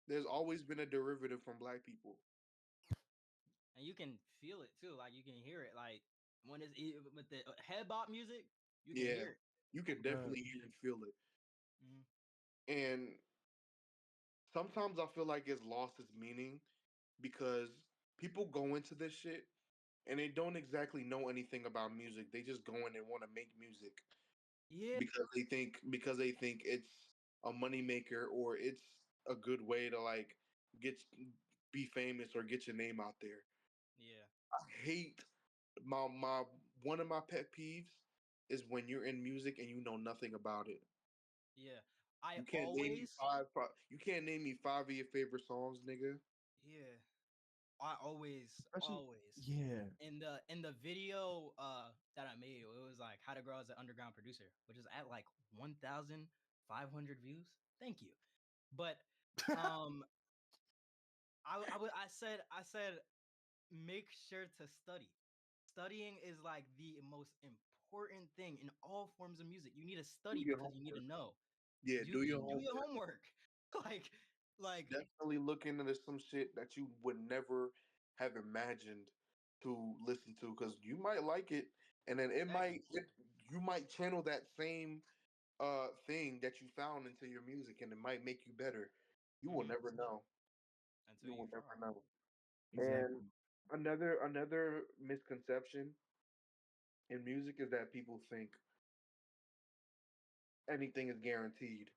There's always been a derivative from black people. and you can feel it too. Like you can hear it. Like when with the head bop music, you can Yeah. hear it. You can uh, definitely hear and feel it. Mm, And sometimes I feel like it's lost its meaning because people go into this shit and they don't exactly know anything about music. They just go in and want to make music yeah, because they think it's a moneymaker or it's a good way to like get be famous or get your name out there. yeah, I hate my one of my pet peeves is when you're in music and you know nothing about it. yeah. I You can't name me always, You can't name me five of your favorite songs, nigga. yeah, I Especially, always yeah. in the video that I made, it was like how to grow as an underground producer, which is at like 1,500 views. Thank you. But um I said make sure to study. Studying is like the most important thing in all forms of music. You need to Do study your because you need to homework. know. Yeah, Do do your do your homework. homework. like like Definitely look into some shit that you would never have imagined to listen to because you might like it, and then exactly you might channel that same thing that you found into your music, and it might make you better. You will hmm never know. until You you will never fall. know. And Exactly. another misconception in music is that people think anything is guaranteed.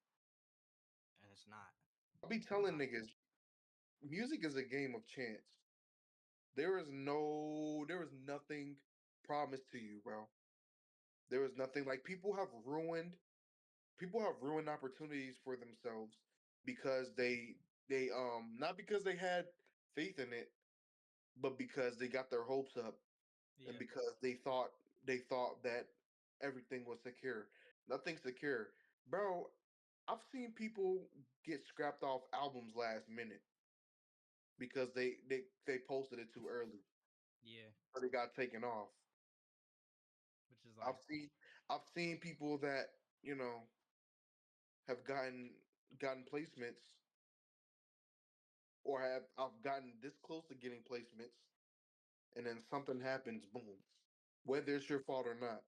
And it's not. I'll be It's telling not. niggas, music is a game of chance. There is nothing promised to you, bro. There is nothing like people have ruined opportunities for themselves because they not because they had faith in it, but because they got their hopes up and Yeah. because they thought that everything was secure. Nothing's secure. Bro, I've seen people get scrapped off albums last minute because they posted it too early. Yeah. Or they got taken off. Which is I've like, seen I've seen people that, you know, have gotten placements or have I've gotten this close to getting placements and then something happens, boom. Whether it's your fault or not.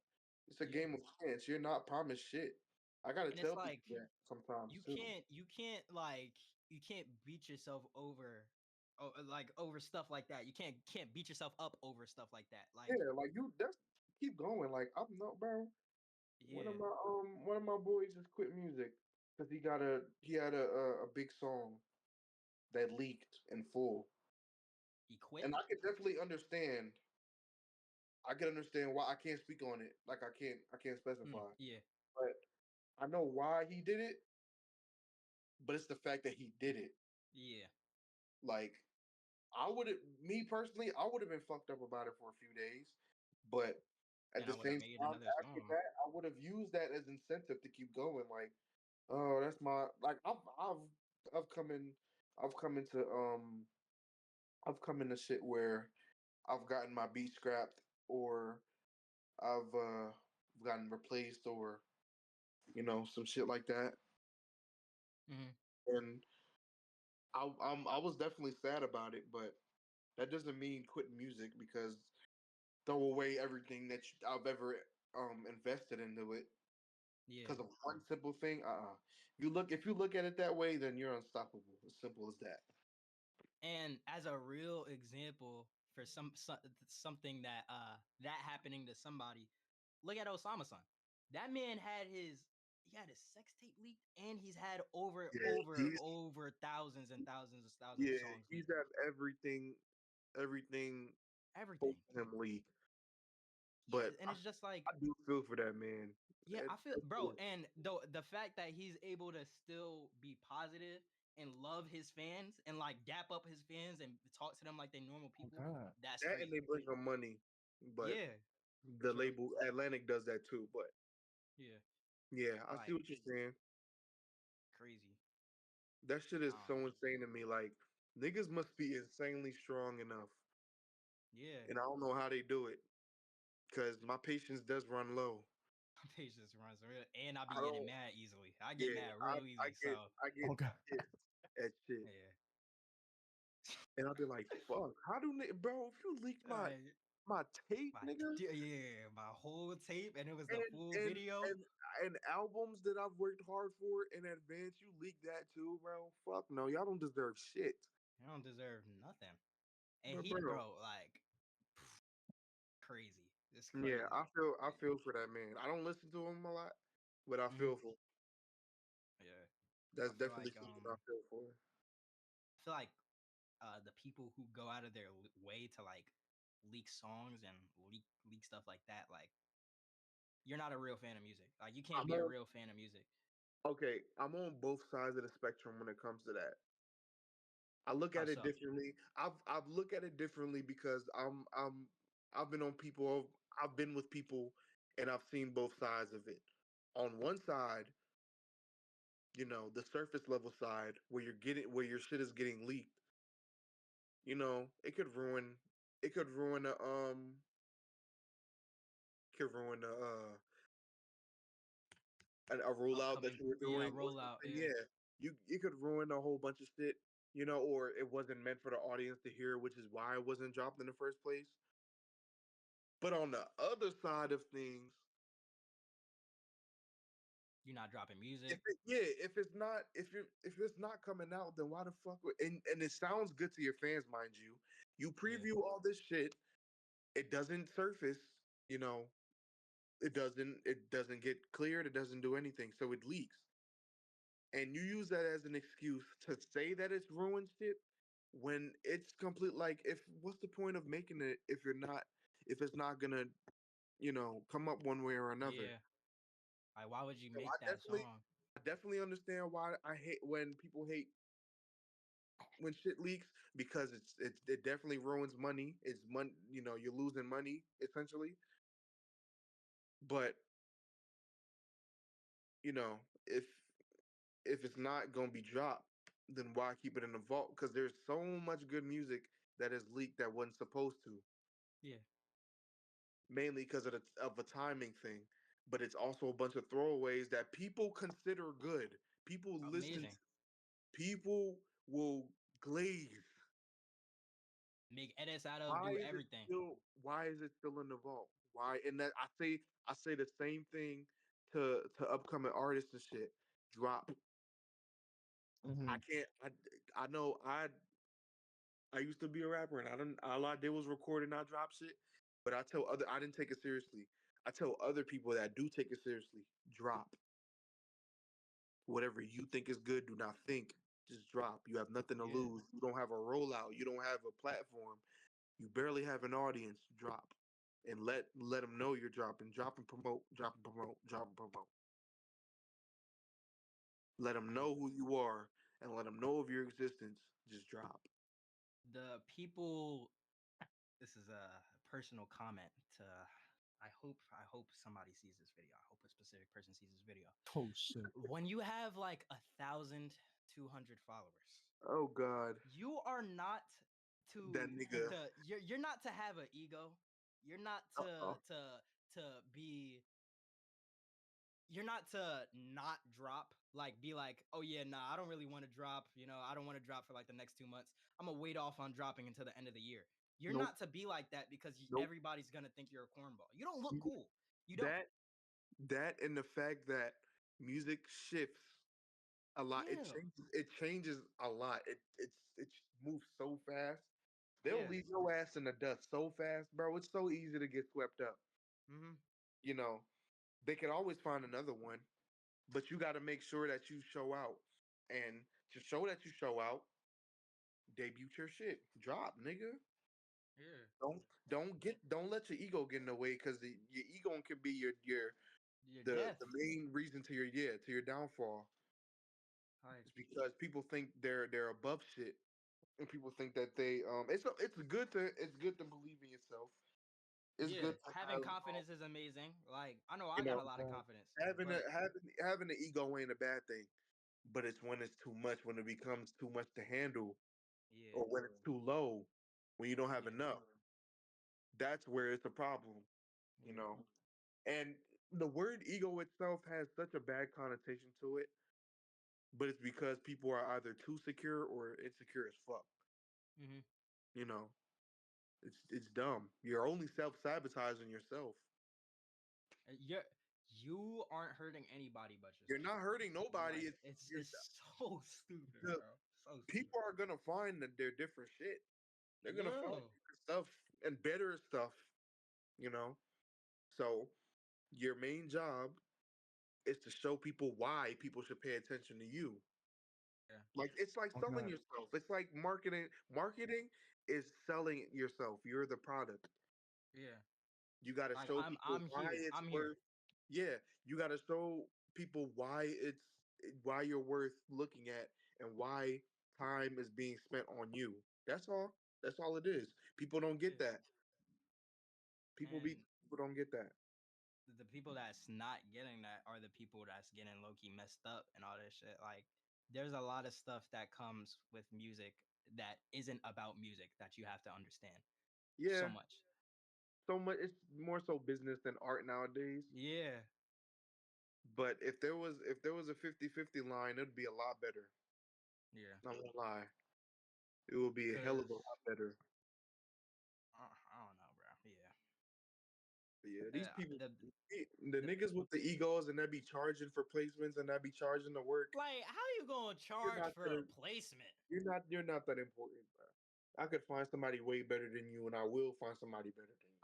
It's a yeah. game of chance. You're not promised shit. I gotta And it's tell like people that sometimes too. you can't beat yourself over like over stuff like that. You can't beat yourself up over stuff like that. Like, Yeah, like you that's keep going. Like I'm not bro. yeah, One of my boys just quit music because he had a big song that leaked in full. he quit. And I can understand why I can't speak on it. Like I can't specify. Yeah. But I know why he did it, but it's the fact that he did it. Yeah. Like I would have me personally, I would have been fucked up about it for a few days. But at Then I the would have same made time another after song. that, I would have used that as incentive to keep going. Like, oh, that's my like I've come in I've come into I've come into shit where I've gotten my beat scrapped or I've gotten replaced or some shit like that. hmm And I was definitely sad about it, but that doesn't mean quit music because throw away everything that I've ever invested into it Yeah. because of one simple thing. If you look at it that way, then you're unstoppable. As simple as that. And as a real example for something that happening to somebody, look at Osama son. That man had he had his sex tape leaked, and he's had Yeah, over thousands and thousands of yeah, songs he's leaked. had everything Everything. openly. Yeah, But and it's just like, I do feel for that man. yeah, I feel, That's bro, it. and the fact that he's able to still be positive and love his fans and like dap up his fans and talk to them like they normal Oh people, God. that's That and crazy. they bring him money, but Yeah, the true. label Atlantic does that too. But Yeah, yeah, I see like what you're saying. crazy. That shit is I don't so know. insane to me. Like niggas must be insanely strong enough, Yeah, and I don't know how they do it because my patience does run low. patience runs real, and I be I getting don't. mad easily. I get Yeah, mad real easy. So I get Oh God. pissed at shit, yeah, and I'll be like, "Fuck, how do bro? If you leak like my tape, nigga, yeah, my whole tape, and it was the and full and video. and and albums that I've worked hard for in advance, you leak that too, bro? Fuck no, y'all don't deserve shit, I don't deserve nothing. And but he, bro." bro, like crazy. It's Yeah, crazy. I Crazy. feel for that man. I don't listen to him a lot, but I hmm feel for. Yeah, That's I feel definitely like something I feel for. I feel like the people who go out of their way to like leak songs and leak stuff like that, like you're not a real fan of music. Like you can't I'm be a a real fan of music. Okay, I'm on both sides of the spectrum when it comes to that. I look How at it so? differently. I've looked at it differently because I've been on people. I've been with people, and I've seen both sides of it. On one side, the surface level side, where your shit is getting leaked. It could ruin. It could ruin a rollout that Upcoming, you were yeah, doing or rollout, something. yeah, Yeah, you could ruin a whole bunch of shit. Or it wasn't meant for the audience to hear, which is why it wasn't dropped in the first place. But on the other side of things, you're not dropping music. if it's not coming out, then why the fuck? And it sounds good to your fans, mind you. You Yeah, preview all this shit, it doesn't surface. You know, it doesn't get cleared. It doesn't do anything, so it leaks. And you use that as an excuse to say that it's ruined shit when it's complete. Like, if what's the point of making it if it's not gonna come up one way or another? yeah. Like, why would you So make that song? I definitely understand why I hate when people hate when shit leaks, because it definitely ruins money. It's money, you're losing money essentially. But you know, if it's not gonna be dropped, then why keep it in the vault? Because there's so much good music that is leaked that wasn't supposed to, Yeah, mainly because of a timing thing. But it's also a bunch of throwaways that people consider good. People listen. amazing. People will glaze. Make edits out of, Why do is it everything. still? Why is it still in the vault? Why? And that I say the same thing to upcoming artists and shit. Drop. I Hmm. can't. I know. I used to be a rapper, and all I did was record and not drop shit. But I didn't take it seriously. I tell other people that do take it seriously, drop. Whatever you think is good, do not think. Just drop. You have nothing to Yeah, lose. You don't have a rollout. You don't have a platform. You barely have an audience. Drop. And let them know you're dropping. Drop and promote. Drop and promote. Drop and promote. Let them I know who you are and let them know of your existence. Just drop. the people. This is a personal comment to. I hope somebody sees this video. I hope a specific person sees this video. Oh shit. When you have like 1,200 followers, Oh God, you are not that to nigga. you're not to have an ego. You're not Uh-uh. to be you're not to not drop, like be like, oh yeah, nah, I don't really want to drop, I don't want to drop for like the next 2 months. I'm gonna wait off on dropping until the end of the year. You're Nope. not to be like that because Nope. everybody's gonna think you're a cornball. You don't look You- cool. You don't. That that and the fact that music shifts a lot. It Yeah, changes. It changes a lot. It moves so fast. They'll yeah. leave your ass in the dust so fast, bro. It's so easy to get swept up. Hmm. You know, they can always find another one, but you got to make sure that you show out. And to show that you show out, debut your shit. Drop, nigga. Yeah. Don't don't let your ego get in the way, because your ego can be your Your death. the main reason to your downfall. Like, It's because people think they're above shit, and people think that it's good to believe in yourself. It's yeah, good to having have confidence is amazing. Like, I know I you got know a lot of confidence, having a but having an ego ain't a bad thing, but it's when it's too much, when it becomes too much to handle, yeah, or when it's too low, when you don't have yeah, enough. That's where it's a problem, you yeah. know. And the word ego itself has such a bad connotation to it, but it's because people are either too secure or insecure as fuck. Hmm. You know, it's dumb. You're only self sabotaging yourself. You aren't hurting anybody but You're yourself. not hurting nobody. Like, It's it's you're it's so stupid, the bro. So people stupid. are gonna find that they're different shit. They're gonna find Yeah, different stuff and better stuff. You know, so your main job is to show people why people should pay attention to you. yeah, Like, it's like selling Okay. yourself. It's like marketing. Marketing is selling yourself. You're the product. yeah. You got to Like, show I'm people I'm why here. it's I'm here. worth. Yeah, you got to show people why you're worth looking at, and why time is being spent on you. That's all. That's all it is. People don't get Yeah. that. And People don't get that. the people that's not getting that are the people that's getting low key messed up and all this shit. Like, there's a lot of stuff that comes with music that isn't about music that you have to understand so Yeah, much. so much. It's more so business than art nowadays. Yeah, But if there was a 50-50 line, it'd be a lot better. yeah. Not gonna lie, it would be a hell of Cause a lot better. I don't know, bro. Yeah. But yeah, these people, The, the the niggas with the egos and that be charging for placements and that be charging to work. like, how you gonna You're charge not for a that. placement? You're not that important, bro. I could find somebody way better than you, and I will find somebody better than you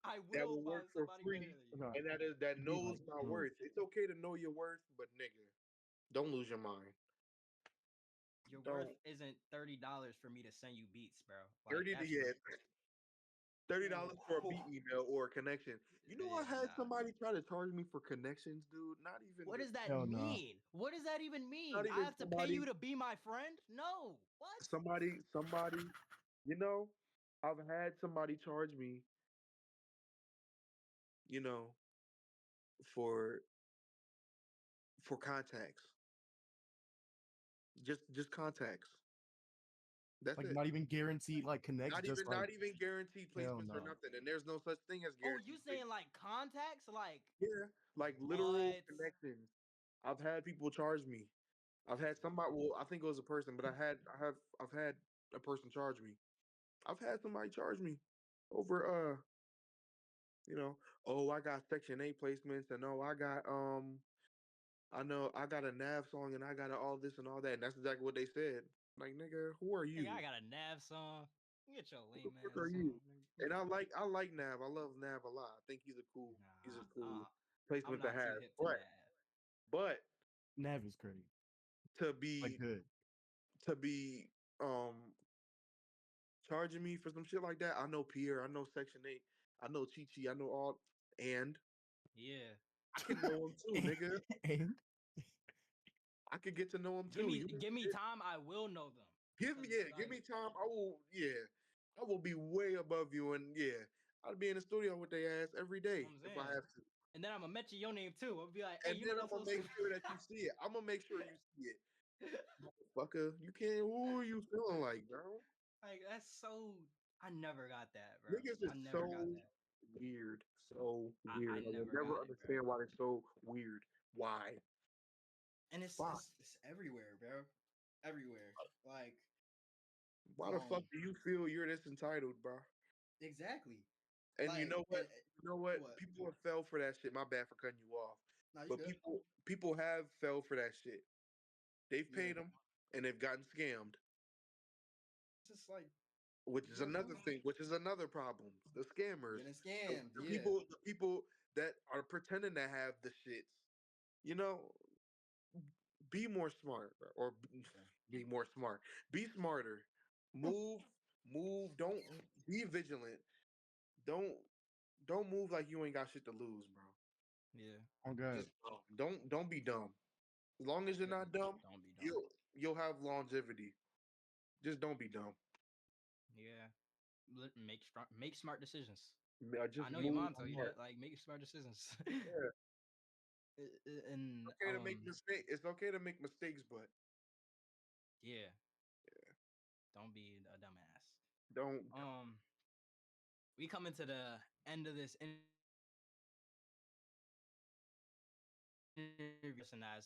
I that will will work find for somebody better free, than you. Nah, and that it'd be knows like, my worth. It's okay to know your worth, but nigga, don't lose your mind. Your worth Don't isn't $30 for me to send you beats, bro. Like 30 to that's yeah, $30 for a ooh, beat email or a connection. You know, I yeah, had nah. somebody try to charge me for connections, dude. Not even What just, does that hell no. mean? What does that even mean? not I even have to pay somebody, you to be my friend? No. What? somebody. You know, I've had somebody charge me, you know, for contacts. Just contacts. That's Like it. not even guaranteed like connects, just like Not even guaranteed hell placements or no. nothing. And there's no such thing as Oh, you guaranteed saying placements. like contacts? Like Yeah, like literal what? connections. I've had people charge me. I've had somebody. Well, I think it was a person, but I've had a person charge me. I've had somebody charge me over you know, oh, I got Section 8 placements, and oh, I know I got a Nav song, and I got all this and all that, and that's exactly what they said. Like, nigga, who are Hey, you? I got a Nav song. Get your Who the lame fuck ass are song. you? And I like Nav. I love Nav a lot. I think he's a Nah, cool I'm placement to not too have. hip to Nav. But Nav is crazy. to Like be good. to be um charging me for some shit like that, I know Pierre, I know Section 8, I know Chi Chi, I know all, and Yeah. I can know him too, nigga. And I could get to know him too. You Give me time, I will know them. Cause give like me time. I will be way above you, and yeah, I'll be in the studio with their ass every you know day what I'm if I saying. have to. And then I'm gonna mention your name too. I'll be like, hey, And you know then I'm that's gonna what's make sure that you see it. I'm gonna make sure you see it, motherfucker. You can't. Who are you feeling like, bro? like that's so I never got that, bro. Niggas I is never got so that. weird, so I weird. I will never never got it, bro. understand why they're so weird. Why? And Why? it's everywhere, bro. Everywhere. Like, Why the fuck do you feel you're this entitled, bro? exactly. And you Like, know what? and You know what? what? People have fell for that shit. My bad for cutting you off. Nah, you But good? people have fell for that shit. They've Yeah. paid them and they've gotten scammed, It's just like which you is know, another thing, which is another problem. The scammers, getting scammed. Yeah. the people that are pretending to have the shits. You know, be more smart, bro, or be more smart. Be smarter. Move, move. Don't be vigilant. Don't move like you ain't got shit to lose, bro. Yeah. oh god. Just don't be dumb. As long as you're Yeah. not dumb, Don't be dumb. you'll have longevity. Just don't be dumb. Yeah. Make smart decisions. I Just know your move mom told you smart. that. Like, make smart decisions. Yeah, And it's okay to make mistakes. It's okay to make mistakes, but yeah, don't be a dumbass. don't. We coming to the end of this interview person that's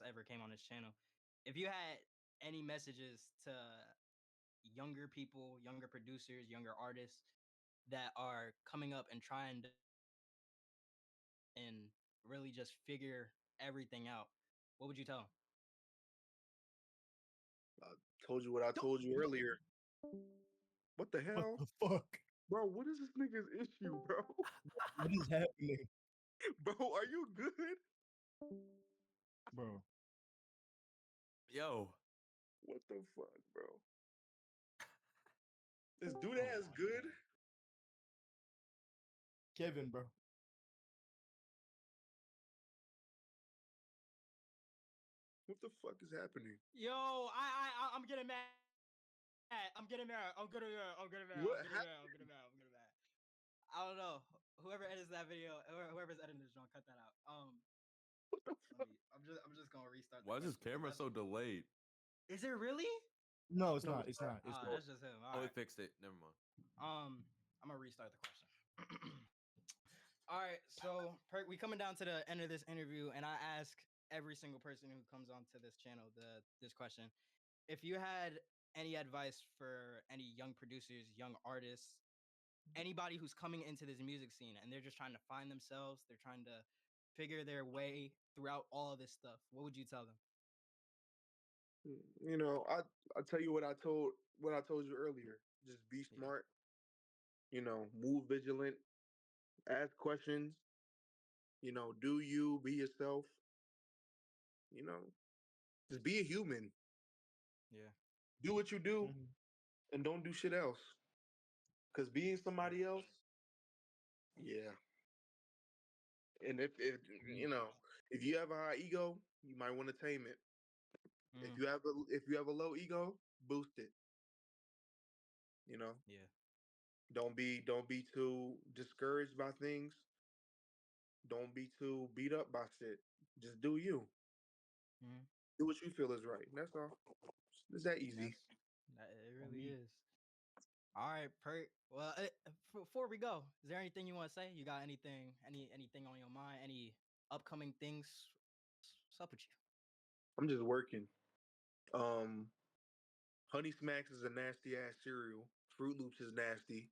ever came on this channel. If you had any messages to younger people, younger producers, younger artists that are coming up and trying to and really just figure everything out, what would you tell I told you what I them? told you earlier. What the What hell, the fuck? bro? What is this nigga's issue, bro? What is happening? Bro, are you good? Bro. Yo, What the fuck, bro? This dude Oh ass my good. god. Kevin, bro. fuck is happening? Yo, I'm getting mad. I'm getting mad. I'm getting mad. I'm getting mad. What I'm getting mad. I'm getting mad. I'm getting mad. I don't know. Whoever edits that video, or whoever's editing this, John, cut that out. I'm just gonna restart. Why is his camera so delayed? Is it really? No, it's No, not. It's not. It's not. That's just him. Oh, he fixed it. Never mind. I'm gonna restart the question. All right, so we coming down to the end of this interview, and I ask every single person who comes onto this channel this question: if you had any advice for any young producers, young artists, anybody who's coming into this music scene and they're just trying to find themselves, they're trying to figure their way throughout all of this stuff, what would you tell them? You know, I tell you what I told you earlier. Just be Yeah. smart. You know, move vigilant. Ask questions. You know, do you be yourself? You know, just be a human. Yeah. Do what you do, Mhm. and don't do shit else. Cause being somebody else, yeah. And if you know, if you have a high ego, you might want to tame it. Mm, If you have a low ego, boost it. You know, yeah. don't be too discouraged by things. Don't be too beat up by shit. Just do you. Mm. Do what you feel is right. That's all. It's that easy. It really is. All right, Perk. Well, before we go, is there anything you want to say? You got anything on your mind? Any upcoming things? What's up with you? I'm just working. Um, Honey Smacks is a nasty ass cereal. Fruit Loops is nasty.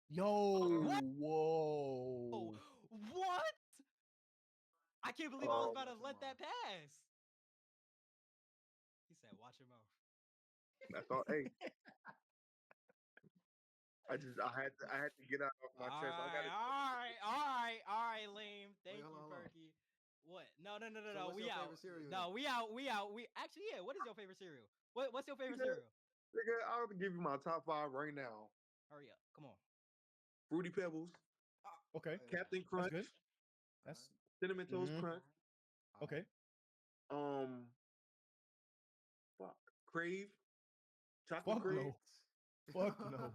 Yo, What? whoa. What? I can't believe I was Um, about to let that pass. He said, "Watch your mouth." that's all. Hey, I had to get out off my All chest. I right, gotta. all right, all right, all right, lame. Wait, Thank you, hold on. Perky. What? No, no, no, no, So no. what's We your out. favorite cereal No, then? we out. We out. We actually, yeah. What is your favorite cereal? What's your favorite Nigga, cereal? nigga, I'll give you my top 5 right now. Hurry up. Come on. Fruity Pebbles, Okay, Captain that's Crunch, good. That's Cinnamon Toast mhm. Crunch, Okay. um, fuck, Crave, Chocolate Fuck Crave, no. Fuck no.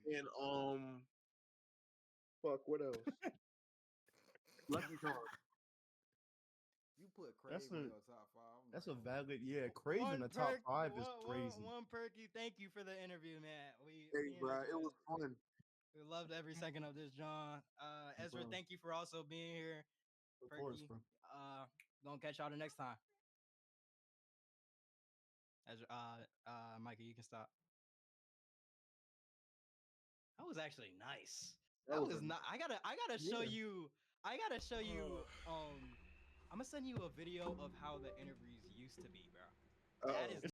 and fuck, what else? Lucky Charms. You put That's Crave a in your top five. I'm that's not a gonna lie. valid, yeah. Crave in the top five is crazy. One Perky. Thank you for the interview, man. Hey, Me and bro, it Ezra, was fun. we loved every second of this, John. Ezra, Bro, thank you for also being here. of course, Perky, bro. gonna catch y'all the next time. Ezra, Mikey, you can stop. That was actually nice. That That was was a not. I gotta show Yeah. you. I gotta show you. I'm gonna send you a video of how the interviews used to be, bro. That uh-oh. is